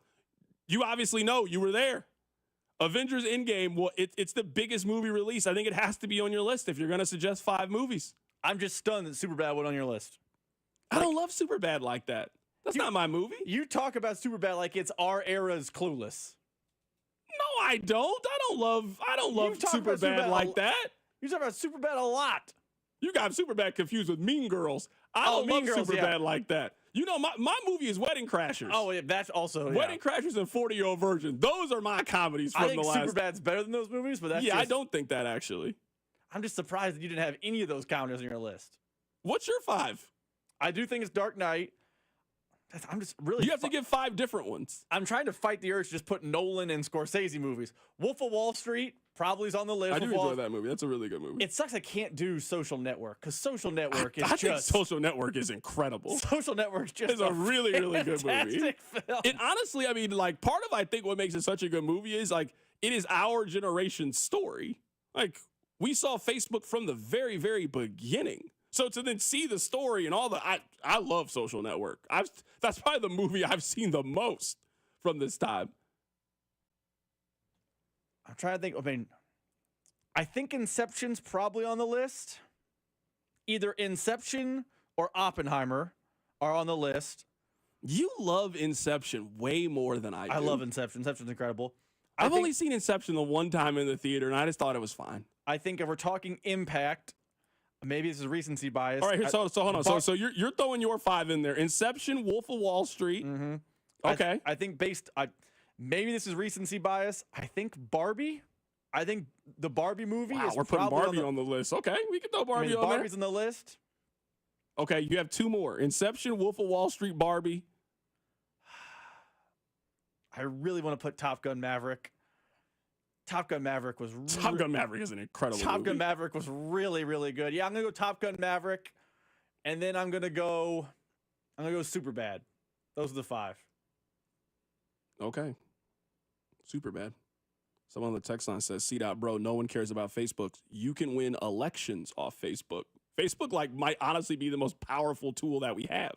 you obviously know, you were there. Avengers Endgame, well, it's the biggest movie release. I think it has to be on your list if you're going to suggest 5 movies. I'm just stunned that Superbad went on your list. I don't love Superbad like that. That's not my movie. You talk about Superbad like it's our era's Clueless. No, I don't. I don't love Superbad like that. You talk about Superbad a lot. You got Superbad confused with Mean Girls. I don't love Superbad like that. You know, my movie is Wedding Crashers. Oh, yeah, that's also Wedding Crashers and 40-Year-Old Virgin. Those are my comedies from the last. I think Superbad's better than those movies, but I don't think that actually. I'm just surprised that you didn't have any of those comedies on your list. What's your 5? I do think it's Dark Knight. I'm just really. You have to give 5 different ones. I'm trying to fight the urge to just put Nolan and Scorsese movies. Wolf of Wall Street probably is on the list. I do enjoy that movie. That's a really good movie. It sucks I can't do Social Network because Social Network I think Social Network is incredible. Social Network is a really, really good movie. Film. And honestly, I mean, like, part of I think what makes it such a good movie is like it is our generation's story. Like, we saw Facebook from the very, very beginning. So to then see the story and all I love Social Network. That's probably the movie I've seen the most from this time. I'm trying to think. I mean, I think Inception's probably on the list. Either Inception or Oppenheimer are on the list. You love Inception way more than I do. I love Inception. Inception's incredible. I've only seen Inception the one time in the theater, and I just thought it was fine. I think if we're talking impact, maybe this is recency bias. All right, so hold on. So you're throwing your 5 in there. Inception, Wolf of Wall Street. Mm-hmm. Okay. I think maybe this is recency bias. I think Barbie. I think the Barbie movie is we're putting Barbie on the list. Okay, we can throw Barbie on there. Barbie's on the list. Okay, you have 2 more. Inception, Wolf of Wall Street, Barbie. I really want to put Top Gun Maverick. Top Gun Maverick is an incredible Top movie. Gun Maverick was really, really good. Yeah, I'm going to go Top Gun Maverick, and then I'm going to go Superbad. Those are the 5. Okay. Superbad. Someone on the text line says, "Bro, no one cares about Facebook. You can win elections off Facebook. Facebook might honestly be the most powerful tool that we have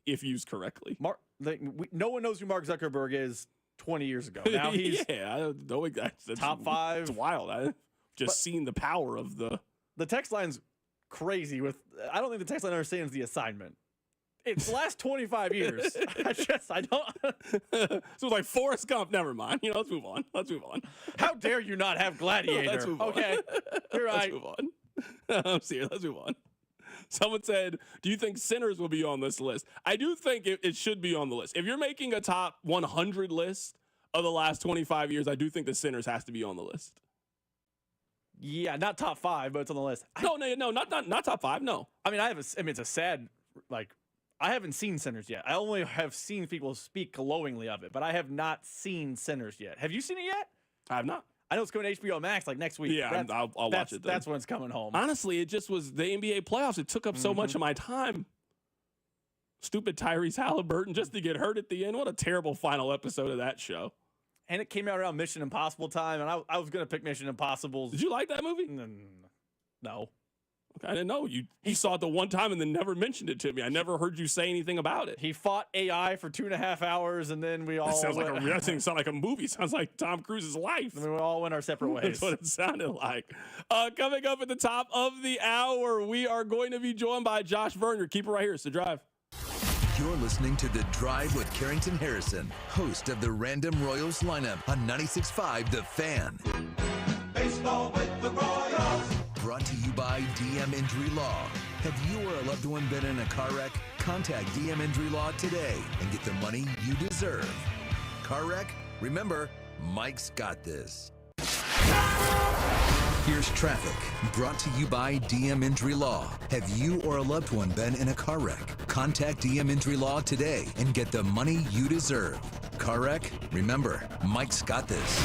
if used correctly." No one knows who Mark Zuckerberg is 20 years ago. Now he's I don't know. That's top 5. It's wild. I've just seen the power of the text line's crazy. I don't think the text line understands the assignment. It's the last 25 years. I don't. So it's like Forrest Gump. Never mind. Let's move on. How dare you not have Gladiator? Let's move on. Okay, you're right. Let's move on. I'm serious. Let's move on. Someone said, do you think Sinners will be on this list? I do think it should be on the list. If you're making a top 100 list of the last 25 years, I do think the Sinners has to be on the list. Yeah, not top 5, but it's on the list. No, not top 5. No. I mean, it's a sad, I haven't seen Sinners yet. I only have seen people speak glowingly of it, but I have not seen Sinners yet. Have you seen it yet? I have not. I know it's going to HBO Max next week. Yeah, I'll watch it then. That's when it's coming home. Honestly, it just was the NBA playoffs. It took up so much of my time. Stupid Tyrese Halliburton just to get hurt at the end. What a terrible final episode of that show. And it came out around Mission Impossible time, and I was going to pick Mission Impossible. Did you like that movie? No. Okay, I didn't know. He saw it the one time and then never mentioned it to me. I never heard you say anything about it. He fought AI for 2.5 hours, and then we all... That doesn't sound like a movie. It sounds like Tom Cruise's life. And then we all went our separate ways. That's what it sounded like. Coming up at the top of the hour, we are going to be joined by Josh Vern. Keep it right here. It's The Drive. You're listening to The Drive with Carrington Harrison, host of the Random Royals lineup on 96.5 The Fan. Baseball with the Royals. Brought to you by DM Injury Law. Have you or a loved one been in a car wreck? Contact DM Injury Law today and get the money you deserve. Car wreck? Remember, Mike's got this. Here's traffic, brought to you by DM Injury Law. Have you or a loved one been in a car wreck? Contact DM Injury Law today and get the money you deserve. Car wreck? Remember, Mike's got this.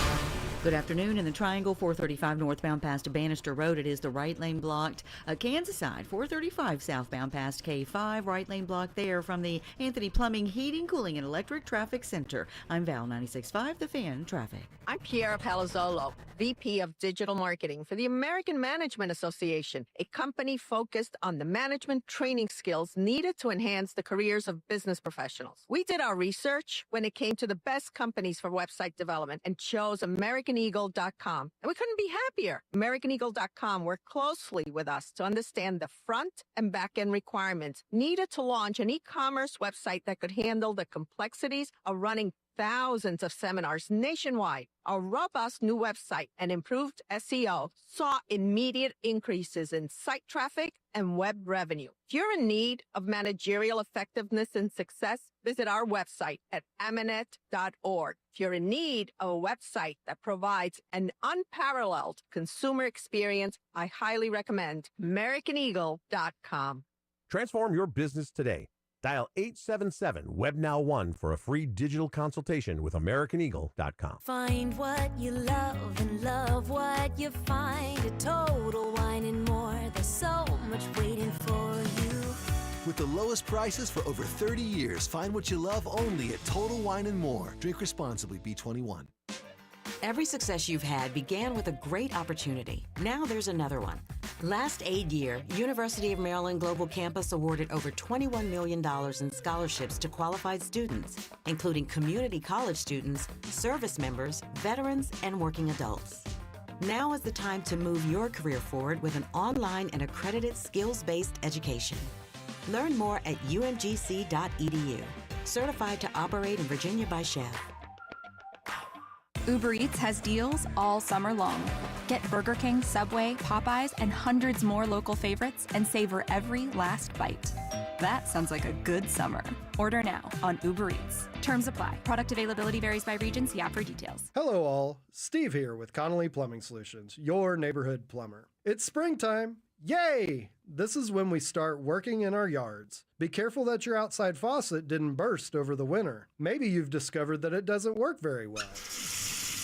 Good afternoon. In the Triangle, 435 northbound past Bannister Road. It is the right lane blocked. Kansas side, 435 southbound past K5. Right lane blocked there from the Anthony Plumbing, Heating, Cooling, and Electric Traffic Center. I'm Val, 96.5 The Fan Traffic. I'm Piera Palazzolo, VP of Digital Marketing for the American Management Association, a company focused on the management training skills needed to enhance the careers of business professionals. We did our research when it came to the best companies for website development and chose AmericanEagle.com. And we couldn't be happier. AmericanEagle.com worked closely with us to understand the front and back end requirements needed to launch an e-commerce website that could handle the complexities of running thousands of seminars nationwide. Our robust new website and improved SEO saw immediate increases in site traffic and web revenue. If you're in need of managerial effectiveness and success, visit our website at amanet.org. If you're in need of a website that provides an unparalleled consumer experience, I highly recommend AmericanEagle.com. Transform your business today. Dial 877-WebNow1 for a free digital consultation with AmericanEagle.com. Find what you love and love what you find. A Total Wine and More. There's so much waiting for you. With the lowest prices for over 30 years, find what you love only at Total Wine and More. Drink responsibly, B21. Every success you've had began with a great opportunity. Now there's another one. Last aid year, University of Maryland Global Campus awarded over $21 million in scholarships to qualified students, including community college students, service members, veterans, and working adults. Now is the time to move your career forward with an online and accredited skills-based education. Learn more at umgc.edu. Certified to operate in Virginia by Chef. Uber Eats has deals all summer long. Get Burger King, Subway, Popeyes, and hundreds more local favorites and savor every last bite. That sounds like a good summer. Order now on Uber Eats. Terms apply. Product availability varies by region. See app for details. Hello all, Steve here with Connolly Plumbing Solutions, your neighborhood plumber. It's springtime. Yay! This is when we start working in our yards. Be careful that your outside faucet didn't burst over the winter. Maybe you've discovered that it doesn't work very well.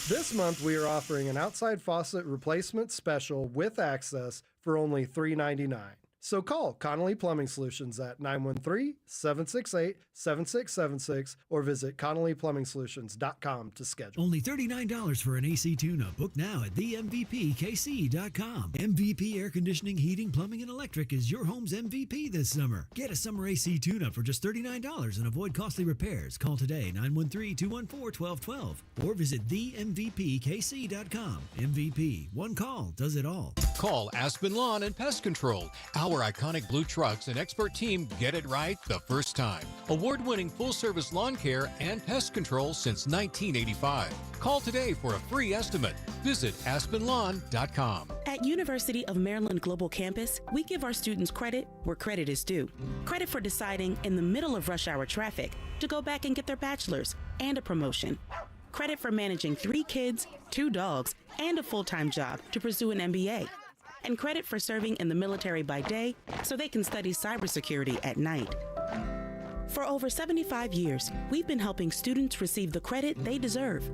This month, we are offering an outside faucet replacement special with access for only $3.99. So call Connolly Plumbing Solutions at 913-768-7676 or visit ConnollyPlumbingSolutions.com to schedule. Only $39 for an AC tune-up. Book now at themvpkc.com. MVP Air Conditioning, Heating, Plumbing, and Electric is your home's MVP this summer. Get a summer AC tune-up for just $39 and avoid costly repairs. Call today, 913-214-1212 or visit themvpkc.com. MVP, one call does it all. Call Aspen Lawn and Pest Control. Our iconic blue trucks and expert team get it right the first time. Award-winning full-service lawn care and pest control since 1985. Call today for a free estimate. Visit aspenlawn.com. At University of Maryland Global Campus, we give our students credit where credit is due. Credit for deciding in the middle of rush hour traffic to go back and get their bachelor's and a promotion. Credit for managing 3 kids, 2 dogs, and a full-time job to pursue an MBA. And credit for serving in the military by day so they can study cybersecurity at night. For over 75 years, we've been helping students receive the credit they deserve.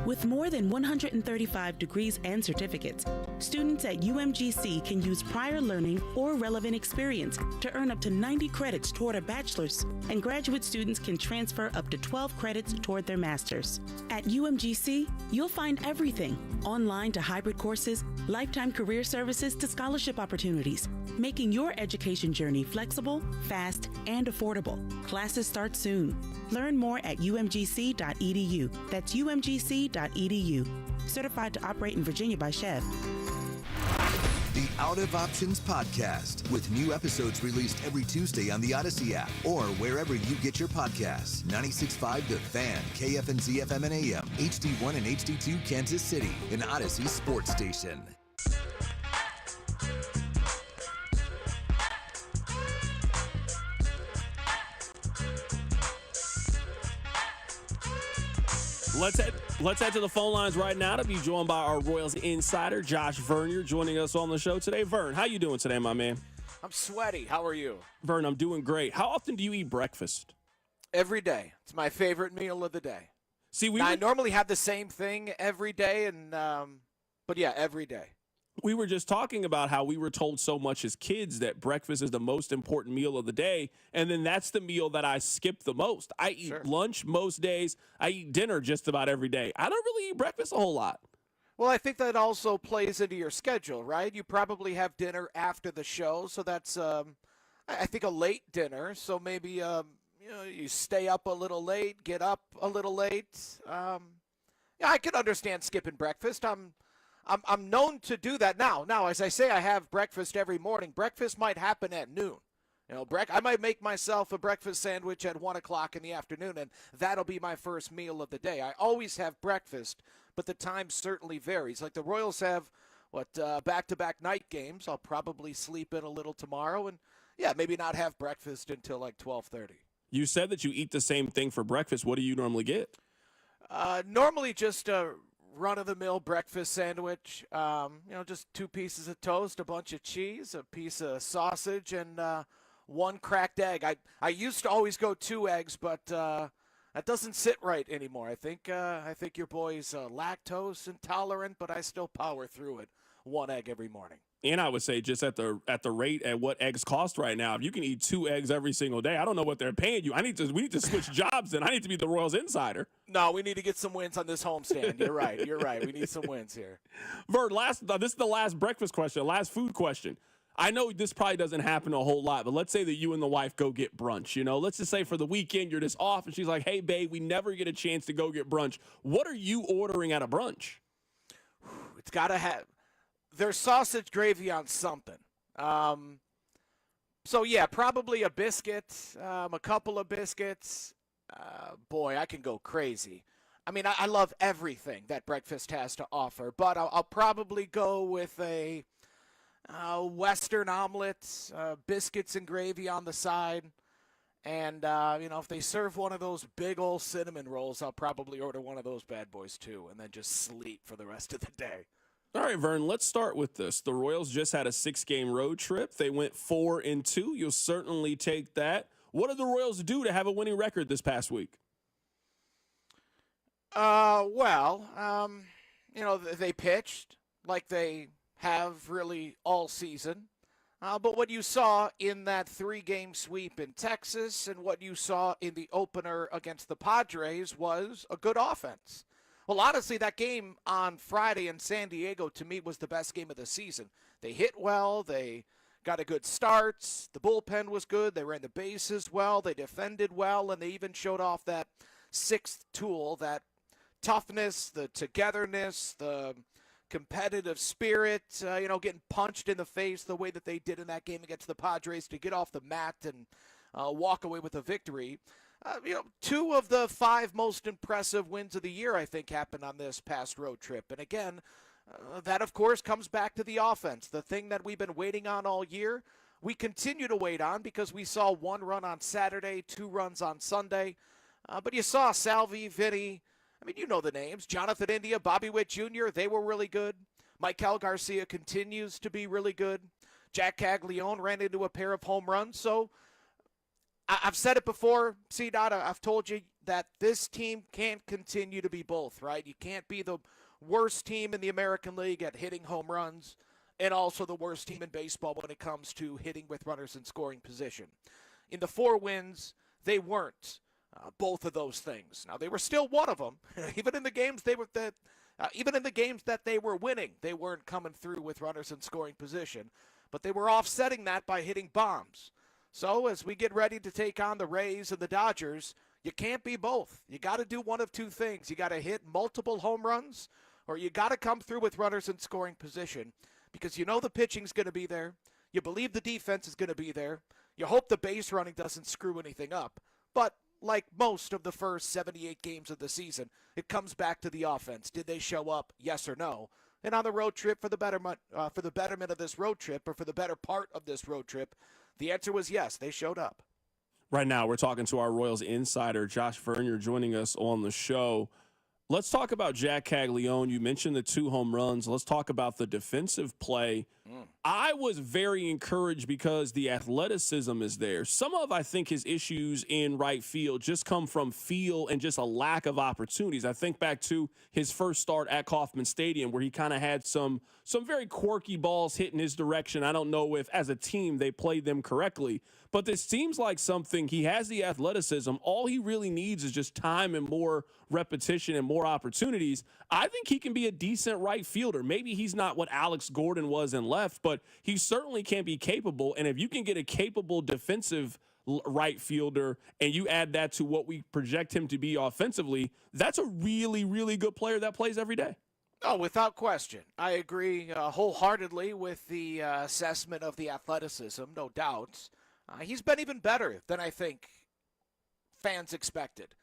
With more than 135 degrees and certificates, students at UMGC can use prior learning or relevant experience to earn up to 90 credits toward a bachelor's, and graduate students can transfer up to 12 credits toward their master's. At UMGC, you'll find everything, online to hybrid courses, lifetime career services to scholarship opportunities, making your education journey flexible, fast, and affordable. Classes start soon. Learn more at umgc.edu. That's umgc.edu. Certified to operate in Virginia by Chev. The Out of Options Podcast, with new episodes released every Tuesday on the Odyssey app or wherever you get your podcasts. 96.5 The Fan, KFNZ FM and AM, HD1 and HD2 Kansas City, an Odyssey sports station. Let's head to the phone lines right now to be joined by our Royals insider, Josh Vern. You're joining us on the show today. Vern, how you doing today, my man? I'm sweaty. How are you? Vern, I'm doing great. How often do you eat breakfast? Every day. It's my favorite meal of the day. See, I normally have the same thing every day, but yeah, every day. We were just talking about how we were told so much as kids that breakfast is the most important meal of the day, and then that's the meal that I skip the most. I eat lunch most days. I eat dinner just about every day. I don't really eat breakfast a whole lot. Well, I think that also plays into your schedule, right? You probably have dinner after the show, so that's, I think, a late dinner. So maybe, you stay up a little late, get up a little late. Yeah, I can understand skipping breakfast. I'm known to do that now. Now, as I say, I have breakfast every morning. Breakfast might happen at noon. I might make myself a breakfast sandwich at 1 o'clock in the afternoon, and that'll be my first meal of the day. I always have breakfast, but the time certainly varies. Like the Royals have, back-to-back night games. I'll probably sleep in a little tomorrow, and yeah, maybe not have breakfast until like 12:30. You said that you eat the same thing for breakfast. What do you normally get? Normally just run-of-the-mill breakfast sandwich, just 2 pieces of toast, a bunch of cheese, a piece of sausage, and 1 cracked egg. I used to always go 2 eggs, but that doesn't sit right anymore. I think your boy's lactose intolerant, but I still power through it. 1 egg every morning. And I would say just at the rate at what eggs cost right now, if you can eat 2 eggs every single day, I don't know what they're paying you. We need to switch jobs, and I need to be the Royals insider. No, we need to get some wins on this homestand. You're right. We need some wins here. Vern, this is the last breakfast question, last food question. I know this probably doesn't happen a whole lot, but let's say that you and the wife go get brunch. Let's just say for the weekend you're just off, and she's like, "Hey, babe, we never get a chance to go get brunch. What are you ordering at a brunch?" It's got to have. There's sausage gravy on something. So, yeah, probably a biscuit, a couple of biscuits. Boy, I can go crazy. I mean, I love everything that breakfast has to offer, but I'll probably go with a Western omelet, biscuits and gravy on the side. And, if they serve one of those big old cinnamon rolls, I'll probably order one of those bad boys too, and then just sleep for the rest of the day. All right, Vern, let's start with this. The Royals just had a 6-game road trip. They went 4-2. You'll certainly take that. What did the Royals do to have a winning record this past week? They pitched like they have really all season. But what you saw in that 3-game sweep in Texas and what you saw in the opener against the Padres was a good offense. Well, honestly, that game on Friday in San Diego, to me, was the best game of the season. They hit well. They got a good start. The bullpen was good. They ran the bases well. They defended well, and they even showed off that sixth tool, that toughness, the togetherness, the competitive spirit, getting punched in the face the way that they did in that game against the Padres to get off the mat and walk away with a victory. 2 of the 5 most impressive wins of the year, I think, happened on this past road trip. And again, that, of course, comes back to the offense, the thing that we've been waiting on all year. We continue to wait on because we saw 1 run on Saturday, 2 runs on Sunday. But you saw Salvi, Vinny, I mean, you know the names. Jonathan India, Bobby Witt Jr., they were really good. Maikel Garcia continues to be really good. Jack Caglianone ran into a pair of home runs. So I've said it before, C-Dot, I've told you that this team can't continue to be both, right? You can't be the worst team in the American League at hitting home runs and also the worst team in baseball when it comes to hitting with runners in scoring position. In the 4 wins, they weren't both of those things. Now, they were still one of them. Even in the games that they were winning, they weren't coming through with runners in scoring position. But they were offsetting that by hitting bombs. So as we get ready to take on the Rays and the Dodgers, you can't be both. You got to do one of 2 things. You got to hit multiple home runs, or you got to come through with runners in scoring position, because you know the pitching's going to be there. You believe the defense is going to be there. You hope the base running doesn't screw anything up. But like most of the first 78 games of the season, it comes back to the offense. Did they show up? Yes or no? And on the road trip, for the betterment of this road trip, or for the better part of this road trip, the answer was yes, they showed up. Right now, we're talking to our Royals insider, Josh Vern. You're joining us on the show. Let's talk about Jack Caglianone. You mentioned the 2 home runs. Let's talk about the defensive play. I was very encouraged because the athleticism is there. Some of, I think, his issues in right field just come from feel and just a lack of opportunities. I think back to his first start at Kauffman Stadium where he kind of had some very quirky balls hit in his direction. I don't know if, as a team, they played them correctly. But this seems like something, he has the athleticism. All he really needs is just time and more repetition and more opportunities. I think he can be a decent right fielder. Maybe he's not what Alex Gordon was in left, but he certainly can be capable. And if you can get a capable defensive right fielder and you add that to what we project him to be offensively, that's a really, really good player that plays every day. Oh, without question. I agree wholeheartedly with the assessment of the athleticism, no doubt. He's been even better than I think fans expected.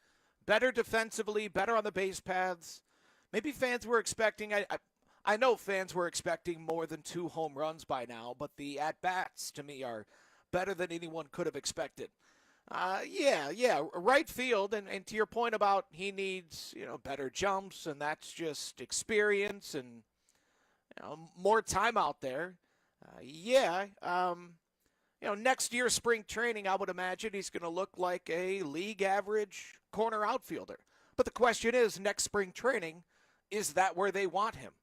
Better defensively, better on the base paths. Maybe fans were expecting, I know fans were expecting more than 2 home runs by now, but the at-bats to me are better than anyone could have expected. Right field, and to your point about he needs, better jumps, and that's just experience and more time out there. Next year spring training, I would imagine he's going to look like a league average corner outfielder. But the question is, next spring training, is that where they want him?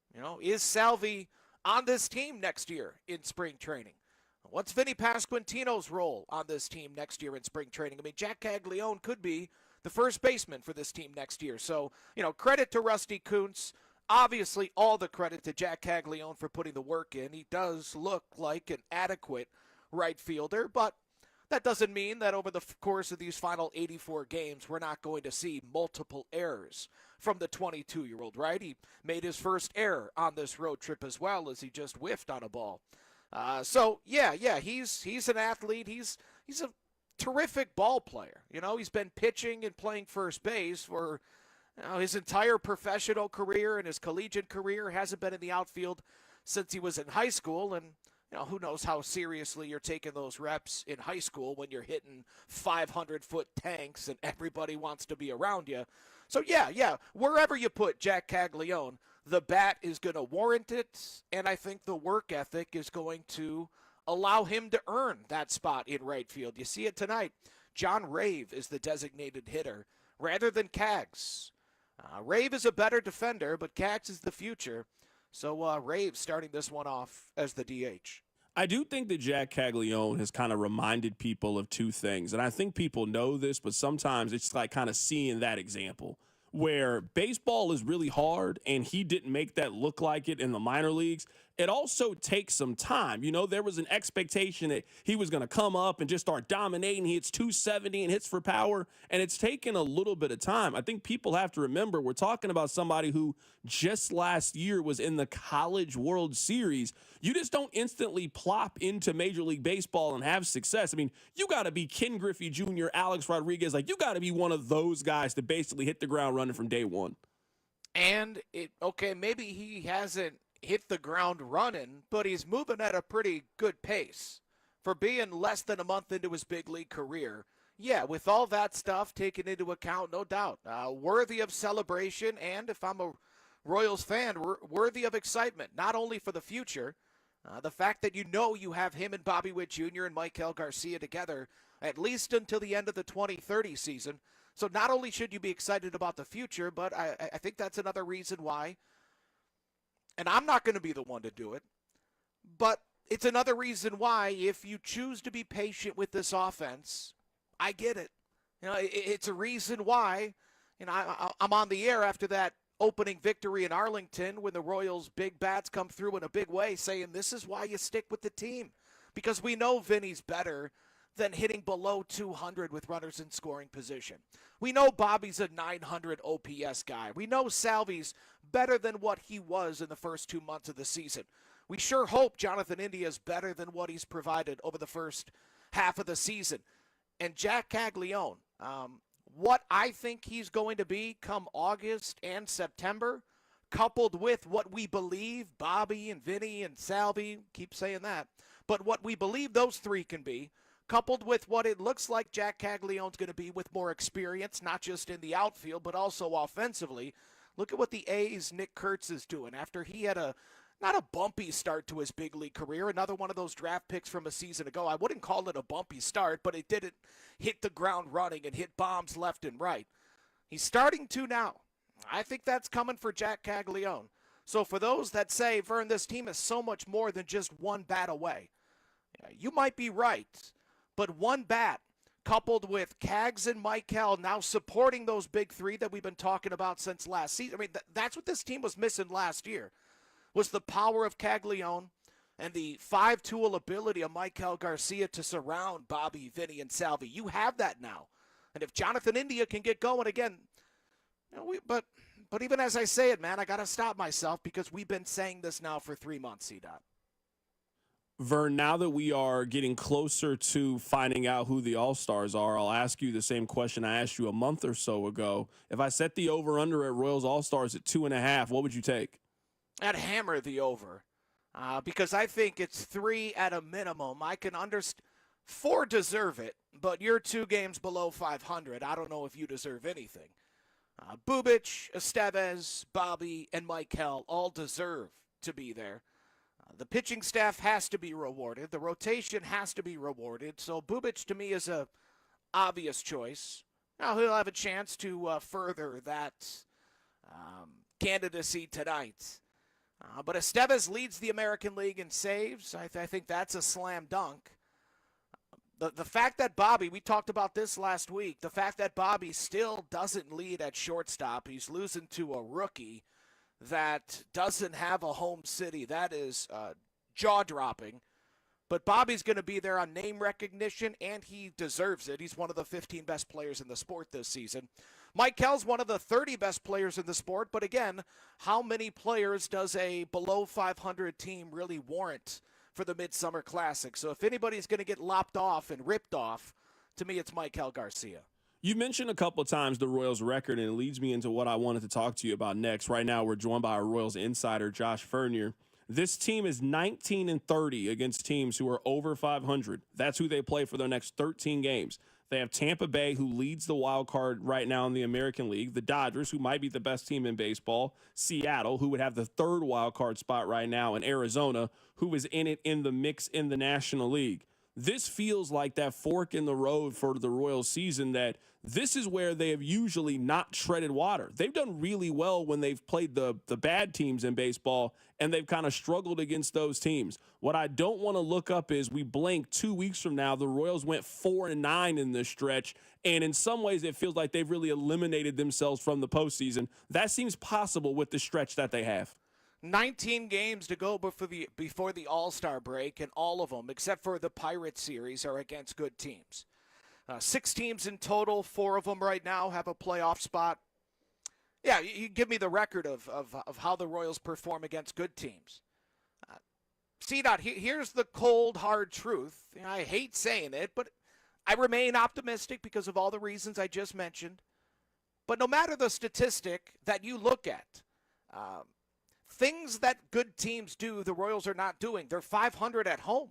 Is Salvi on this team next year in spring training? What's Vinny Pasquantino's role on this team next year in spring training? I mean, Jack Caglianone could be the first baseman for this team next year. So, credit to Rusty Kuntz. Obviously, all the credit to Jack Caglianone for putting the work in. He does look like an adequate right fielder, but that doesn't mean that over the course of these final 84 games, we're not going to see multiple errors from the 22-year-old, right? He made his first error on this road trip as well as he just whiffed on a ball. He's an athlete. He's a terrific ball player. He's been pitching and playing first base for his entire professional career, and his collegiate career hasn't been in the outfield since he was in high school, and who knows how seriously you're taking those reps in high school when you're hitting 500-foot tanks and everybody wants to be around you. So, wherever you put Jack Caglianone, the bat is going to warrant it, and I think the work ethic is going to allow him to earn that spot in right field. You see it tonight. John Rave is the designated hitter rather than Cags. Rave is a better defender, but Cags is the future. So Rave starting this one off as the DH. I do think that Jack Caglianone has kind of reminded people of two things. And I think people know this, but sometimes it's like kind of seeing that example where baseball is really hard and he didn't make that look like it in the minor leagues. It also takes some time. You know, there was an expectation that he was going to come up and just start dominating. He hits 270 and hits for power, and it's taken a little bit of time. I think people have to remember we're talking about somebody who just last year was in the College World Series. You just don't instantly plop into Major League Baseball and have success. I mean, you got to be Ken Griffey Jr., Alex Rodriguez. Like, you got to be one of those guys to basically hit the ground running from day one. And, maybe he hasn't hit the ground running, but he's moving at a pretty good pace for being less than a month into his big league career. Yeah, with all that stuff taken into account, no doubt, worthy of celebration, and if I'm a Royals fan, worthy of excitement, not only for the future, the fact that you have him and Bobby Witt Jr. and Maikel Garcia together at least until the end of the 2030 season. So not only should you be excited about the future, but I think that's another reason why. And I'm not going to be the one to do it, but it's another reason why if you choose to be patient with this offense, I get it. You know, it's a reason why, I'm on the air after that opening victory in Arlington when the Royals' big bats come through in a big way saying this is why you stick with the team. Because we know Vinny's better than hitting below 200 with runners in scoring position. We know Bobby's a 900 OPS guy. We know Salvi's better than what he was in the first 2 months of the season. We sure hope Jonathan India is better than what he's provided over the first half of the season. And Jack Caglianone, what I think he's going to be come August and September, coupled with what we believe Bobby and Vinny and Salvi, keep saying that, but what we believe those three can be, coupled with what it looks like Jack Caglianone's going to be with more experience, not just in the outfield, but also offensively. Look at what the A's' Nick Kurtz is doing after he had not a bumpy start to his big league career, another one of those draft picks from a season ago. I wouldn't call it a bumpy start, but it didn't hit the ground running and hit bombs left and right. He's starting to now. I think that's coming for Jack Caglianone. So for those that say, Vern, this team is so much more than just one bat away, you might be right. But one bat, coupled with Cags and Maikel now supporting those big three that we've been talking about since last season. I mean, that's what this team was missing last year, was the power of Caglianone and the 5-tool ability of Maikel Garcia to surround Bobby, Vinny, and Salvi. You have that now. And if Jonathan India can get going again, but even as I say it, man, I got to stop myself because we've been saying this now for 3 months, C-Dot. Vern, now that we are getting closer to finding out who the All-Stars are, I'll ask you the same question I asked you a month or so ago. If I set the over-under at Royals All-Stars at 2.5, what would you take? I'd hammer the over because I think it's 3 at a minimum. I can understand 4 deserve it, but you're 2 games below 500. I don't know if you deserve anything. Bubic, Estevez, Bobby, and Maikel all deserve to be there. The pitching staff has to be rewarded. The rotation has to be rewarded. So Bubic, to me, is a obvious choice. Now he'll have a chance to further that candidacy tonight. But Estevez leads the American League in saves. I think that's a slam dunk. The fact that Bobby, we talked about this last week, the fact that Bobby still doesn't lead at shortstop, he's losing to a rookie that doesn't have a home city, that is jaw-dropping. But Bobby's going to be there on name recognition, and he deserves it. He's one of the 15 best players in the sport this season. Maikel's one of the 30 best players in the sport, but again, how many players does a below 500 team really warrant for the Midsummer Classic? So if anybody's going to get lopped off and ripped off, to me it's Maikel Garcia. You mentioned a couple of times the Royals record, and it leads me into what I wanted to talk to you about next. Right now, we're joined by our Royals insider, Josh Vern. This team is 19-30 against teams who are over 500. That's who they play for their next 13 games. They have Tampa Bay, who leads the wild card right now in the American League, the Dodgers, who might be the best team in baseball, Seattle, who would have the third wild card spot right now, and Arizona, who is in it in the mix in the National League. this feels like that fork in the road for the Royals season, that this is where they have usually not treaded water. They've done really well when they've played the bad teams in baseball, and they've kind of struggled against those teams. What I don't want to look up is we blink 2 weeks from now, the Royals went 4-9 in this stretch, and in some ways it feels like they've really eliminated themselves from the postseason. That seems possible with the stretch that they have. 19 games to go before the All-Star break, and all of them, except for the Pirates series, are against good teams. 6 teams in total, 4 of them right now have a playoff spot. Yeah, you give me the record of how the Royals perform against good teams. C-Dot, here's the cold, hard truth. I hate saying it, but I remain optimistic because of all the reasons I just mentioned. But no matter the statistic that you look at, things that good teams do, the Royals are not doing. They're 500 at home,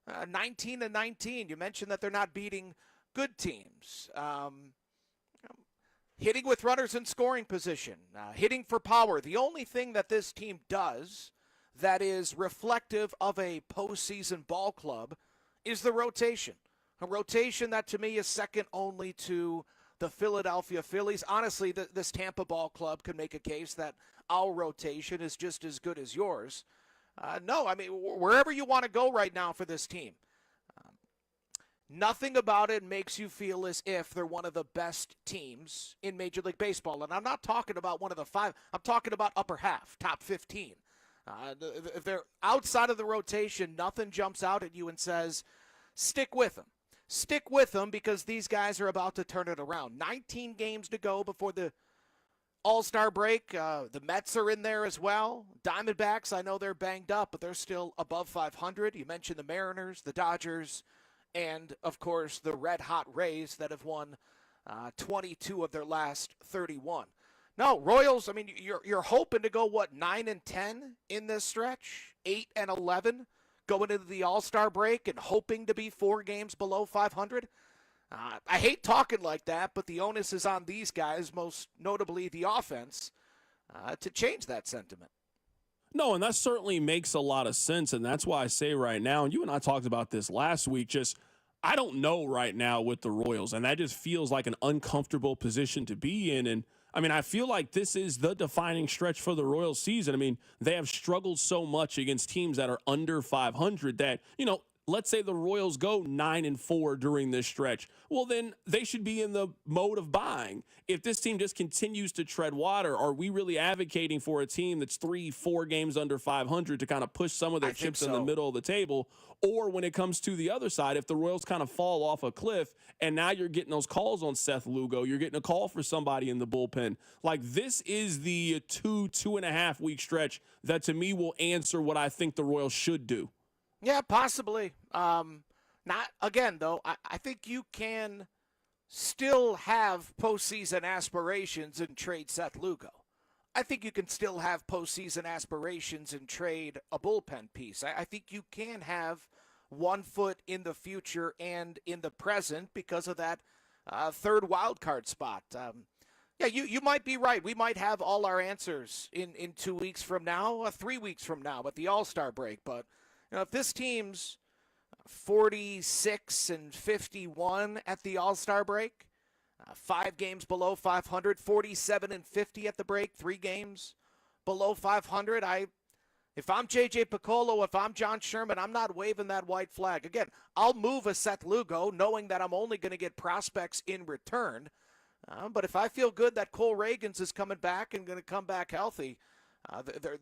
19-19. You mentioned that they're not beating good teams. Hitting with runners in scoring position, hitting for power. The only thing that this team does that is reflective of a postseason ball club is the rotation. A rotation that to me is second only to the Philadelphia Phillies. Honestly, this Tampa ball club could make a case that our rotation is just as good as yours. No, I mean, wherever you want to go right now for this team, nothing about it makes you feel as if they're one of the best teams in Major League Baseball. And I'm not talking about one of the 5. I'm talking about upper half, top 15. If they're outside of the rotation, nothing jumps out at you and says, stick with them. Stick with them because these guys are about to turn it around. 19 games to go before the All-Star break. The Mets are in there as well. Diamondbacks, I know they're banged up, but they're still above 500. You mentioned the Mariners, the Dodgers, and, of course, the red-hot Rays that have won 22 of their last 31. No, Royals, I mean, you're hoping to go, 9-10 in this stretch? 8-11 going into the All-Star break and hoping to be 4 games below 500? I hate talking like that, but the onus is on these guys, most notably the offense, to change that sentiment. No, and that certainly makes a lot of sense, and that's why I say right now, and you and I talked about this last week, just I don't know right now with the Royals, and that just feels like an uncomfortable position to be in. And I mean, I feel like this is the defining stretch for the Royals season. I mean, they have struggled so much against teams that are under 500 that, let's say the Royals go 9-4 during this stretch. Well, then they should be in the mode of buying. If this team just continues to tread water, are we really advocating for a team that's 3-4 games under 500 to kind of push some of their chips in the middle of the table? Or when it comes to the other side, if the Royals kind of fall off a cliff and now you're getting those calls on Seth Lugo, you're getting a call for somebody in the bullpen. Like, this is the 2.5 week stretch that to me will answer what I think the Royals should do. Yeah, possibly. Not again, though. I think you can still have postseason aspirations and trade Seth Lugo. I think you can still have postseason aspirations and trade a bullpen piece. I think you can have one foot in the future and in the present because of that third wild card spot. Yeah, you might be right. We might have all our answers in 2 weeks from now, 3 weeks from now at the All-Star break. But if this team's 46-51 at the All-Star break, 5 games below 500, 47-50 at the break, 3 games below 500. If I'm J.J. Piccolo, if I'm John Sherman, I'm not waving that white flag. Again, I'll move a Seth Lugo knowing that I'm only going to get prospects in return. But if I feel good that Cole Reagans is coming back and going to come back healthy,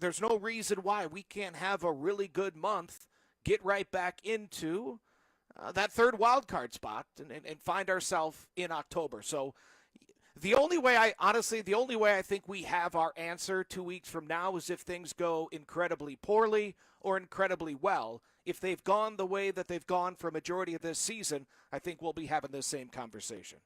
there's no reason why we can't have a really good month, get right back into that third wild card spot and find ourselves in October. So the only way I think we have our answer 2 weeks from now is if things go incredibly poorly or incredibly well. If they've gone the way that they've gone for a majority of this season, I think we'll be having the same conversation.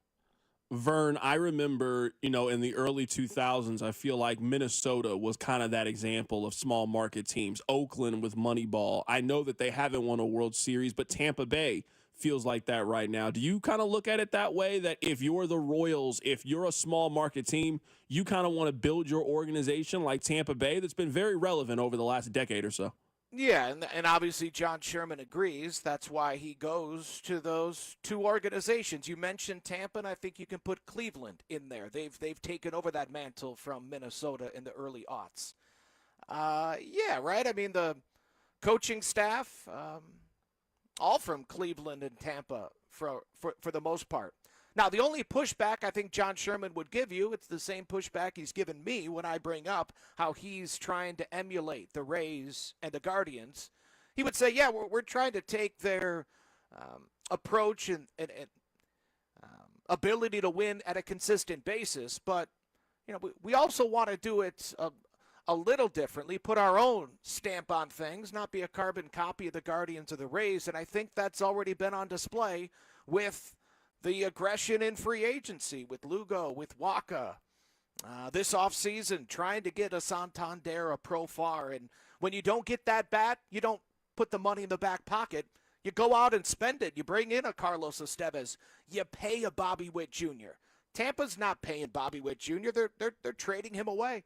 Vern, I remember, in the early 2000s, I feel like Minnesota was kind of that example of small market teams. Oakland with Moneyball. I know that they haven't won a World Series, but Tampa Bay feels like that right now. Do you kind of look at it that way, that if you're the Royals, if you're a small market team, you kind of want to build your organization like Tampa Bay that's been very relevant over the last decade or so? Yeah, and obviously John Sherman agrees. That's why he goes to those two organizations. You mentioned Tampa, and I think you can put Cleveland in there. They've taken over that mantle from Minnesota in the early aughts. Yeah, right? I mean, the coaching staff, all from Cleveland and Tampa for the most part. Now, the only pushback I think John Sherman would give you, it's the same pushback he's given me when I bring up how he's trying to emulate the Rays and the Guardians. He would say, yeah, we're trying to take their approach and ability to win at a consistent basis, but we also want to do it a little differently, put our own stamp on things, not be a carbon copy of the Guardians or the Rays, and I think that's already been on display with the aggression in free agency with Lugo, with Waka. This offseason, trying to get a Santander, a Profar. And when you don't get that bat, you don't put the money in the back pocket. You go out and spend it. You bring in a Carlos Estevez. You pay a Bobby Witt Jr. Tampa's not paying Bobby Witt Jr. They're trading him away.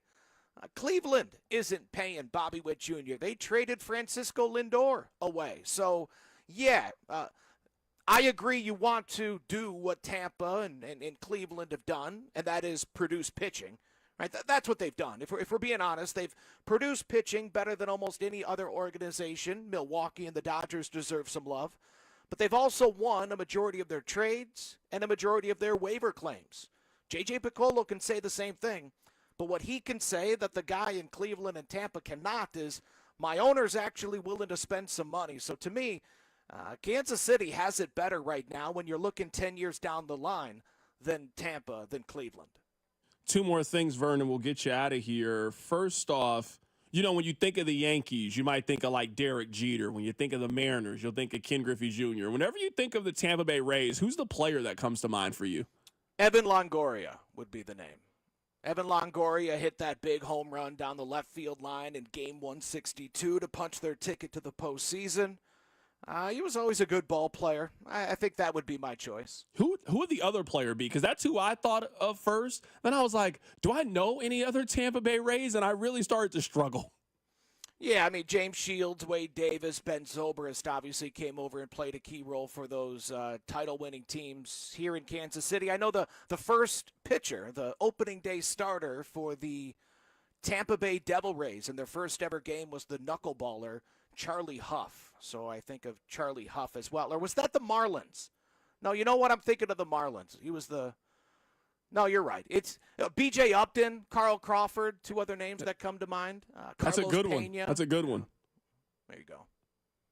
Cleveland isn't paying Bobby Witt Jr. They traded Francisco Lindor away. So, yeah, I agree you want to do what Tampa and Cleveland have done, and that is produce pitching. Right? That's what they've done. If we're being honest, they've produced pitching better than almost any other organization. Milwaukee and the Dodgers deserve some love. But they've also won a majority of their trades and a majority of their waiver claims. J.J. Piccolo can say the same thing, but what he can say that the guy in Cleveland and Tampa cannot is, my owner's actually willing to spend some money. So to me, Kansas City has it better right now when you're looking 10 years down the line than Tampa, than Cleveland. Two more things, Vernon, we'll get you out of here. First off, when you think of the Yankees, you might think of like Derek Jeter. When you think of the Mariners, you'll think of Ken Griffey Jr. Whenever you think of the Tampa Bay Rays, who's the player that comes to mind for you? Evan Longoria would be the name. Evan Longoria hit that big home run down the left field line in Game 162 to punch their ticket to the postseason. He was always a good ball player. I think that would be my choice. Who would the other player be? Because that's who I thought of first. Then I was like, do I know any other Tampa Bay Rays? And I really started to struggle. Yeah, I mean, James Shields, Wade Davis, Ben Zobrist obviously came over and played a key role for those title-winning teams here in Kansas City. I know the first pitcher, the opening day starter for the Tampa Bay Devil Rays in their first ever game was the knuckleballer Charlie Huff. So I think of Charlie Huff as well. Or was that the Marlins? No, you know what? I'm thinking of the Marlins. He was the... No, you're right. It's B.J. Upton, Carl Crawford, two other names that come to mind. That's a good Pena. one. That's a good one. There you go.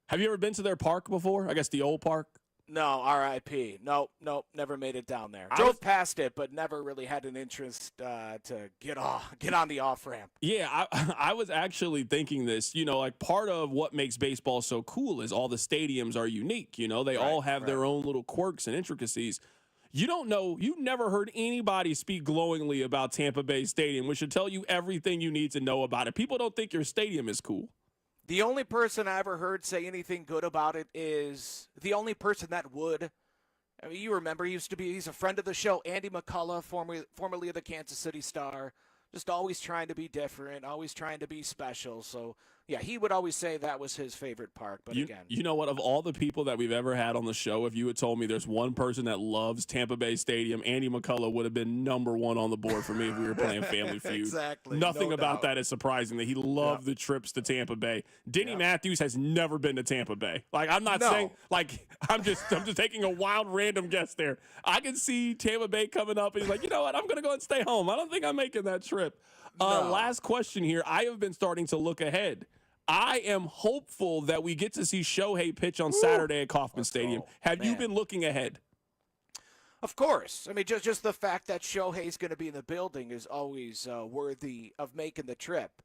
Have you ever been to their park before? I guess the old park? No, R.I.P. Nope, never made it down there. Drove past it, but never really had an interest to get on the off-ramp. Yeah, I was actually thinking this. Like part of what makes baseball so cool is all the stadiums are unique. They all have their own little quirks and intricacies. You've never heard anybody speak glowingly about Tampa Bay Stadium, which should tell you everything you need to know about it. People don't think your stadium is cool. The only person I ever heard say anything good about it is the only person that would. I mean, you remember, he's a friend of the show, Andy McCullough, formerly of the Kansas City Star, just always trying to be different, always trying to be special. So, yeah, he would always say that was his favorite park. But again, you know what? Of all the people that we've ever had on the show, if you had told me there's one person that loves Tampa Bay Stadium, Andy McCullough would have been number one on the board for me if we were playing Family Feud. Exactly. Nothing about that is surprising that he loved the trips to Tampa Bay. Denny Matthews has never been to Tampa Bay. Like, I'm not saying, like, I'm just taking a wild random guess there. I can see Tampa Bay coming up and he's like, you know what? I'm going to go and stay home. I don't think I'm making that trip. Last question here. I have been starting to look ahead. I am hopeful that we get to see Shohei pitch on Saturday at Kauffman Stadium. Have you been looking ahead? Of course. I mean, just the fact that Shohei's going to be in the building is always worthy of making the trip.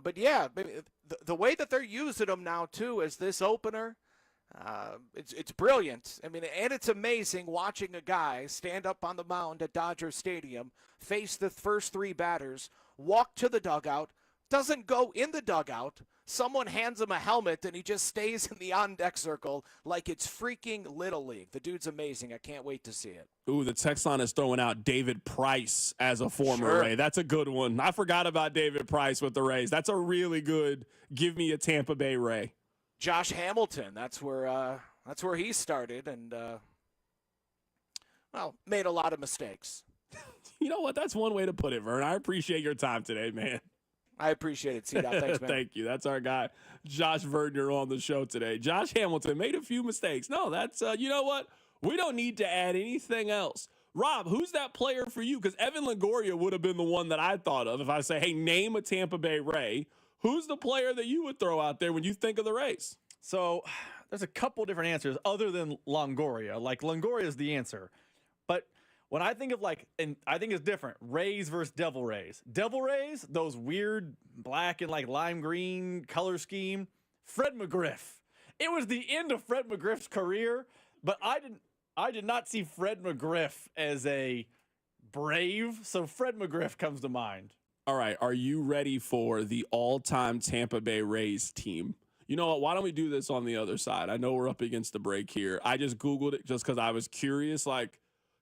But, yeah, the way that they're using him now, too, as this opener, it's brilliant. I mean, and it's amazing watching a guy stand up on the mound at Dodger Stadium, face the first three batters, walk to the dugout, doesn't go in the dugout, someone hands him a helmet and he just stays in the on-deck circle like it's freaking Little League. The dude's amazing. I can't wait to see it. Ooh, the text line is throwing out David Price as a former Ray. That's a good one. I forgot about David Price with the Rays. That's a really good give me a Tampa Bay Ray. Josh Hamilton, that's where he started and, made a lot of mistakes. You know what? That's one way to put it, Vern. I appreciate your time today, man. I appreciate it, C-Dot. Thanks, man. Thank you. That's our guy, Josh Vern. You're on the show today. Josh Hamilton made a few mistakes. No, that's, you know what? We don't need to add anything else. Rob, who's that player for you? Because Evan Longoria would have been the one that I thought of if I say, hey, name a Tampa Bay Ray. Who's the player that you would throw out there when you think of the Rays? So there's a couple different answers other than Longoria. Like, Longoria is the answer. But when I think of, and I think it's different, Rays versus Devil Rays. Devil Rays, those weird black and lime green color scheme. Fred McGriff. It was the end of Fred McGriff's career, but I did not see Fred McGriff as a Brave, so Fred McGriff comes to mind. All right, are you ready for the all-time Tampa Bay Rays team? You know what? Why don't we do this on the other side? I know we're up against the break here. I just Googled it just because I was curious,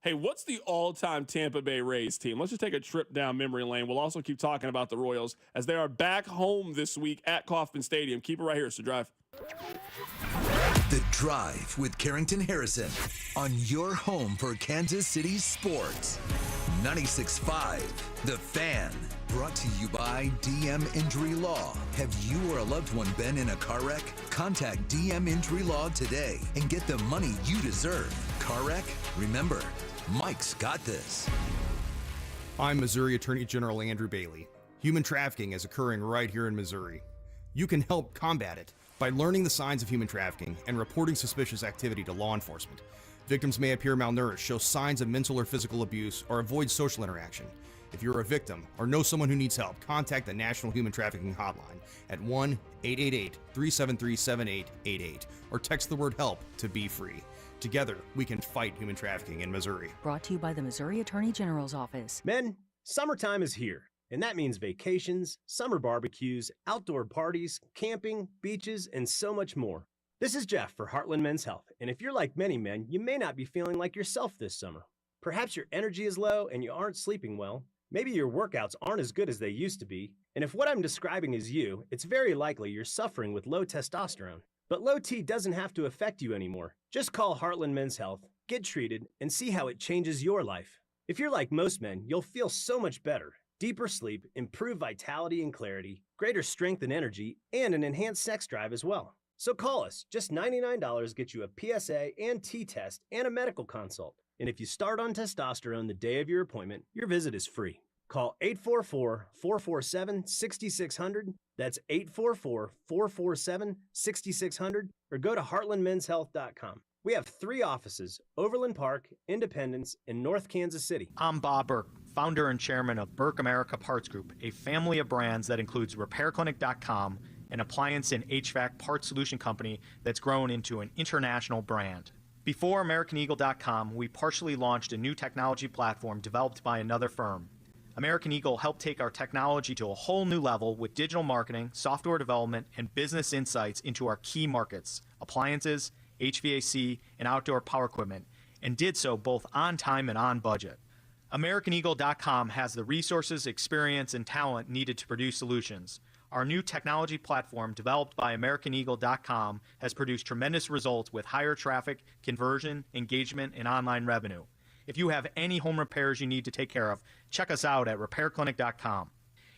hey, what's the all-time Tampa Bay Rays team? Let's just take a trip down memory lane. We'll also keep talking about the Royals as they are back home this week at Kauffman Stadium. Keep it right here. It's The Drive. The Drive with Carrington Harrison on your home for Kansas City sports. 96.5 The Fan. Brought to you by DM Injury Law. Have you or a loved one been in a car wreck? Contact DM Injury Law today and get the money you deserve. Car wreck? Remember, Mike's got this. I'm Missouri Attorney General Andrew Bailey. Human trafficking is occurring right here in Missouri. You can help combat it by learning the signs of human trafficking and reporting suspicious activity to law enforcement. Victims may appear malnourished, show signs of mental or physical abuse, or avoid social interaction. If you're a victim or know someone who needs help, contact the National Human Trafficking Hotline at 1-888-373-7888 or text the word HELP to Be Free. Together, we can fight human trafficking in Missouri. Brought to you by the Missouri Attorney General's Office. Men, summertime is here, and that means vacations, summer barbecues, outdoor parties, camping, beaches, and so much more. This is Jeff for Heartland Men's Health, and if you're like many men, you may not be feeling like yourself this summer. Perhaps your energy is low and you aren't sleeping well. Maybe your workouts aren't as good as they used to be. And if what I'm describing is you, it's very likely you're suffering with low testosterone. But low T doesn't have to affect you anymore. Just call Heartland Men's Health, get treated, and see how it changes your life. If you're like most men, you'll feel so much better. Deeper sleep, improved vitality and clarity, greater strength and energy, and an enhanced sex drive as well. So call us. Just $99 gets you a PSA and T test and a medical consult. And if you start on testosterone the day of your appointment, your visit is free. Call 844-447-6600. That's 844-447-6600. Or go to heartlandmenshealth.com. We have 3 offices, Overland Park, Independence, and North Kansas City. I'm Bob Burke, founder and chairman of Burke America Parts Group, a family of brands that includes RepairClinic.com, an appliance and HVAC part solution company that's grown into an international brand. Before AmericanEagle.com, we partially launched a new technology platform developed by another firm. American Eagle helped take our technology to a whole new level with digital marketing, software development, and business insights into our key markets, appliances, HVAC, and outdoor power equipment, and did so both on time and on budget. AmericanEagle.com has the resources, experience, and talent needed to produce solutions. Our new technology platform, developed by AmericanEagle.com, has produced tremendous results with higher traffic, conversion, engagement, and online revenue. If you have any home repairs you need to take care of, check us out at RepairClinic.com.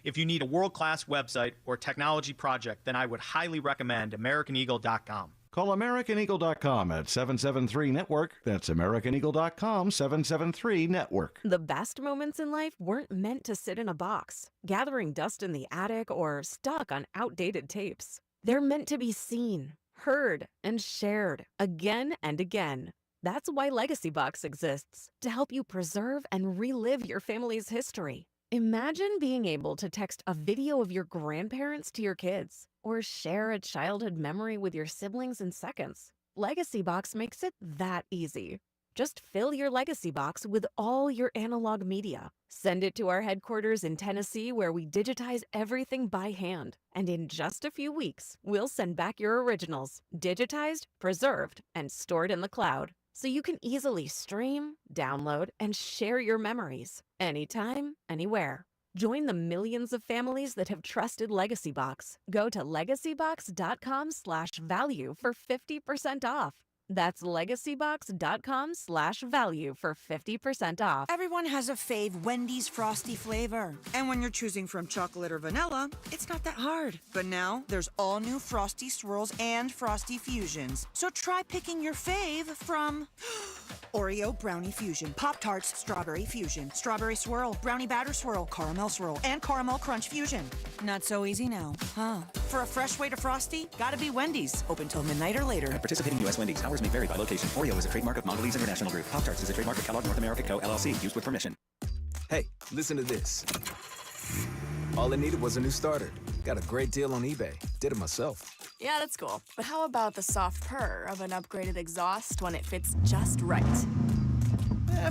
If you need a world-class website or technology project, then I would highly recommend AmericanEagle.com. Call AmericanEagle.com at 773-NETWORK. That's AmericanEagle.com, 773-NETWORK. The best moments in life weren't meant to sit in a box, gathering dust in the attic, or stuck on outdated tapes. They're meant to be seen, heard, and shared again and again. That's why Legacy Box exists, to help you preserve and relive your family's history. Imagine being able to text a video of your grandparents to your kids, or share a childhood memory with your siblings in seconds. Legacy Box makes it that easy. Just fill your legacy box with all your analog media. Send it to our headquarters in Tennessee, where we digitize everything by hand. And in just a few weeks, we'll send back your originals, digitized, preserved, and stored in the cloud, so you can easily stream, download, and share your memories anytime, anywhere. Join the millions of families that have trusted Legacy Box. Go to legacybox.com/value for 50% off. That's legacybox.com/value for 50% off. Everyone has a fave Wendy's Frosty flavor. And when you're choosing from chocolate or vanilla, it's not that hard. But now, there's all new Frosty Swirls and Frosty Fusions. So try picking your fave from Oreo Brownie Fusion, Pop-Tarts Strawberry Fusion, Strawberry Swirl, Brownie Batter Swirl, Caramel Swirl, and Caramel Crunch Fusion. Not so easy now, huh? For a fresh way to Frosty, gotta be Wendy's. Open till midnight or later. At participating U.S. Wendy's, hours may vary by location. Oreo is a trademark of Mondelez International Group. Pop-Tarts is a trademark of Kellogg North America Co., LLC. Used with permission. Hey, listen to this. All it needed was a new starter. Got a great deal on eBay. Did it myself. Yeah, that's cool. But how about the soft purr of an upgraded exhaust when it fits just right?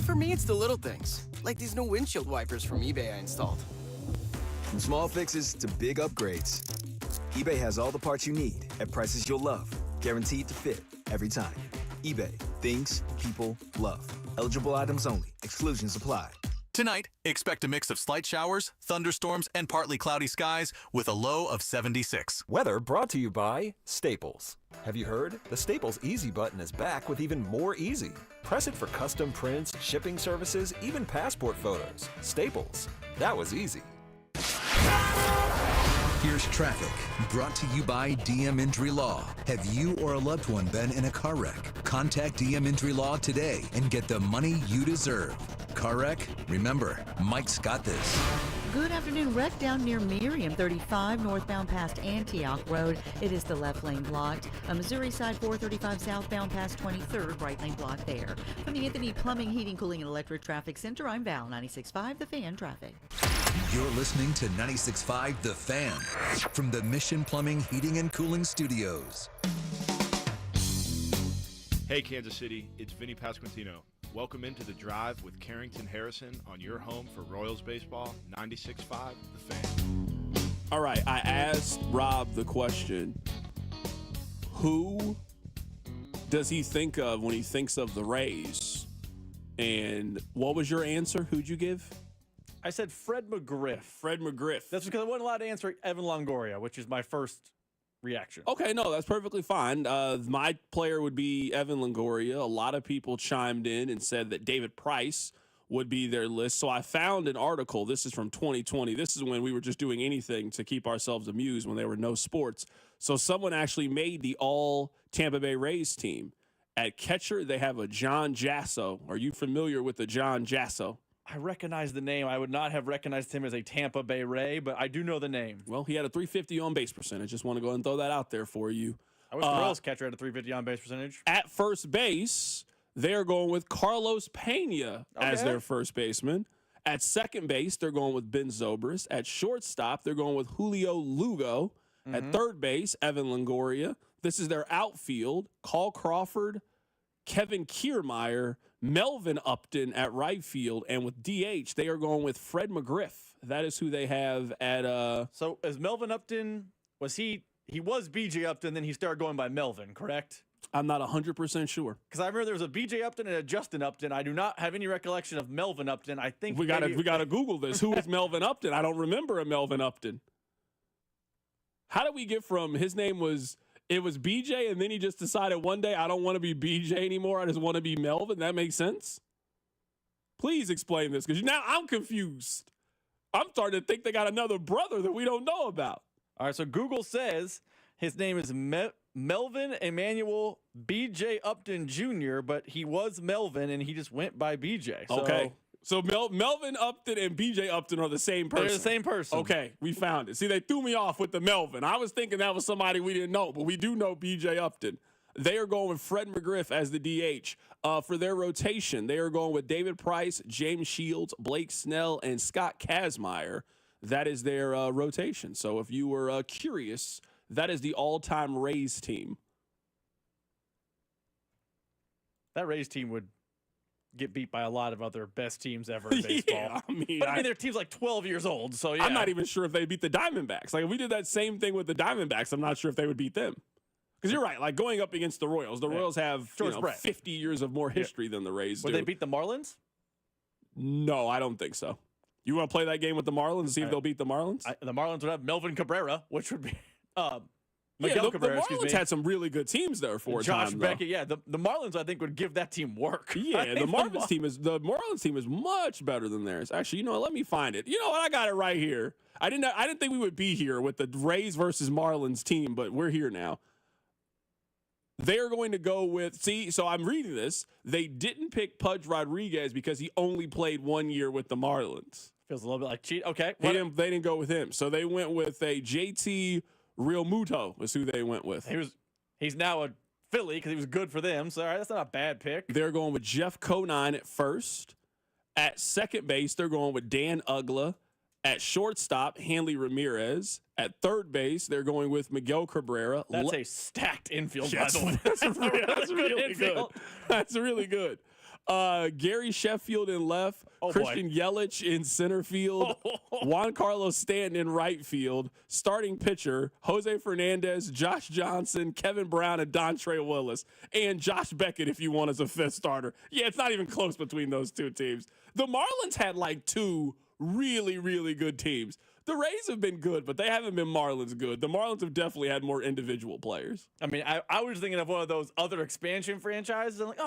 For me, it's the little things. Like these new windshield wipers from eBay I installed. From small fixes to big upgrades, eBay has all the parts you need at prices you'll love. Guaranteed to fit every time. eBay. Things people love. Eligible items only. Exclusions apply. Tonight, expect a mix of slight showers, thunderstorms, and partly cloudy skies with a low of 76. Weather brought to you by Staples. Have you heard? The Staples Easy button is back with even more easy. Press it for custom prints, shipping services, even passport photos. Staples. That was easy. Here's traffic, brought to you by DM Injury Law. Have you or a loved one been in a car wreck? Contact DM Injury Law today and get the money you deserve. Car wreck? Remember, Mike's got this. Good afternoon. Wreck down near Miriam, 35 northbound past Antioch Road. It is the left lane blocked. A Missouri side 435 southbound past 23rd, right lane blocked there. From the Anthony Plumbing, Heating, Cooling, and Electric Traffic Center, I'm Val, 96.5 The Fan Traffic. You're listening to 96.5 The Fan from the Mission Plumbing, Heating, and Cooling Studios. Hey, Kansas City, it's Vinny Pasquantino. Welcome into The Drive with Carrington Harrison on your home for Royals baseball, 96.5 The Fan. All right, I asked Rob the question, who does he think of when he thinks of the Rays? And what was your answer? Who'd you give? I said Fred McGriff. Fred McGriff. That's because I wasn't allowed to answer Evan Longoria, which is my first reaction. Okay, no, that's perfectly fine. My player would be Evan Longoria. A lot of people chimed in and said that David Price would be their list. So I found an article. This is from 2020. This is when we were just doing anything to keep ourselves amused when there were no sports. So someone actually made the all Tampa Bay Rays team. At catcher, they have a John Jasso. Are you familiar with the John Jasso? I recognize the name. I would not have recognized him as a Tampa Bay Ray, but I do know the name. Well, he had a 350 on base percentage. Just want to go ahead and throw that out there for you. I wish the Royals catcher had a 350 on base percentage. At first base, they're going with Carlos Pena as their first baseman. At second base, they're going with Ben Zobrist. At shortstop, they're going with Julio Lugo. At third base, Evan Longoria. This is their outfield. Carl Crawford, Kevin Kiermaier, Melvin Upton at right field, and with DH, they are going with Fred McGriff. That is who they have at So as Melvin Upton, he was BJ Upton, then he started going by Melvin, correct? I'm not 100% sure. Because I remember there was a BJ Upton and a Justin Upton. I do not have any recollection of Melvin Upton. I think we gotta Google this. Who is Melvin Upton? I don't remember a Melvin Upton. How did we get from his name was it was BJ, and then he just decided one day, I don't want to be BJ anymore. I just want to be Melvin. That makes sense? Please explain this, because now I'm confused. I'm starting to think they got another brother that we don't know about. All right, so Google says his name is Melvin Emmanuel BJ Upton Jr., but he was Melvin, and he just went by BJ. Okay. So Melvin Upton and BJ Upton are the same person. They're the same person. Okay, we found it. See, they threw me off with the Melvin. I was thinking that was somebody we didn't know, but we do know BJ Upton. They are going with Fred McGriff as the DH. For their rotation, they are going with David Price, James Shields, Blake Snell, and Scott Kazmaier. That is their rotation. So if you were curious, that is the all-time Rays team. That Rays team would get beat by a lot of other best teams ever in baseball. Yeah, I mean, but their team's like 12 years old, so yeah. I'm not even sure if they beat the Diamondbacks. Like, if we did that same thing with the Diamondbacks, I'm not sure if they would beat them. Because you're right, like going up against the Royals have 50 years of more history than the Rays do. Would they beat the Marlins? No, I don't think so. You want to play that game with the Marlins and see if they'll beat the Marlins? The Marlins would have Melvin Cabrera, which would be Miguel Cabrera, the Marlins had some really good teams there for a Josh time. Beckett, yeah. The Marlins, I think, would give that team work. Yeah, the Marlins team is much better than theirs. Actually, you know what? Let me find it. You know what? I got it right here. I didn't think we would be here with the Rays versus Marlins team, but we're here now. They're going to go with, so I'm reading this. They didn't pick Pudge Rodriguez because he only played 1 year with the Marlins. Feels a little bit like cheat. Okay. They didn't go with him. So they went with a JT Realmuto is who they went with. He's now a Philly because he was good for them. So that's not a bad pick. They're going with Jeff Conine at first. At second base, they're going with Dan Ugla. At shortstop, Hanley Ramirez. At third base, they're going with Miguel Cabrera. That's a stacked infield, by Yes, the way. That's really good. That's really good. Gary Sheffield in left. Christian Yelich in center field. Juan Carlos Stanton in right field. Starting pitcher, Jose Fernandez, Josh Johnson, Kevin Brown, and Dontre Willis. And Josh Beckett if you want as a fifth starter. Yeah, it's not even close between those two teams. The Marlins had like two really, really good teams. The Rays have been good, but they haven't been Marlins good. The Marlins have definitely had more individual players. I mean, I was thinking of one of those other expansion franchises. I'm like,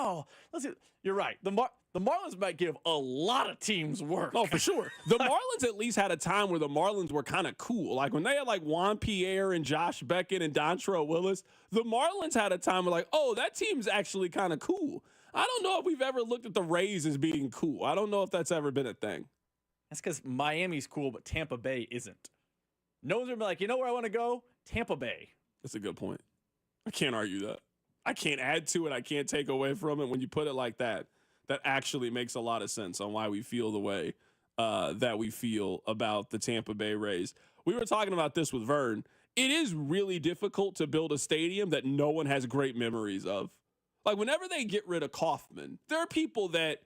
let's see. You're right. The Marlins might give a lot of teams work. Oh, for sure. The Marlins at least had a time where the Marlins were kind of cool. Like when they had like Juan Pierre and Josh Beckett and Dontrell Willis, the Marlins had a time where like, that team's actually kind of cool. I don't know if we've ever looked at the Rays as being cool. I don't know if that's ever been a thing. That's because Miami's cool, but Tampa Bay isn't. No one's going to be like, you know where I want to go? Tampa Bay. That's a good point. I can't argue that. I can't add to it. I can't take away from it. When you put it like that, that actually makes a lot of sense on why we feel the way that we feel about the Tampa Bay Rays. We were talking about this with Vern. It is really difficult to build a stadium that no one has great memories of. Like whenever they get rid of Kauffman, there are people that,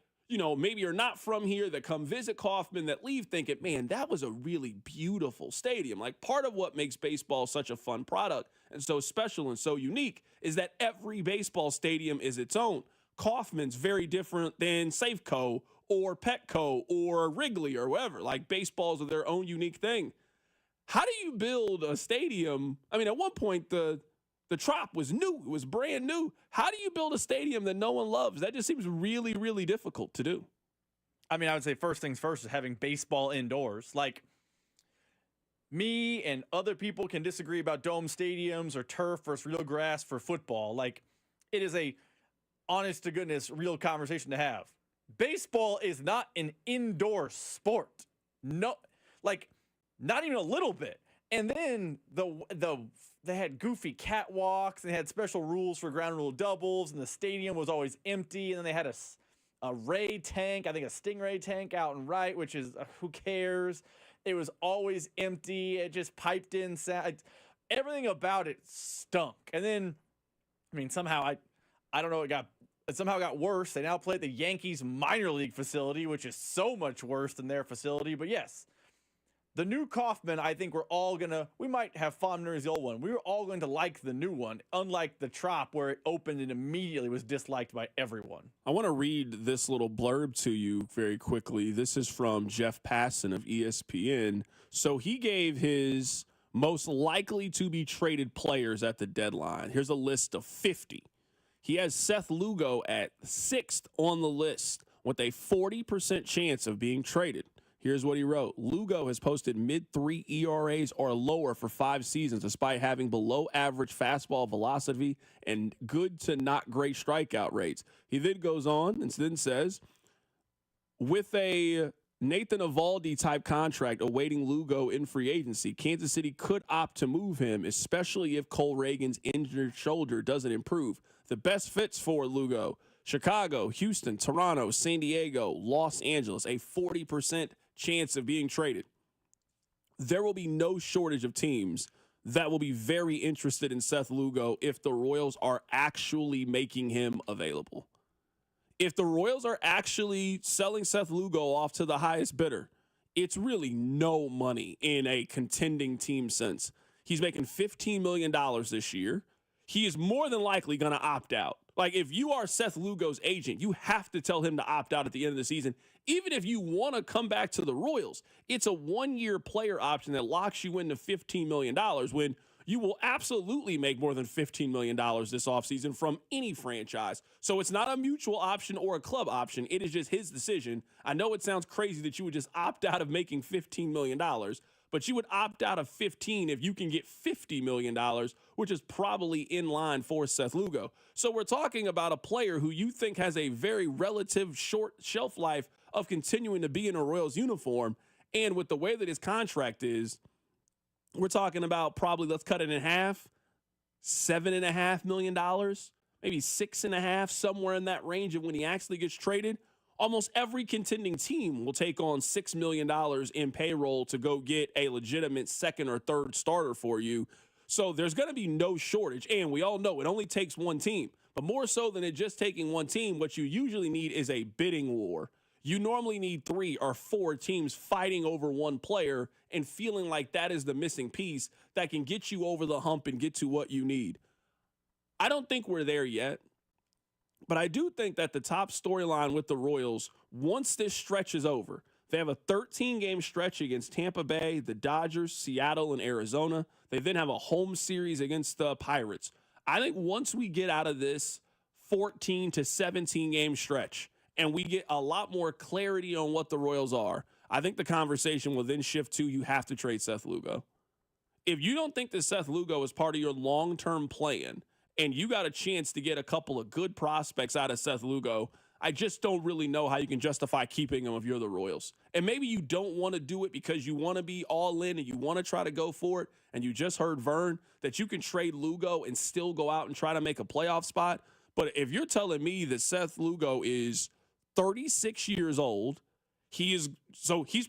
maybe are not from here that come visit Kauffman that leave thinking, man, that was a really beautiful stadium. Like part of what makes baseball such a fun product and so special and so unique is that every baseball stadium is its own. Kauffman's very different than Safeco or Petco or Wrigley or whatever. Like baseballs are their own unique thing. How do you build a stadium? I mean, at one point, the Trop was new. It was brand new. How do you build a stadium that no one loves? That just seems really, really difficult to do. I mean, I would say first things first is having baseball indoors. Like, me and other people can disagree about dome stadiums or turf versus real grass for football. Like, it is a honest to goodness real conversation to have. Baseball is not an indoor sport. No, like, not even a little bit. And then they had goofy catwalks, and they had special rules for ground rule doubles, and the stadium was always empty. And then they had a Ray tank, I think a Stingray tank out and right, which is who cares? It was always empty. It just piped in sound. Everything about it stunk. And then, I mean, somehow I don't know, it somehow got worse. They now play at the Yankees minor league facility, which is so much worse than their facility. But yes, the new Kauffman, I think we might have fond memories of the old one. We were all going to like the new one, unlike the Trop where it opened and immediately was disliked by everyone. I want to read this little blurb to you very quickly. This is from Jeff Passan of ESPN. So he gave his most likely to be traded players at the deadline. Here's a list of 50. He has Seth Lugo at 6th on the list with a 40% chance of being traded. Here's what he wrote. Lugo has posted mid-3 ERAs or lower for 5 seasons, despite having below-average fastball velocity and good to not great strikeout rates. He then goes on and then says, with a Nathan Eovaldi-type contract awaiting Lugo in free agency, Kansas City could opt to move him, especially if Cole Reagan's injured shoulder doesn't improve. The best fits for Lugo, Chicago, Houston, Toronto, San Diego, Los Angeles, a 40% chance of being traded. There will be no shortage of teams that will be very interested in Seth Lugo if the Royals are actually making him available. If the Royals are actually selling Seth Lugo off to the highest bidder, it's really no money in a contending team sense. He's making $15 million this year. He is more than likely going to opt out. Like, if you are Seth Lugo's agent, you have to tell him to opt out at the end of the season. Even if you want to come back to the Royals, it's a one-year player option that locks you into $15 million when you will absolutely make more than $15 million this offseason from any franchise. So it's not a mutual option or a club option. It is just his decision. I know it sounds crazy that you would just opt out of making $15 million, but you would opt out of 15 if you can get $50 million, which is probably in line for Seth Lugo. So we're talking about a player who you think has a very relative short shelf life of continuing to be in a Royals uniform. And with the way that his contract is, we're talking about probably, let's cut it in half, $7.5 million, maybe 6.5, somewhere in that range of when he actually gets traded. Almost every contending team will take on $6 million in payroll to go get a legitimate second or third starter for you. So there's going to be no shortage. And we all know it only takes one team. But more so than it just taking one team, what you usually need is a bidding war. You normally need 3 or 4 teams fighting over one player and feeling like that is the missing piece that can get you over the hump and get to what you need. I don't think we're there yet. But I do think that the top storyline with the Royals, once this stretch is over, they have a 13-game stretch against Tampa Bay, the Dodgers, Seattle, and Arizona. They then have a home series against the Pirates. I think once we get out of this 14 to 17-game stretch and we get a lot more clarity on what the Royals are, I think the conversation will then shift to you have to trade Seth Lugo. If you don't think that Seth Lugo is part of your long-term plan, and you got a chance to get a couple of good prospects out of Seth Lugo, I just don't really know how you can justify keeping him if you're the Royals. And maybe you don't want to do it because you want to be all in and you want to try to go for it, and you just heard Vern that you can trade Lugo and still go out and try to make a playoff spot. But if you're telling me that Seth Lugo is 36 years old, he's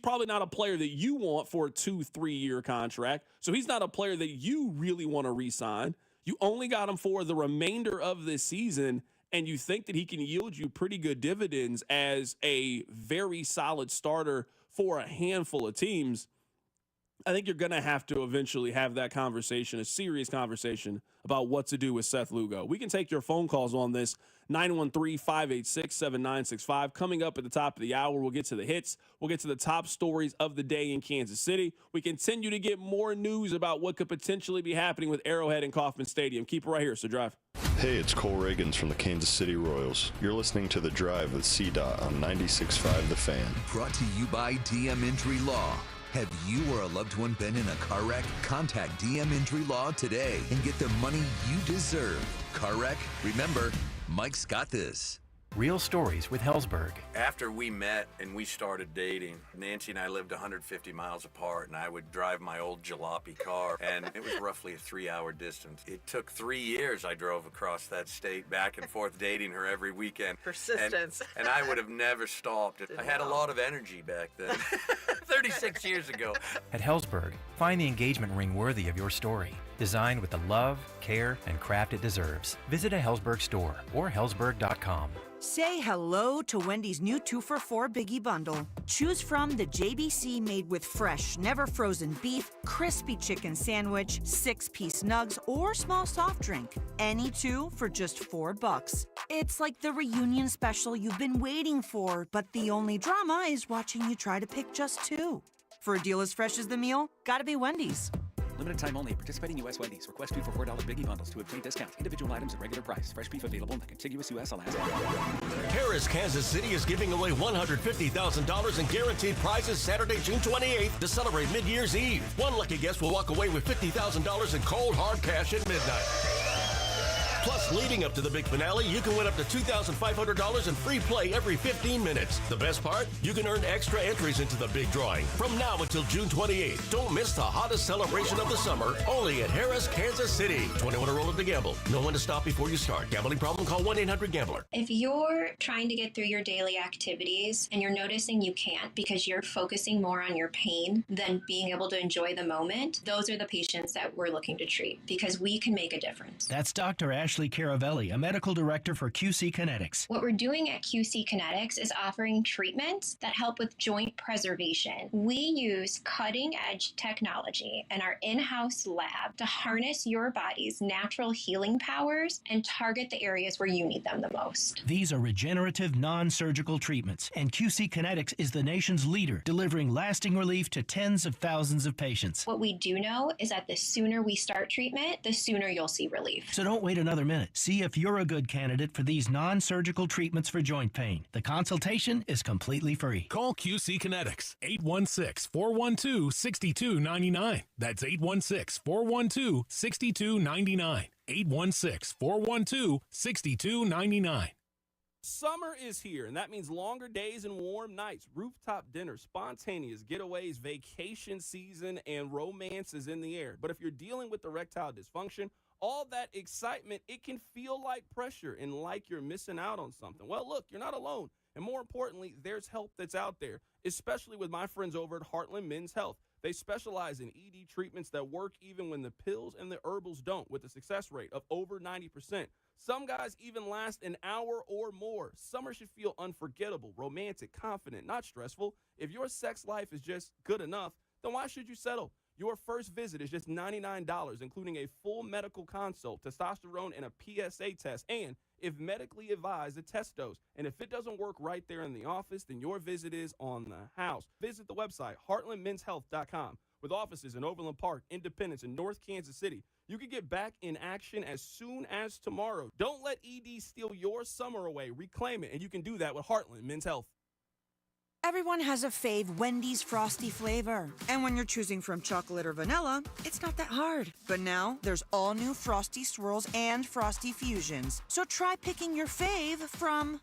probably not a player that you want for a 2-3 year contract. So he's not a player that you really want to re-sign. You only got him for the remainder of this season, and you think that he can yield you pretty good dividends as a very solid starter for a handful of teams. I think you're going to have to eventually have that conversation, a serious conversation about what to do with Seth Lugo. We can take your phone calls on this, 913-586-7965. Coming up at the top of the hour, we'll get to the hits. We'll get to the top stories of the day in Kansas City. We continue to get more news about what could potentially be happening with Arrowhead and Kauffman Stadium. Keep it right here, so drive. Hey, it's Cole Reagans from the Kansas City Royals. You're listening to The Drive with C-Dot on 96.5 The Fan. Brought to you by DM Injury Law. Have you or a loved one been in a car wreck? Contact DM Injury Law today and get the money you deserve. Car wreck? Remember, Mike's got this. Real stories with Hellsberg. After we met and we started dating, Nancy and I lived 150 miles apart, and I would drive my old jalopy car, and it was roughly a 3-hour distance. It took 3 years I drove across that state back and forth dating her every weekend. Persistence. And I would have never stopped. I had a lot of energy back then, 36 years ago. At Hellsberg, find the engagement ring worthy of your story. Designed with the love, care, and craft it deserves. Visit a Hellsberg store or hellsberg.com. Say hello to Wendy's new 2-for-4 Biggie Bundle. Choose from the JBC made with fresh, never frozen beef, crispy chicken sandwich, 6-piece nugs, or small soft drink. Any 2 for just $4. It's like the reunion special you've been waiting for, but the only drama is watching you try to pick just 2. For a deal as fresh as the meal, gotta be Wendy's. Limited time only. Participating U.S. Wendy's. Request 2 for $4 Biggie Bundles to obtain discount. Individual items at regular price. Fresh beef available in the contiguous U.S. Alaska. Harris Kansas City is giving away $150,000 in guaranteed prizes Saturday, June 28th to celebrate Mid-Year's Eve. One lucky guest will walk away with $50,000 in cold, hard cash at midnight. Plus, leading up to the big finale, you can win up to $2,500 in free play every 15 minutes. The best part? You can earn extra entries into the big drawing from now until June 28th. Don't miss the hottest celebration of the summer, only at Harris, Kansas City. 21 or older to gamble. Know when to stop before you start. Gambling problem? Call 1-800-GAMBLER. If you're trying to get through your daily activities and you're noticing you can't because you're focusing more on your pain than being able to enjoy the moment, those are the patients that we're looking to treat because we can make a difference. That's Dr. Ashley Ashley Caravelli, a medical director for QC Kinetics. What we're doing at QC Kinetics is offering treatments that help with joint preservation. We use cutting-edge technology in our in-house lab to harness your body's natural healing powers and target the areas where you need them the most. These are regenerative, non-surgical treatments, and QC Kinetics is the nation's leader, delivering lasting relief to tens of thousands of patients. What we do know is that the sooner we start treatment, the sooner you'll see relief. So don't wait another minute. See if you're a good candidate for these non-surgical treatments for joint pain. The consultation is completely free. Call QC Kinetics, 816-412-6299. That's 816-412-6299. 816-412-6299. Summer is here, and that means longer days and warm nights, rooftop dinners, spontaneous getaways, vacation season, and romance is in the air. But if you're dealing with erectile dysfunction, all that excitement, it can feel like pressure and like you're missing out on something. Well, look, you're not alone. And more importantly, there's help that's out there, especially with my friends over at Heartland Men's Health. They specialize in ED treatments that work even when the pills and the herbals don't, with a success rate of over 90%. Some guys even last an hour or more. Summer should feel unforgettable, romantic, confident, not stressful. If your sex life is just good enough, then why should you settle? Your first visit is just $99, including a full medical consult, testosterone, and a PSA test, and if medically advised, a test dose. And if it doesn't work right there in the office, then your visit is on the house. Visit the website, heartlandmenshealth.com. With offices in Overland Park, Independence, and North Kansas City, you can get back in action as soon as tomorrow. Don't let ED steal your summer away. Reclaim it, and you can do that with Heartland Men's Health. Everyone has a fave Wendy's Frosty flavor. And when you're choosing from chocolate or vanilla, it's not that hard. But now, there's all new Frosty Swirls and Frosty Fusions. So try picking your fave from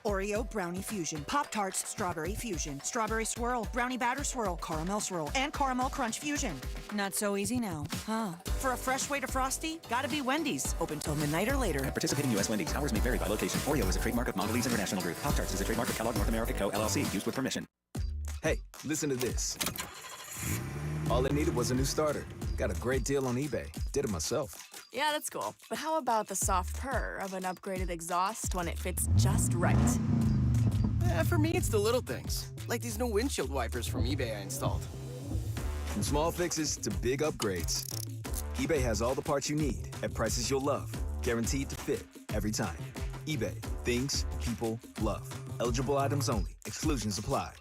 Oreo Brownie Fusion, Pop-Tarts Strawberry Fusion, Strawberry Swirl, Brownie Batter Swirl, Caramel Swirl, and Caramel Crunch Fusion. Not so easy now, huh? For a fresh way to Frosty, gotta be Wendy's. Open till midnight or later. At participating U.S. Wendy's, hours may vary by location. Oreo is a trademark of Mondelez International Group. Pop-Tarts is a trademark of Kellogg North America Co., LLC. Used with permission. Hey, listen to this. All it needed was a new starter. Got a great deal on eBay. Did it myself. Yeah, that's cool. But how about the soft purr of an upgraded exhaust when it fits just right? For me, it's the little things. Like these new windshield wipers from eBay I installed. From small fixes to big upgrades, eBay has all the parts you need at prices you'll love. Guaranteed to fit every time. eBay. Things people love. Eligible items only. Exclusions apply.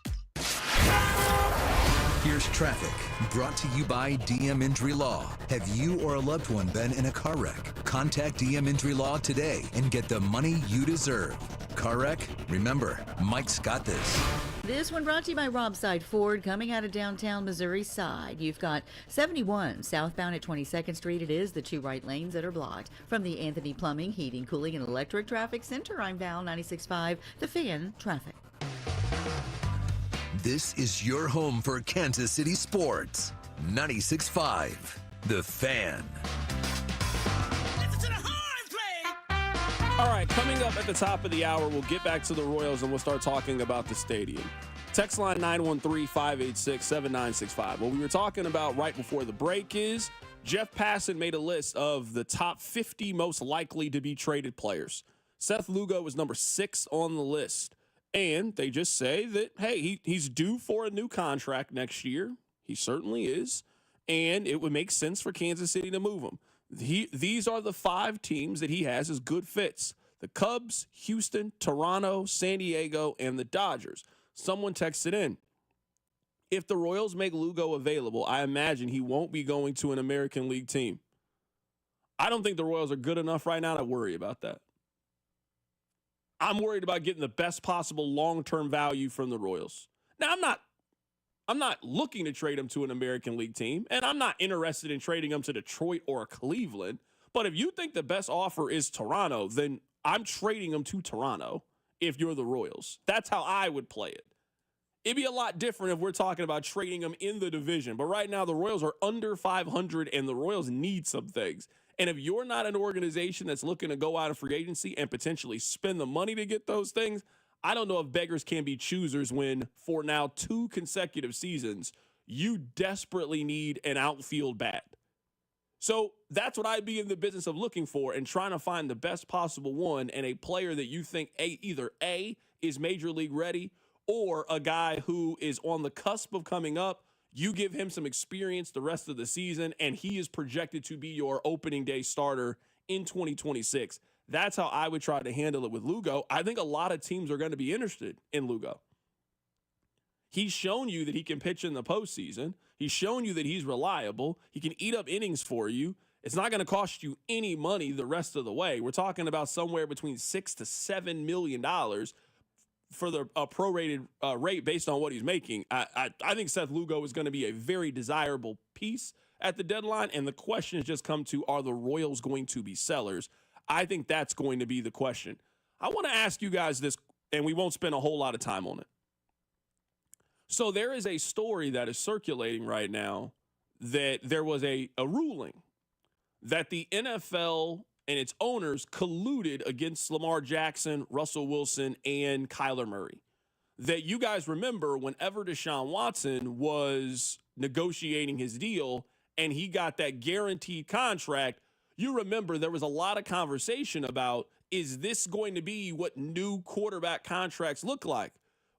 Here's traffic, brought to you by DM Injury Law. Have you or a loved one been in a car wreck? Contact DM Injury Law today and get the money you deserve. Car wreck? Remember, Mike's got this. This one brought to you by Robside Ford, coming out of downtown Missouri side. You've got 71 southbound at 22nd Street. It is the two right lanes that are blocked. From the Anthony Plumbing, Heating, Cooling, and Electric Traffic Center, I'm Val 96.5, The Fan Traffic. This is your home for Kansas City sports. 96.5, The Fan. All right, coming up at the top of the hour, we'll get back to the Royals and we'll start talking about the stadium. Text line 913-586-7965. What we were talking about right before the break is Jeff Passan made a list of the top 50 most likely to be traded players. Seth Lugo was number 6 on the list. And they just say that, hey, he's due for a new contract next year. He certainly is. And it would make sense for Kansas City to move him. These are the 5 teams that he has as good fits. The Cubs, Houston, Toronto, San Diego, and the Dodgers. Someone texted in. If the Royals make Lugo available, I imagine he won't be going to an American League team. I don't think the Royals are good enough right now to worry about that. I'm worried about getting the best possible long-term value from the Royals. Now, I'm not looking to trade him to an American League team, and I'm not interested in trading him to Detroit or Cleveland. But if you think the best offer is Toronto, then I'm trading him to Toronto if you're the Royals. That's how I would play it. It'd be a lot different if we're talking about trading him in the division. But right now, the Royals are under 500, and the Royals need some things. And if you're not an organization that's looking to go out of free agency and potentially spend the money to get those things, I don't know if beggars can be choosers when, for now 2 consecutive seasons, you desperately need an outfield bat. So that's what I'd be in the business of looking for and trying to find the best possible one and a player that you think either A, is major league ready, or a guy who is on the cusp of coming up. You give him some experience the rest of the season, and he is projected to be your opening day starter in 2026. That's how I would try to handle it with Lugo. I think a lot of teams are going to be interested in Lugo. He's shown you that he can pitch in the postseason. He's shown you that he's reliable. He can eat up innings for you. It's not going to cost you any money the rest of the way. We're talking about somewhere between $6 to $7 million for the prorated rate based on what he's making. I think Seth Lugo is going to be a very desirable piece at the deadline, and the question has just come to, are the Royals going to be sellers? I think that's going to be the question. I want to ask you guys this, and we won't spend a whole lot of time on it. So there is a story that is circulating right now that there was a ruling that the NFL and its owners colluded against Lamar Jackson, Russell Wilson, and Kyler Murray. That you guys remember whenever Deshaun Watson was negotiating his deal and he got that guaranteed contract, you remember there was a lot of conversation about, is this going to be what new quarterback contracts look like?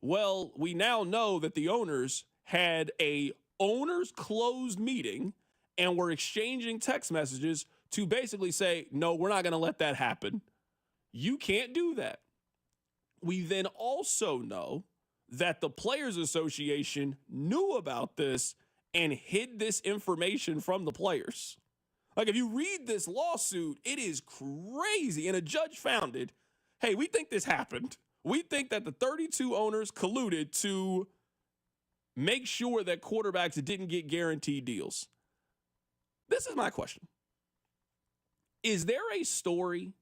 Well, we now know that the owners had a owners closed meeting and were exchanging text messages to basically say, no, we're not going to let that happen. You can't do that. We then also know that the Players Association knew about this and hid this information from the players. Like, if you read this lawsuit, it is crazy. And a judge found it. Hey, we think this happened. We think that the 32 owners colluded to make sure that quarterbacks didn't get guaranteed deals. This is my question. Is there a story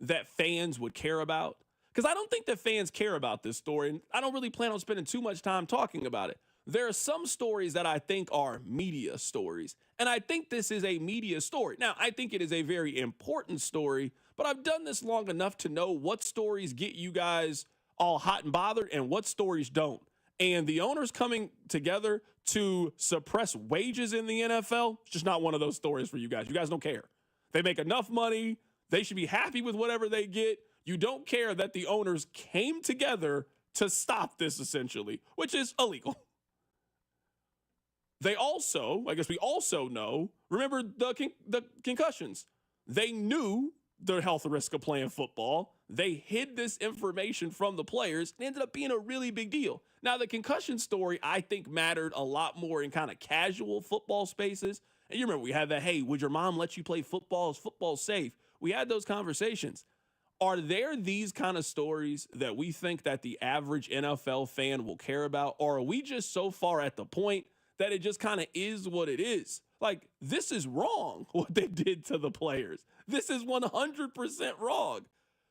that fans would care about? Because I don't think that fans care about this story, and I don't really plan on spending too much time talking about it. There are some stories that I think are media stories, and I think this is a media story. Now, I think it is a very important story, but I've done this long enough to know what stories get you guys all hot and bothered and what stories don't. And the owners coming together to suppress wages in the NFL, it's just not one of those stories for you guys. You guys don't care. They make enough money. They should be happy with whatever they get. You don't care that the owners came together to stop this, essentially, which is illegal. They also, I guess we also know, remember the concussions. They knew the health risk of playing football. They hid this information from the players. It ended up being a really big deal. Now, the concussion story, I think, mattered a lot more in kind of casual football spaces. And you remember we had that, hey, would your mom let you play football? Is football safe? We had those conversations. Are there these kind of stories that we think that the average NFL fan will care about? Or are we just so far at the point that it just kind of is what it is? Like, this is wrong, what they did to the players. This is 100% wrong.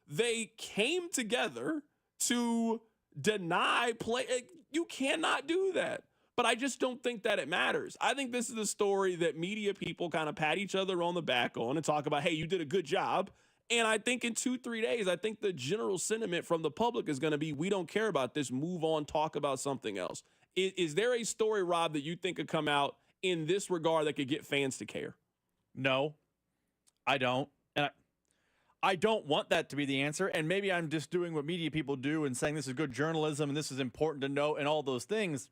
They came together to deny play. You cannot do that. But I just don't think that it matters. I think this is a story that media people kind of pat each other on the back on and talk about, hey, you did a good job. And I think in 2-3 days, I think the general sentiment from the public is going to be, we don't care about this, move on, talk about something else. Is there a story, Rob, that you think could come out in this regard that could get fans to care? No, I don't. And I don't want that to be the answer. And maybe I'm just doing what media people do and saying this is good journalism and this is important to know and all those things.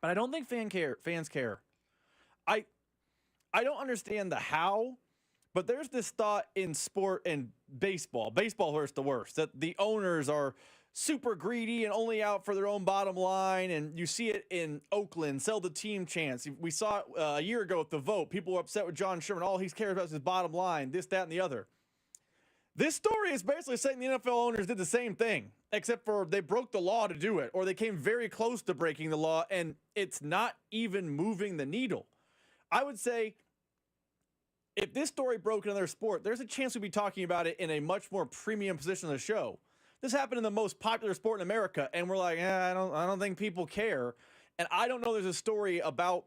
But I don't think fans care. I don't understand the how, but there's this thought in sport and baseball. Baseball hurts the worst, that the owners are super greedy and only out for their own bottom line. And you see it in Oakland, sell the team chance. We saw it a year ago with the vote. People were upset with John Sherman. All he cares about is his bottom line, this, that, and the other. This story is basically saying the NFL owners did the same thing, except for they broke the law to do it, or they came very close to breaking the law, and it's not even moving the needle. I would say if this story broke another sport, there's a chance we'd be talking about it in a much more premium position of the show. This happened in the most popular sport in America, and we're like, I don't think people care. And I don't know there's a story about,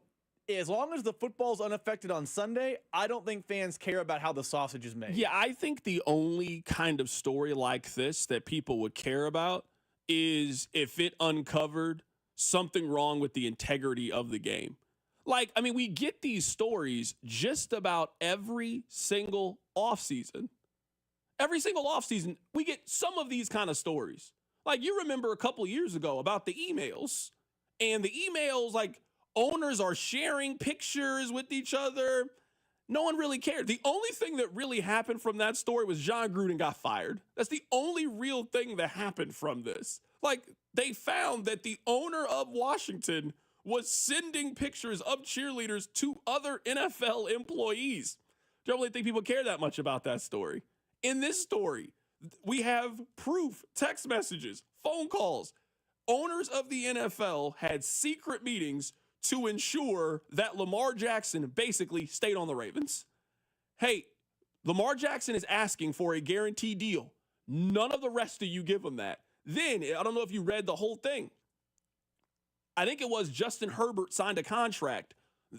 as long as the football's unaffected on Sunday, I don't think fans care about how the sausage is made. Yeah, I think the only kind of story like this that people would care about is if it uncovered something wrong with the integrity of the game. Like, I mean, we get these stories just about every single offseason. Every single offseason, we get some of these kind of stories. Like, you remember a couple years ago about the emails. And the emails, like, owners are sharing pictures with each other. No one really cared. The only thing that really happened from that story was John Gruden got fired. That's the only real thing that happened from this. Like, they found that the owner of Washington was sending pictures of cheerleaders to other NFL employees. Don't really think people care that much about that story. In this story, we have proof, text messages, phone calls. Owners of the NFL had secret meetings to ensure that Lamar Jackson basically stayed on the Ravens. Hey, Lamar Jackson is asking for a guaranteed deal. None of the rest of you give him that. Then, I don't know if you read the whole thing. I think it was Justin Herbert signed a contract.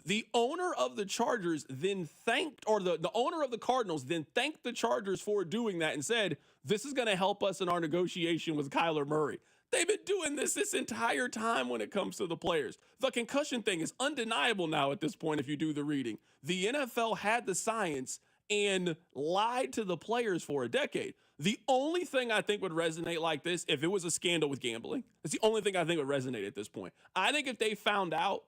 The owner of the Chargers then thanked, or the owner of the Cardinals then thanked the Chargers for doing that and said, this is going to help us in our negotiation with Kyler Murray. They've been doing this entire time when it comes to the players. The concussion thing is undeniable now at this point if you do the reading. The NFL had the science and lied to the players for a decade. The only thing I think would resonate like this if it was a scandal with gambling. It's the only thing I think would resonate at this point. I think if they found out,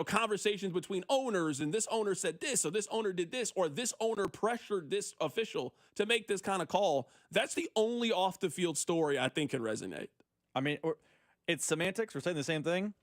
conversations between owners and this owner said this, or this owner did this, or this owner pressured this official to make this kind of call, that's the only off the field story I think can resonate. I mean, it's semantics. We're saying the same thing.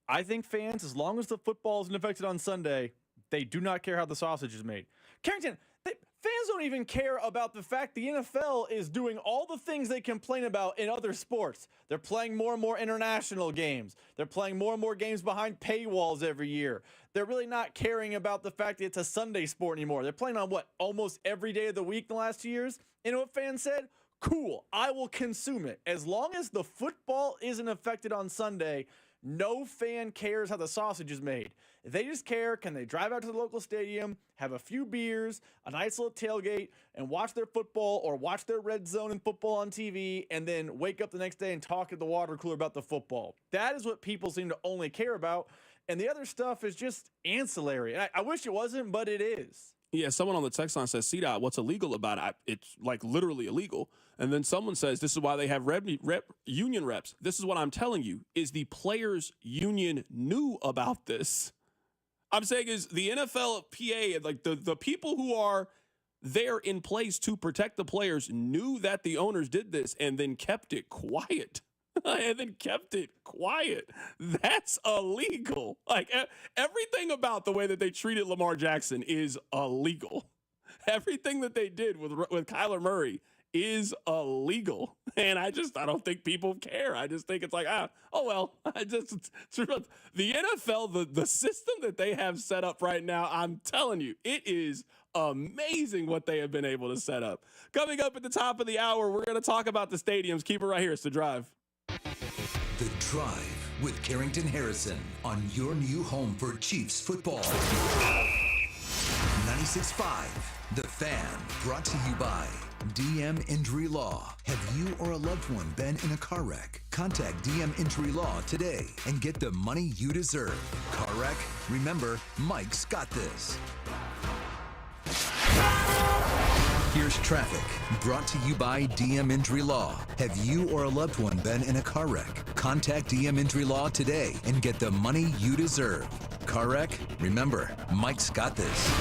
I think fans, as long as the football isn't affected on Sunday, they do not care how the sausage is made. Carrington, fans don't even care about the fact the NFL is doing all the things they complain about in other sports. They're playing more and more international games. They're playing more and more games behind paywalls every year. They're really not caring about the fact that it's a Sunday sport anymore. They're playing on almost every day of the week in the last 2 years. You know what fans said? Cool, I will consume it. As long as the football isn't affected on Sunday, no fan cares how the sausage is made. They just care, can they drive out to the local stadium, have a few beers, a nice little tailgate, and watch their football or watch their red zone and football on TV, and then wake up the next day and talk at the water cooler about the football. That is what people seem to only care about, and the other stuff is just ancillary. And I wish it wasn't, but it is. Yeah, someone on the text line says, CDOT, what's illegal about it? It's like literally illegal. And then someone says, this is why they have union reps. This is what I'm telling you, is the players' union knew about this. I'm saying is the NFLPA, like the people who are there in place to protect the players knew that the owners did this and then kept it quiet. That's illegal. Like everything about the way that they treated Lamar Jackson is illegal. Everything that they did with Kyler Murray is illegal. And I don't think people care. I just think it's like, oh well, the NFL, the system that they have set up right now, I'm telling you, it is amazing what they have been able to set up. Coming up at the top of the hour, we're going to talk about the stadiums. Keep it right here. It's The Drive. The Drive with Carrington Harrison on your new home for Chiefs football. 96.5, The Fan, brought to you by DM Injury Law. Have you or a loved one been in a car wreck? Contact DM Injury Law today and get the money you deserve. Car wreck? Remember, Mike's got this. Here's traffic, brought to you by DM Injury Law. Have you or a loved one been in a car wreck? Contact DM Injury Law today and get the money you deserve. Car wreck? Remember, Mike's got this.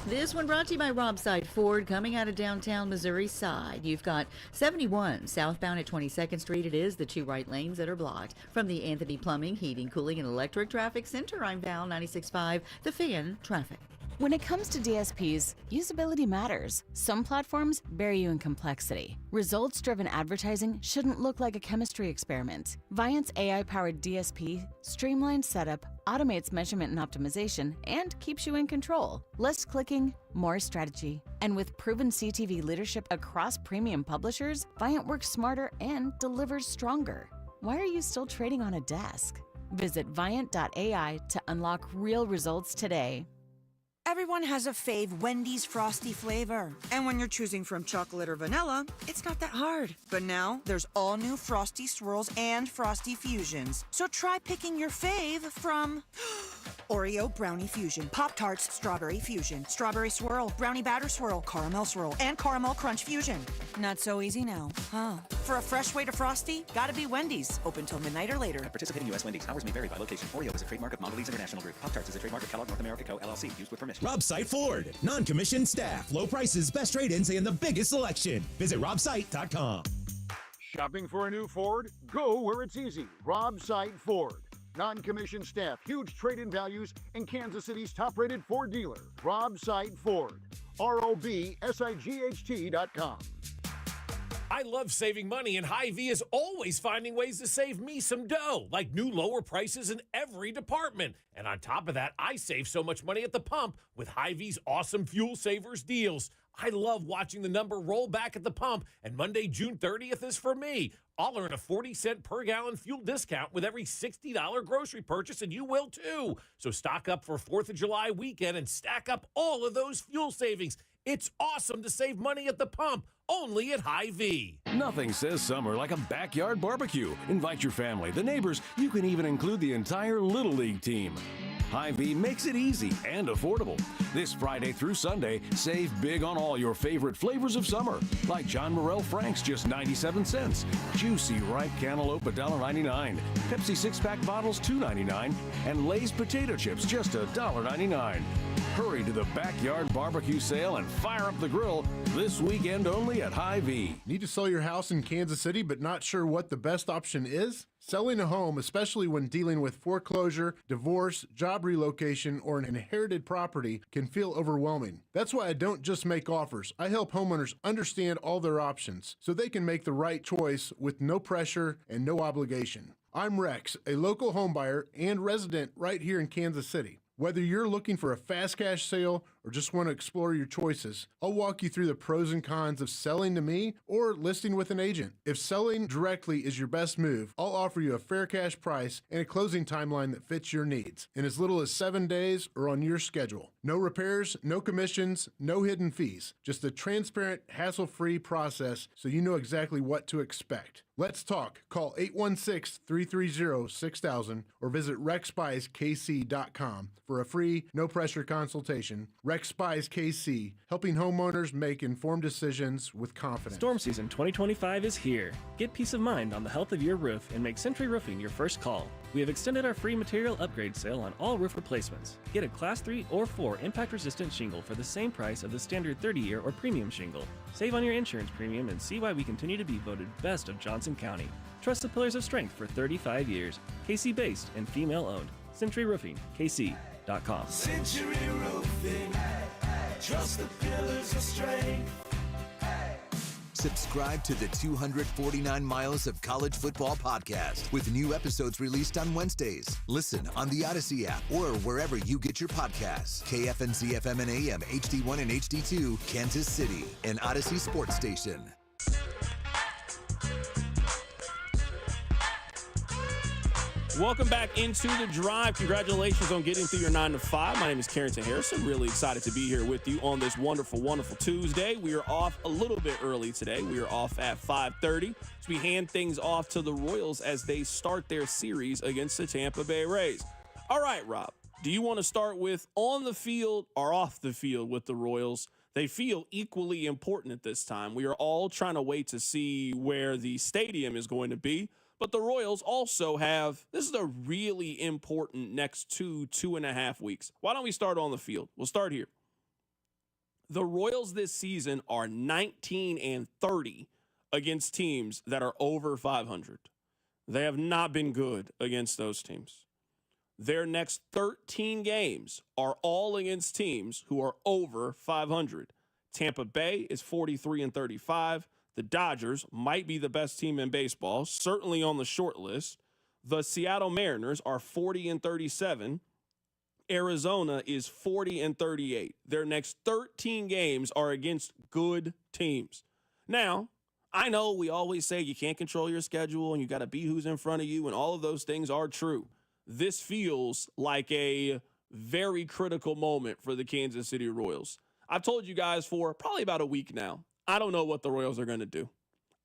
This one brought to you by Robside Ford, coming out of downtown Missouri side. You've got 71 southbound at 22nd Street. It is the two right lanes that are blocked. From the Anthony Plumbing, Heating, Cooling, and Electric Traffic Center, I'm Val, 96.5, The Fan Traffic. When it comes to DSPs, usability matters. Some platforms bury you in complexity. Results-driven advertising shouldn't look like a chemistry experiment. Viant's AI-powered DSP streamlines setup, automates measurement and optimization, and keeps you in control. Less clicking, more strategy. And with proven CTV leadership across premium publishers, Viant works smarter and delivers stronger. Why are you still trading on a desk? Visit Viant.ai to unlock real results today. Everyone has a fave Wendy's Frosty flavor. And when you're choosing from chocolate or vanilla, it's not that hard. But now, there's all new Frosty Swirls and Frosty Fusions. So try picking your fave from Oreo Brownie Fusion, Pop-Tarts Strawberry Fusion, Strawberry Swirl, Brownie Batter Swirl, Caramel Swirl, and Caramel Crunch Fusion. Not so easy now, huh? For a fresh way to Frosty, gotta be Wendy's. Open till midnight or later. At participating U.S. Wendy's, hours may vary by location. Oreo is a trademark of Mondelez International Group. Pop-Tarts is a trademark of Kellogg North America Co., LLC. Used with permission. Rob Site Ford. Non-commissioned staff, low prices, best trade-ins, and the biggest selection. Visit robsite.com. Shopping for a new Ford? Go where it's easy. Rob Site Ford. Non-commissioned staff, huge trade-in values, and Kansas City's top-rated Ford dealer. Rob Site Ford. ROBSIGHT.com. I love saving money, and Hy-Vee is always finding ways to save me some dough, like new lower prices in every department. And on top of that, I save so much money at the pump with Hy-Vee's awesome Fuel Savers deals. I love watching the number roll back at the pump, and Monday, June 30th is for me. I'll earn a 40-cent per gallon fuel discount with every $60 grocery purchase, and you will too. So stock up for 4th of July weekend and stack up all of those fuel savings. It's awesome to save money at the pump, only at Hy-Vee. Nothing says summer like a backyard barbecue. Invite your family, the neighbors. You can even include the entire Little League team. Hy-Vee makes it easy and affordable. This Friday through Sunday, save big on all your favorite flavors of summer, like John Morel Frank's just 97 cents, juicy ripe cantaloupe $1.99, Pepsi 6-pack bottles $2.99, and Lay's potato chips just $1.99. Hurry to the backyard barbecue sale and fire up the grill this weekend only at Hy-Vee. Need to sell your house in Kansas City but not sure what the best option is? Selling a home, especially when dealing with foreclosure, divorce, job relocation, or an inherited property, can feel overwhelming. That's why I don't just make offers. I help homeowners understand all their options so they can make the right choice with no pressure and no obligation. I'm Rex, a local homebuyer and resident right here in Kansas City. Whether you're looking for a fast cash sale or just want to explore your choices, I'll walk you through the pros and cons of selling to me or listing with an agent. If selling directly is your best move, I'll offer you a fair cash price and a closing timeline that fits your needs in as little as 7 days or on your schedule. No repairs, no commissions, no hidden fees. Just a transparent, hassle-free process so you know exactly what to expect. Let's talk. Call 816-330-6000 or visit rexbuyskc.com for a free, no-pressure consultation. Rex Buys KC, helping homeowners make informed decisions with confidence. Storm season 2025 is here. Get peace of mind on the health of your roof and make Century Roofing your first call. We have extended our free material upgrade sale on all roof replacements. Get a Class 3 or 4 impact-resistant shingle for the same price of the standard 30-year or premium shingle. Save on your insurance premium and see why we continue to be voted best of Johnson County. Trust the Pillars of Strength for 35 years. KC-based and female-owned. Century Roofing, KC.com. Century Roofing, trust the Pillars of Strength. Subscribe to the 249 Miles of College Football podcast with new episodes released on Wednesdays. Listen on the Odyssey app or wherever you get your podcasts. KFNZ FM and AM, HD1 and HD2, Kansas City, an Odyssey sports station. Welcome back into the drive. Congratulations on getting through your 9 to 5. My name is Carrington Harrison. Really excited to be here with you on this wonderful, wonderful Tuesday. We are off a little bit early today. We are off at 5:30. So we hand things off to the Royals as they start their series against the Tampa Bay Rays. All right, Rob, do you want to start with on the field or off the field with the Royals? They feel equally important at this time. We are all trying to wait to see where the stadium is going to be. But the Royals also have, this is a really important next 2.5 weeks. Why don't we start on the field? We'll start here. The Royals this season are 19-30 against teams that are over 500. They have not been good against those teams. Their next 13 games are all against teams who are over 500. Tampa Bay is 43-35. The Dodgers might be the best team in baseball, certainly on the short list. The Seattle Mariners are 40-37. Arizona is 40-38. Their next 13 games are against good teams. Now, I know we always say you can't control your schedule and you got to be who's in front of you, and all of those things are true. This feels like a very critical moment for the Kansas City Royals. I've told you guys for probably about a week now, I don't know what the Royals are going to do.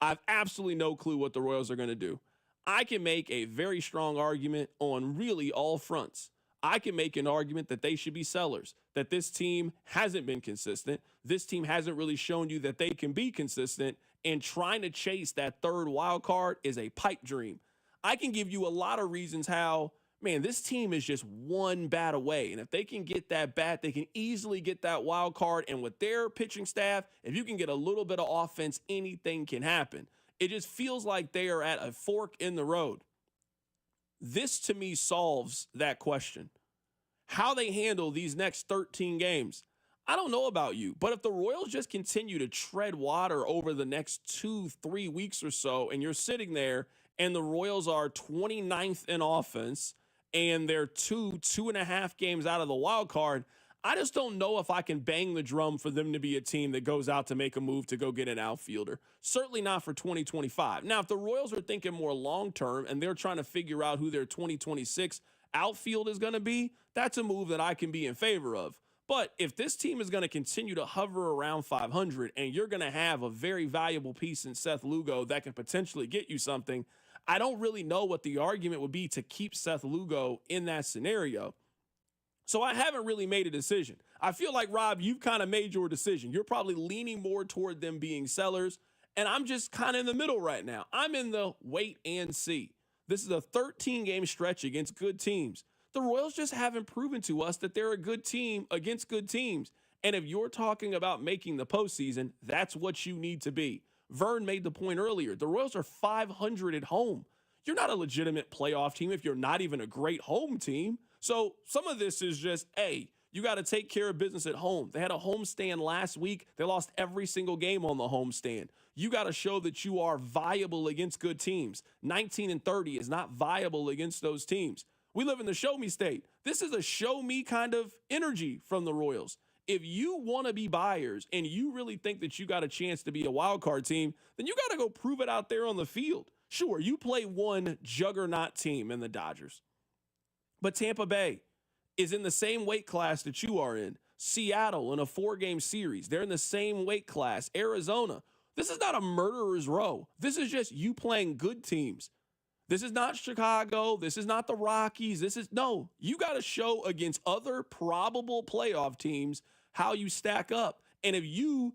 I have absolutely no clue what the Royals are going to do. I can make a very strong argument on really all fronts. I can make an argument that they should be sellers, that this team hasn't been consistent. This team hasn't really shown you that they can be consistent, and trying to chase that third wild card is a pipe dream. I can give you a lot of reasons how, man, this team is just one bat away. And if they can get that bat, they can easily get that wild card. And with their pitching staff, if you can get a little bit of offense, anything can happen. It just feels like they are at a fork in the road. This, to me, solves that question. How they handle these next 13 games. I don't know about you, but if the Royals just continue to tread water over the next 2-3 weeks or so, and you're sitting there and the Royals are 29th in offense and they're 2.5 games out of the wild card, I just don't know if I can bang the drum for them to be a team that goes out to make a move to go get an outfielder. Certainly not for 2025. Now, if the Royals are thinking more long-term and they're trying to figure out who their 2026 outfield is going to be, that's a move that I can be in favor of. But if this team is going to continue to hover around 500 and you're going to have a very valuable piece in Seth Lugo that can potentially get you something, I don't really know what the argument would be to keep Seth Lugo in that scenario. So I haven't really made a decision. I feel like, Rob, you've kind of made your decision. You're probably leaning more toward them being sellers, and I'm just kind of in the middle right now. I'm in the wait and see. This is a 13-game stretch against good teams. The Royals just haven't proven to us that they're a good team against good teams. And if you're talking about making the postseason, that's what you need to be. Vern made the point earlier. The Royals are 500 at home. You're not a legitimate playoff team if you're not even a great home team. So some of this is just, hey, you got to take care of business at home. They had a homestand last week. They lost every single game on the homestand. You got to show that you are viable against good teams. 19-30 is not viable against those teams. We live in the show me state. This is a show me kind of energy from the Royals. If you want to be buyers and you really think that you got a chance to be a wild card team, then you got to go prove it out there on the field. Sure, you play one juggernaut team in the Dodgers, but Tampa Bay is in the same weight class that you are in. Seattle in a 4-game series, they're in the same weight class. Arizona, this is not a murderer's row. This is just you playing good teams. This is not Chicago. This is not the Rockies. You got to show against other probable playoff teams how you stack up. And if you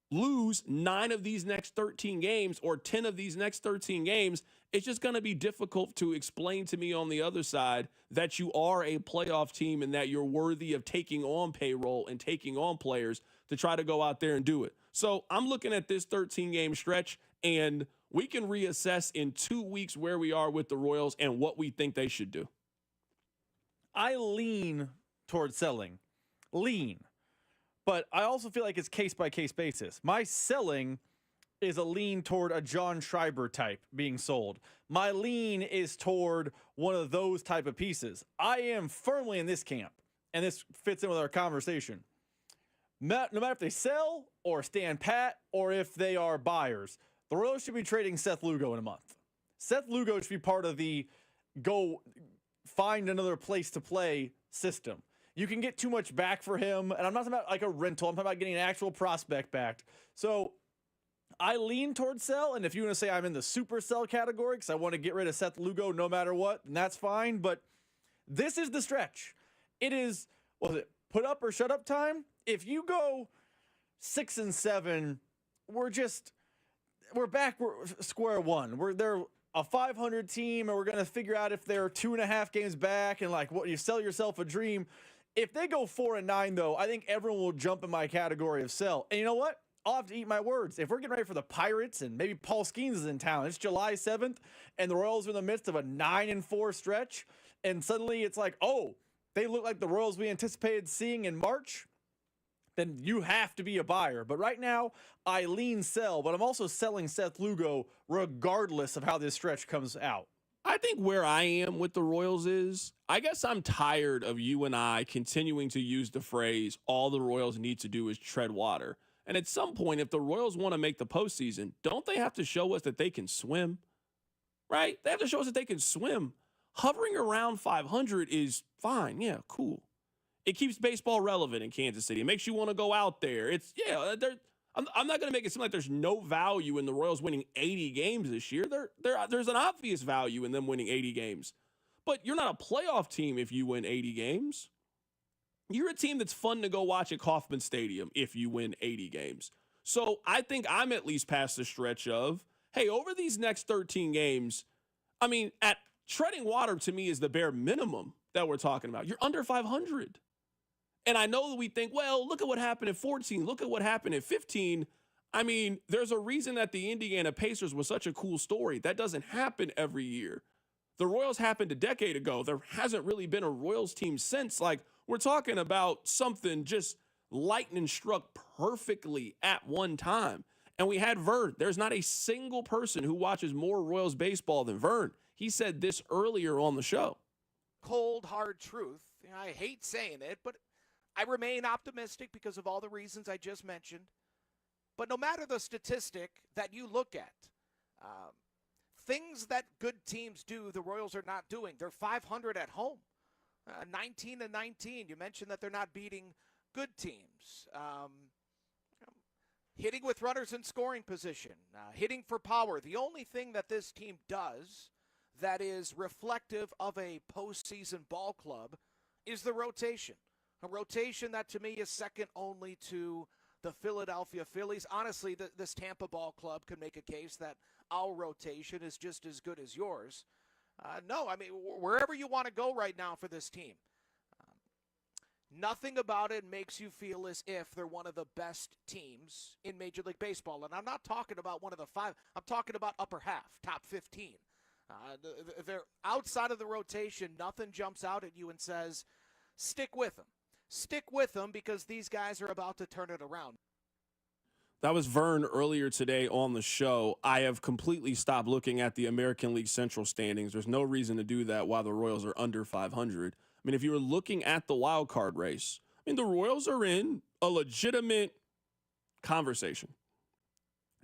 lose 9 of these next 13 games or 10 of these next 13 games, it's just going to be difficult to explain to me on the other side that you are a playoff team and that you're worthy of taking on payroll and taking on players to try to go out there and do it. So I'm looking at this 13-game stretch, and we can reassess in 2 weeks where we are with the Royals and what we think they should do. I lean towards selling. But I also feel like it's case-by-case basis. My selling is a lean toward a John Schreiber type being sold. My lean is toward one of those type of pieces. I am firmly in this camp, and this fits in with our conversation. No matter if they sell or stand pat or if they are buyers, the Royals should be trading Seth Lugo in a month. Seth Lugo should be part of the go find another place to play system. You can get too much back for him, and I'm not talking about like a rental. I'm talking about getting an actual prospect back. So I lean towards sell, and if you want to say I'm in the super sell category because I want to get rid of Seth Lugo no matter what, then that's fine. But this is the stretch. It is, put up or shut up time? If you go 6-7, we're back square one. They're a 500 team, and we're going to figure out if they're 2.5 games back and you sell yourself a dream. If they go 4-9, though, I think everyone will jump in my category of sell. And you know what? I'll have to eat my words. If we're getting ready for the Pirates and maybe Paul Skeens is in town, it's July 7th, and the Royals are in the midst of a 9-4 stretch, and suddenly it's like, oh, they look like the Royals we anticipated seeing in March, then you have to be a buyer. But right now, I lean sell, but I'm also selling Seth Lugo regardless of how this stretch comes out. I think where I am with the Royals is, I guess I'm tired of you and I continuing to use the phrase, all the Royals need to do is tread water. And at some point, if the Royals want to make the postseason, don't they have to show us that they can swim? Right? They have to show us that they can swim. Hovering around 500 is fine. Yeah, cool. It keeps baseball relevant in Kansas City. It makes you want to go out there. I'm not going to make it seem like there's no value in the Royals winning 80 games this year. There's an obvious value in them winning 80 games. But you're not a playoff team if you win 80 games. You're a team that's fun to go watch at Kauffman Stadium if you win 80 games. So I think I'm at least past the stretch of, hey, over these next 13 games, I mean, at treading water to me is the bare minimum that we're talking about. You're under 500. And I know that we think, well, look at what happened at 14. Look at what happened at 15. I mean, there's a reason that the Indiana Pacers was such a cool story. That doesn't happen every year. The Royals happened a decade ago. There hasn't really been a Royals team since. Like, we're talking about something just lightning struck perfectly at one time. And we had Vern. There's not a single person who watches more Royals baseball than Vern. He said this earlier on the show. Cold, hard truth. I hate saying it, but I remain optimistic because of all the reasons I just mentioned. But no matter the statistic that you look at, things that good teams do, the Royals are not doing. They're 500 at home, 19-19. You mentioned that they're not beating good teams. Hitting with runners in scoring position, hitting for power. The only thing that this team does that is reflective of a postseason ball club is the rotation. A rotation that to me is second only to the Philadelphia Phillies. Honestly, this Tampa ball club could make a case that our rotation is just as good as yours. No, I mean, wherever you want to go right now for this team, nothing about it makes you feel as if they're one of the best teams in Major League Baseball. And I'm not talking about one of the five. I'm talking about upper half, top 15. They're outside of the rotation. Nothing jumps out at you and says, stick with them. Stick with them because these guys are about to turn it around. That was Vern earlier today on the show. I have completely stopped looking at the American League Central standings. There's no reason to do that while the Royals are under 500. I mean, if you were looking at the wild card race, I mean, the Royals are in a legitimate conversation.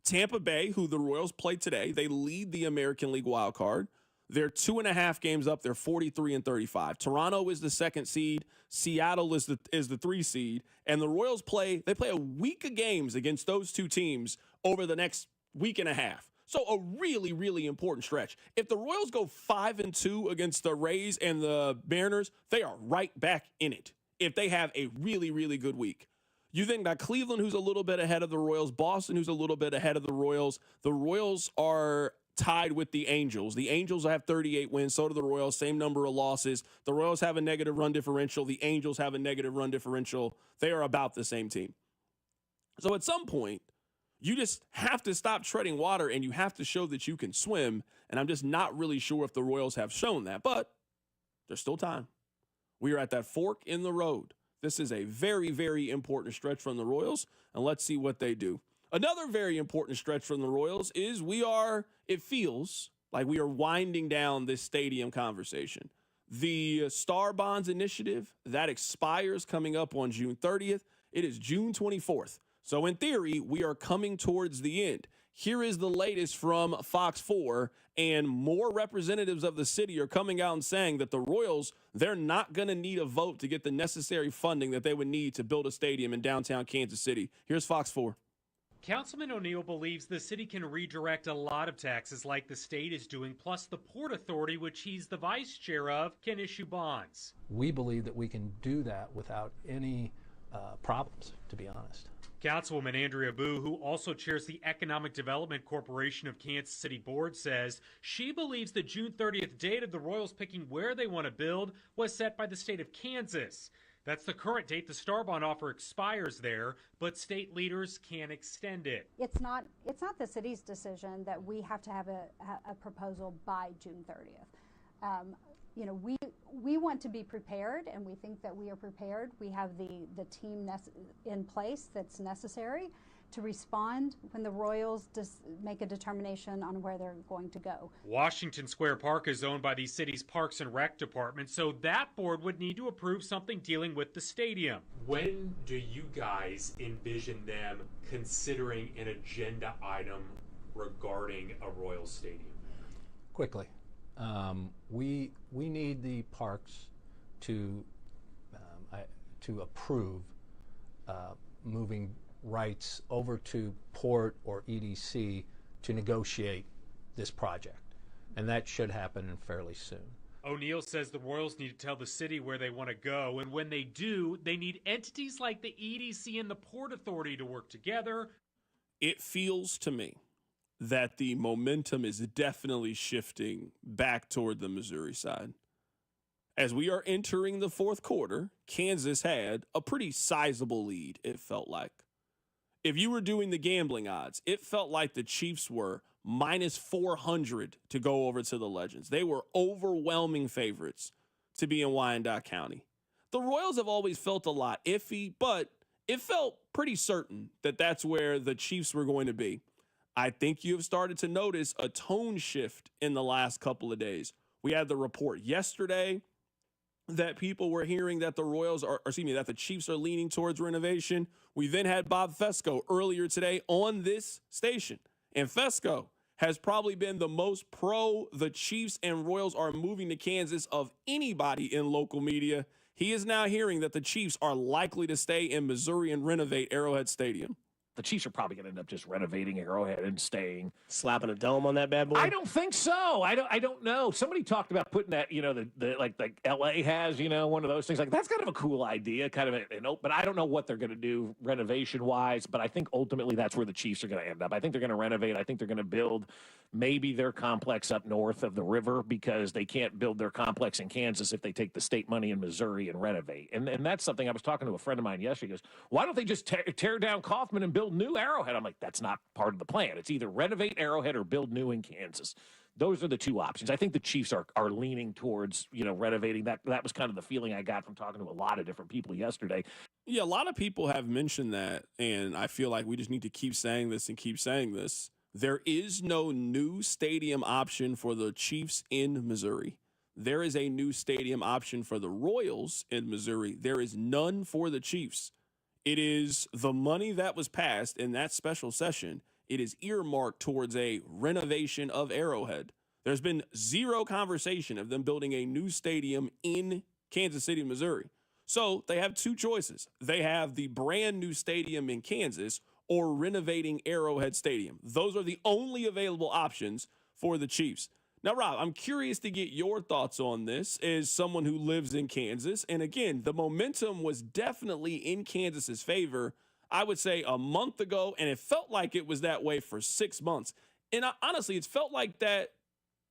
Tampa Bay, who the Royals play today, they lead the American League wild card. They're 2.5 games up. They're 43-35. Toronto is the second seed. Seattle is the 3 seed. And the Royals play a week of games against those two teams over the next week and a half. So a really, really important stretch. If the Royals go 5-2 against the Rays and the Mariners, they are right back in it if they have a really, really good week. You think about Cleveland, who's a little bit ahead of the Royals, Boston, who's a little bit ahead of the Royals. The Royals are tied with the Angels. The Angels have 38 wins, so do the Royals, same number of losses. The Royals have a negative run differential. The Angels have a negative run differential. They are about the same team. So at some point, you just have to stop treading water and you have to show that you can swim. And I'm just not really sure if the Royals have shown that, but there's still time. We are at that fork in the road. This is a very, very important stretch from the Royals, and let's see what they do. Another very important stretch from the Royals is it feels like we are winding down this stadium conversation. The Star Bonds initiative, that expires coming up on June 30th. It is June 24th. So in theory, we are coming towards the end. Here is the latest from Fox 4, and more representatives of the city are coming out and saying that the Royals, they're not going to need a vote to get the necessary funding that they would need to build a stadium in downtown Kansas City. Here's Fox 4. Councilman O'Neill believes the city can redirect a lot of taxes like the state is doing, plus the Port Authority, which he's the vice chair of, can issue bonds. We believe that we can do that without any problems, to be honest. Councilwoman Andrea Boo, who also chairs the Economic Development Corporation of Kansas City Board, says she believes the June 30th date of the Royals picking where they want to build was set by the state of Kansas. That's the current date the Star Bond offer expires there, but state leaders can extend it. It's not the city's decision that we have to have a proposal by June 30th. We want to be prepared, and we think that we are prepared. We have the team in place that's necessary to respond when the Royals make a determination on where they're going to go. Washington Square Park is owned by the city's Parks and Rec Department, so that board would need to approve something dealing with the stadium. When do you guys envision them considering an agenda item regarding a Royals stadium? Quickly. We need the parks to to approve moving rights over to Port or EDC to negotiate this project. And that should happen fairly soon. O'Neill says the Royals need to tell the city where they want to go, and when they do, they need entities like the EDC and the Port Authority to work together. It feels to me that the momentum is definitely shifting back toward the Missouri side. As we are entering the fourth quarter, Kansas had a pretty sizable lead, it felt like. If you were doing the gambling odds, it felt like the Chiefs were minus 400 to go over to the Legends. They were overwhelming favorites to be in Wyandotte County. The Royals have always felt a lot iffy, but it felt pretty certain that that's where the Chiefs were going to be. I think you have started to notice a tone shift in the last couple of days. We had the report yesterday that people were hearing that that the Chiefs are leaning towards renovation. We then had Bob Fesco earlier today on this station. And Fesco has probably been the most pro the Chiefs and Royals are moving to Kansas of anybody in local media. He is now hearing that the Chiefs are likely to stay in Missouri and renovate Arrowhead Stadium. The Chiefs are probably going to end up just renovating Arrowhead and staying. Slapping a dome on that bad boy? I don't think so. I don't know. Somebody talked about putting that, like LA has, one of those things. Like, that's kind of a cool idea, but I don't know what they're going to do renovation-wise, but I think ultimately that's where the Chiefs are going to end up. I think they're going to renovate. I think they're going to build maybe their complex up north of the river because they can't build their complex in Kansas if they take the state money in Missouri and renovate. And that's something I was talking to a friend of mine yesterday. He goes, why don't they just tear down Kaufman and build new Arrowhead? I'm like, that's not part of the plan. It's either renovate Arrowhead or build new in Kansas. Those are the two options. I think the Chiefs are leaning towards, renovating. That was kind of the feeling I got from talking to a lot of different people yesterday. Yeah, a lot of people have mentioned that, and I feel like we just need to keep saying this and keep saying this. There is no new stadium option for the Chiefs in Missouri. There is a new stadium option for the Royals in Missouri. There is none for the Chiefs. It is the money that was passed in that special session. It is earmarked towards a renovation of Arrowhead. There's been zero conversation of them building a new stadium in Kansas City, Missouri. So they have two choices. They have the brand new stadium in Kansas or renovating Arrowhead Stadium. Those are the only available options for the Chiefs. Now, Rob, I'm curious to get your thoughts on this as someone who lives in Kansas. And again, the momentum was definitely in Kansas's favor, I would say a month ago, and it felt like it was that way for 6 months. And honestly, it's felt like that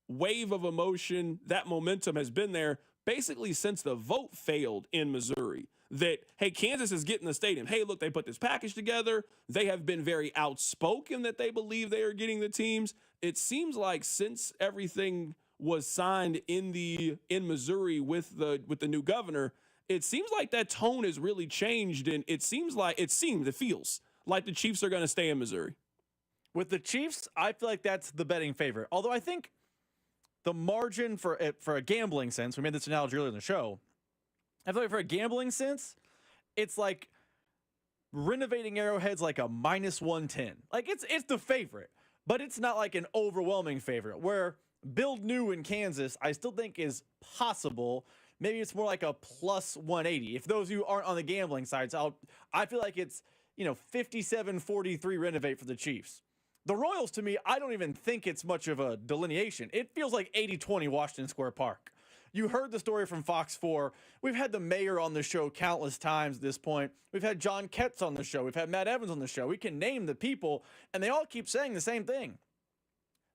wave of emotion, that momentum has been there basically since the vote failed in Missouri. That, hey, Kansas is getting the stadium. Hey, look, they put this package together. They have been very outspoken that they believe they are getting the teams. It seems like since everything was signed in Missouri with the new governor, it seems like that tone has really changed, and it feels like the Chiefs are going to stay in Missouri. With the Chiefs, I feel like that's the betting favorite. Although I think the margin for a gambling sense, we made this analogy earlier in the show, I feel like for a gambling sense, it's like renovating Arrowhead's like a minus 110. Like it's the favorite, but it's not like an overwhelming favorite. Where build new in Kansas, I still think is possible. Maybe it's more like a plus 180. If those of you aren't on the gambling side, I feel like it's 57-43 renovate for the Chiefs. The Royals, to me, I don't even think it's much of a delineation. It feels like 80-20 Washington Square Park. You heard the story from Fox 4. We've had the mayor on the show countless times at this point. We've had John Ketz on the show. We've had Matt Evans on the show. We can name the people, and they all keep saying the same thing.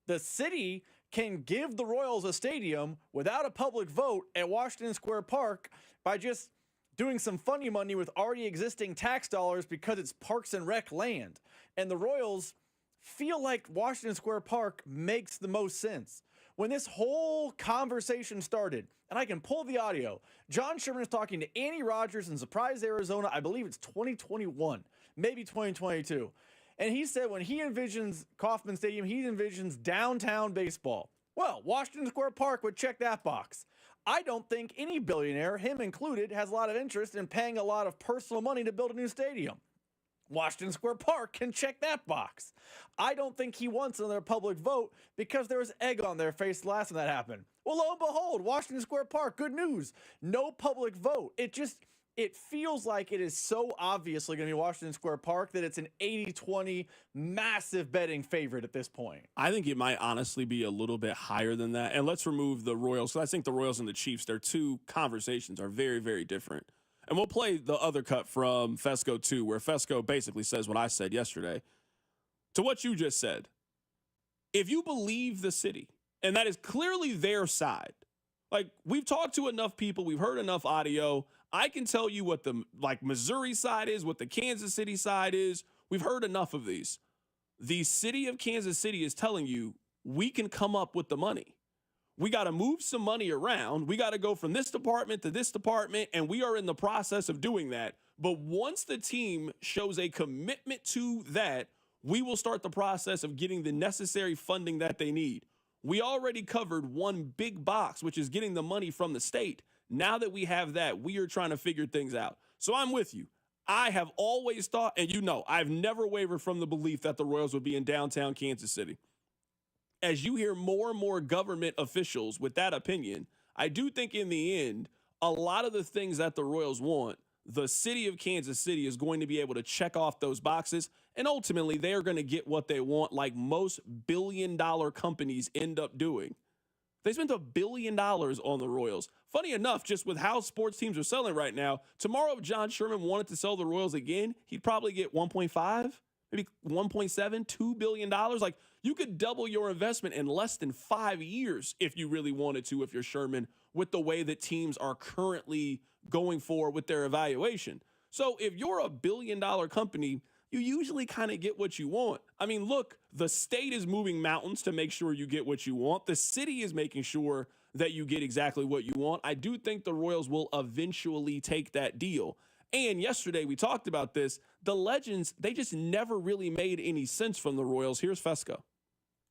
The city can give the Royals a stadium without a public vote at Washington Square Park by just doing some funny money with already existing tax dollars because it's Parks and Rec land. And the Royals feel like Washington Square Park makes the most sense. When this whole conversation started, and I can pull the audio, John Sherman is talking to Andy Rodgers in Surprise, Arizona. I believe it's 2021, maybe 2022. And he said when he envisions Kauffman Stadium, he envisions downtown baseball. Well, Washington Square Park would check that box. I don't think any billionaire, him included, has a lot of interest in paying a lot of personal money to build a new stadium. Washington Square Park can check that box. I don't think he wants another public vote because there was egg on their face last time that happened. Well, lo and behold, Washington Square Park, good news. No public vote. It it feels like it is so obviously going to be Washington Square Park that it's an 80-20 massive betting favorite at this point. I think it might honestly be a little bit higher than that. And let's remove the Royals. So I think the Royals and the Chiefs, their two conversations are very, very different. And we'll play the other cut from Fesco too, where Fesco basically says what I said yesterday. To what you just said, if you believe the city, and that is clearly their side, like we've talked to enough people, we've heard enough audio. I can tell you what the Missouri side is, what the Kansas City side is. We've heard enough of these. The city of Kansas City is telling you we can come up with the money. We got to move some money around. We got to go from this department to this department, and we are in the process of doing that. But once the team shows a commitment to that, we will start the process of getting the necessary funding that they need. We already covered one big box, which is getting the money from the state. Now that we have that, we are trying to figure things out. So I'm with you. I have always thought, and I've never wavered from the belief that the Royals would be in downtown Kansas City. As you hear more and more government officials with that opinion, I do think in the end, a lot of the things that the Royals want, the city of Kansas City is going to be able to check off those boxes, and ultimately they are going to get what they want like most billion-dollar companies end up doing. They spent $1 billion on the Royals. Funny enough, just with how sports teams are selling right now, tomorrow if John Sherman wanted to sell the Royals again, he'd probably get 1.5, maybe 1.7, $2 billion. Like, you could double your investment in less than 5 years if you really wanted to, if you're Sherman, with the way that teams are currently going forward with their evaluation. So if you're a $1 billion company, you usually kind of get what you want. I mean, look, the state is moving mountains to make sure you get what you want. The city is making sure that you get exactly what you want. I do think the Royals will eventually take that deal. And yesterday we talked about this. The Legends, they just never really made any sense from the Royals. Here's Fesco.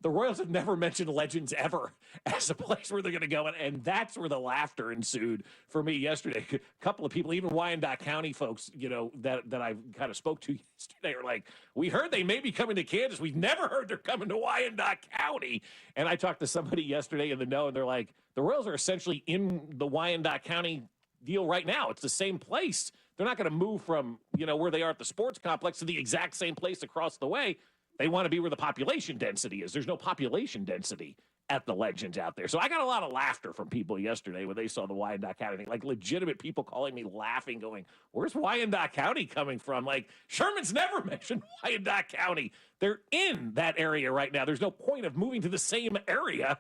The Royals have never mentioned Legends ever as a place where they're going to go, and that's where the laughter ensued for me yesterday. A couple of people, even Wyandotte County folks, that I kind of spoke to yesterday, are like, we heard they may be coming to Kansas. We've never heard they're coming to Wyandotte County. And I talked to somebody yesterday in the know, and they're like, the Royals are essentially in the Wyandotte County deal right now. It's the same place. They're not going to move from, where they are at the sports complex to the exact same place across the way. They want to be where the population density is. There's no population density at the Legends out there. So I got a lot of laughter from people yesterday when they saw the Wyandotte County thing. Like legitimate people calling me laughing, going, where's Wyandotte County coming from? Like, Sherman's never mentioned Wyandotte County. They're in that area right now. There's no point of moving to the same area.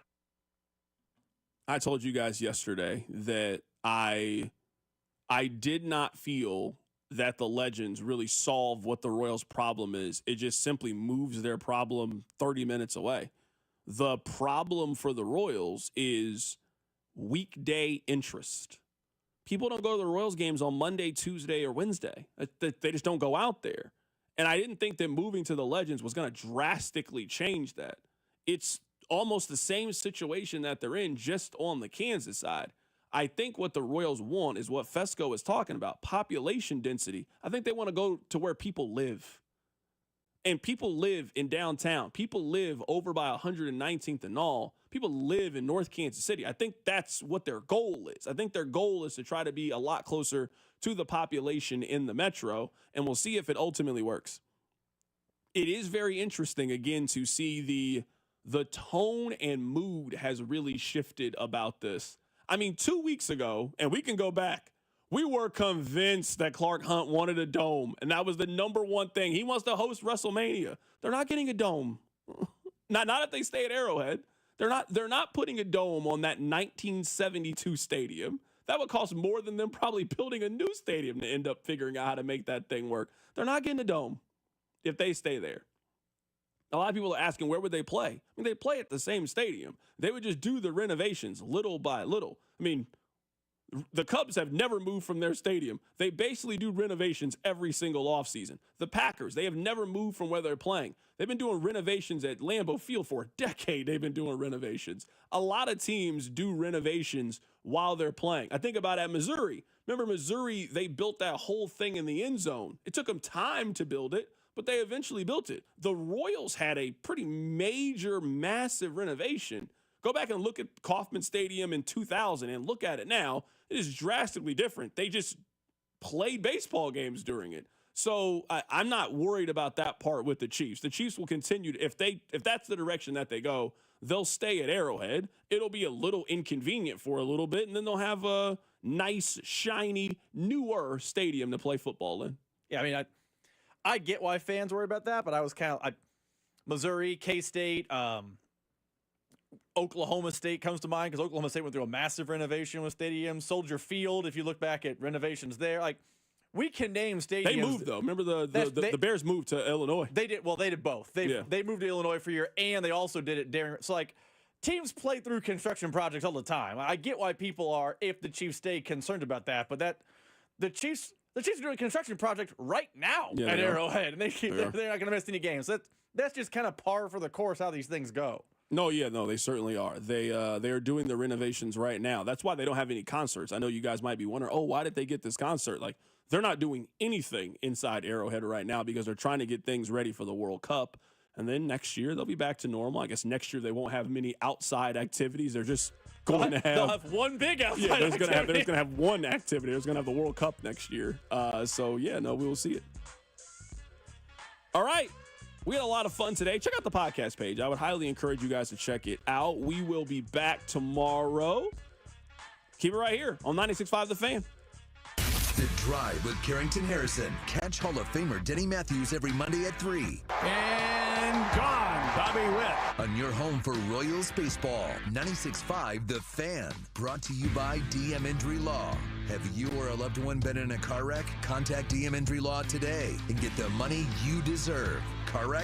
I told you guys yesterday that I did not feel that the Legends really solve what the Royals' problem is. It just simply moves their problem 30 minutes away. The problem for the Royals is weekday interest. People don't go to the Royals games on Monday, Tuesday, or Wednesday. They just don't go out there. And I didn't think that moving to the Legends was going to drastically change that. It's almost the same situation that they're in, just on the Kansas side. I think what the Royals want is what Fesco is talking about, population density. I think they want to go to where people live. And people live in downtown. People live over by 119th and all. People live in North Kansas City. I think that's what their goal is. I think their goal is to try to be a lot closer to the population in the metro, and we'll see if it ultimately works. It is very interesting, again, to see the tone and mood has really shifted about this. I mean, 2 weeks ago, and we can go back, we were convinced that Clark Hunt wanted a dome, and that was the number one thing. He wants to host WrestleMania. They're not getting a dome. not if they stay at Arrowhead. They're not putting a dome on that 1972 stadium. That would cost more than them probably building a new stadium to end up figuring out how to make that thing work. They're not getting a dome if they stay there. A lot of people are asking, where would they play? I mean, they play at the same stadium. They would just do the renovations little by little. I mean, the Cubs have never moved from their stadium. They basically do renovations every single offseason. The Packers, they have never moved from where they're playing. They've been doing renovations at Lambeau Field for a decade. They've been doing renovations. A lot of teams do renovations while they're playing. I think about at Missouri. Remember Missouri, they built that whole thing in the end zone. It took them time to build it, but they eventually built it. The Royals had a pretty major, massive renovation. Go back and look at Kauffman Stadium in 2000 and look at it now. It is drastically different. They just played baseball games during it. So I'm not worried about that part with the Chiefs. The Chiefs will continue to, if that's the direction that they go, they'll stay at Arrowhead. It'll be a little inconvenient for a little bit, and then they'll have a nice, shiny, newer stadium to play football in. Yeah, I mean, I get why fans worry about that, but I was kind of Missouri, K-State, Oklahoma State comes to mind because Oklahoma State went through a massive renovation with stadiums. Soldier Field, if you look back at renovations there, like we can name stadiums. They moved though. Remember the Bears moved to Illinois. They did. Well, they did both. They moved to Illinois for a year, and they also did it during. So like teams play through construction projects all the time. I get why people are, if the Chiefs stay, concerned about that. But the Chiefs are doing a construction project right now at Arrowhead, and they're not going to miss any games. That's just kind of par for the course how these things go. No, they certainly are. They are doing the renovations right now. That's why they don't have any concerts. I know you guys might be wondering, why did they get this concert? Like, they're not doing anything inside Arrowhead right now because they're trying to get things ready for the World Cup. And then next year, they'll be back to normal. I guess next year they won't have many outside activities. They're just going to have... They'll have one big outside activity. They're going to have one activity. They're going to have the World Cup next year. We will see it. All right. We had a lot of fun today. Check out the podcast page. I would highly encourage you guys to check it out. We will be back tomorrow. Keep it right here on 96.5 The Fan. The Drive with Carrington Harrison. Catch Hall of Famer Denny Matthews every Monday at 3. And gone, Bobby Witt. On your home for Royals baseball, 96.5 The Fan. Brought to you by DM Injury Law. Have you or a loved one been in a car wreck? Contact DM Injury Law today and get the money you deserve. Car wreck?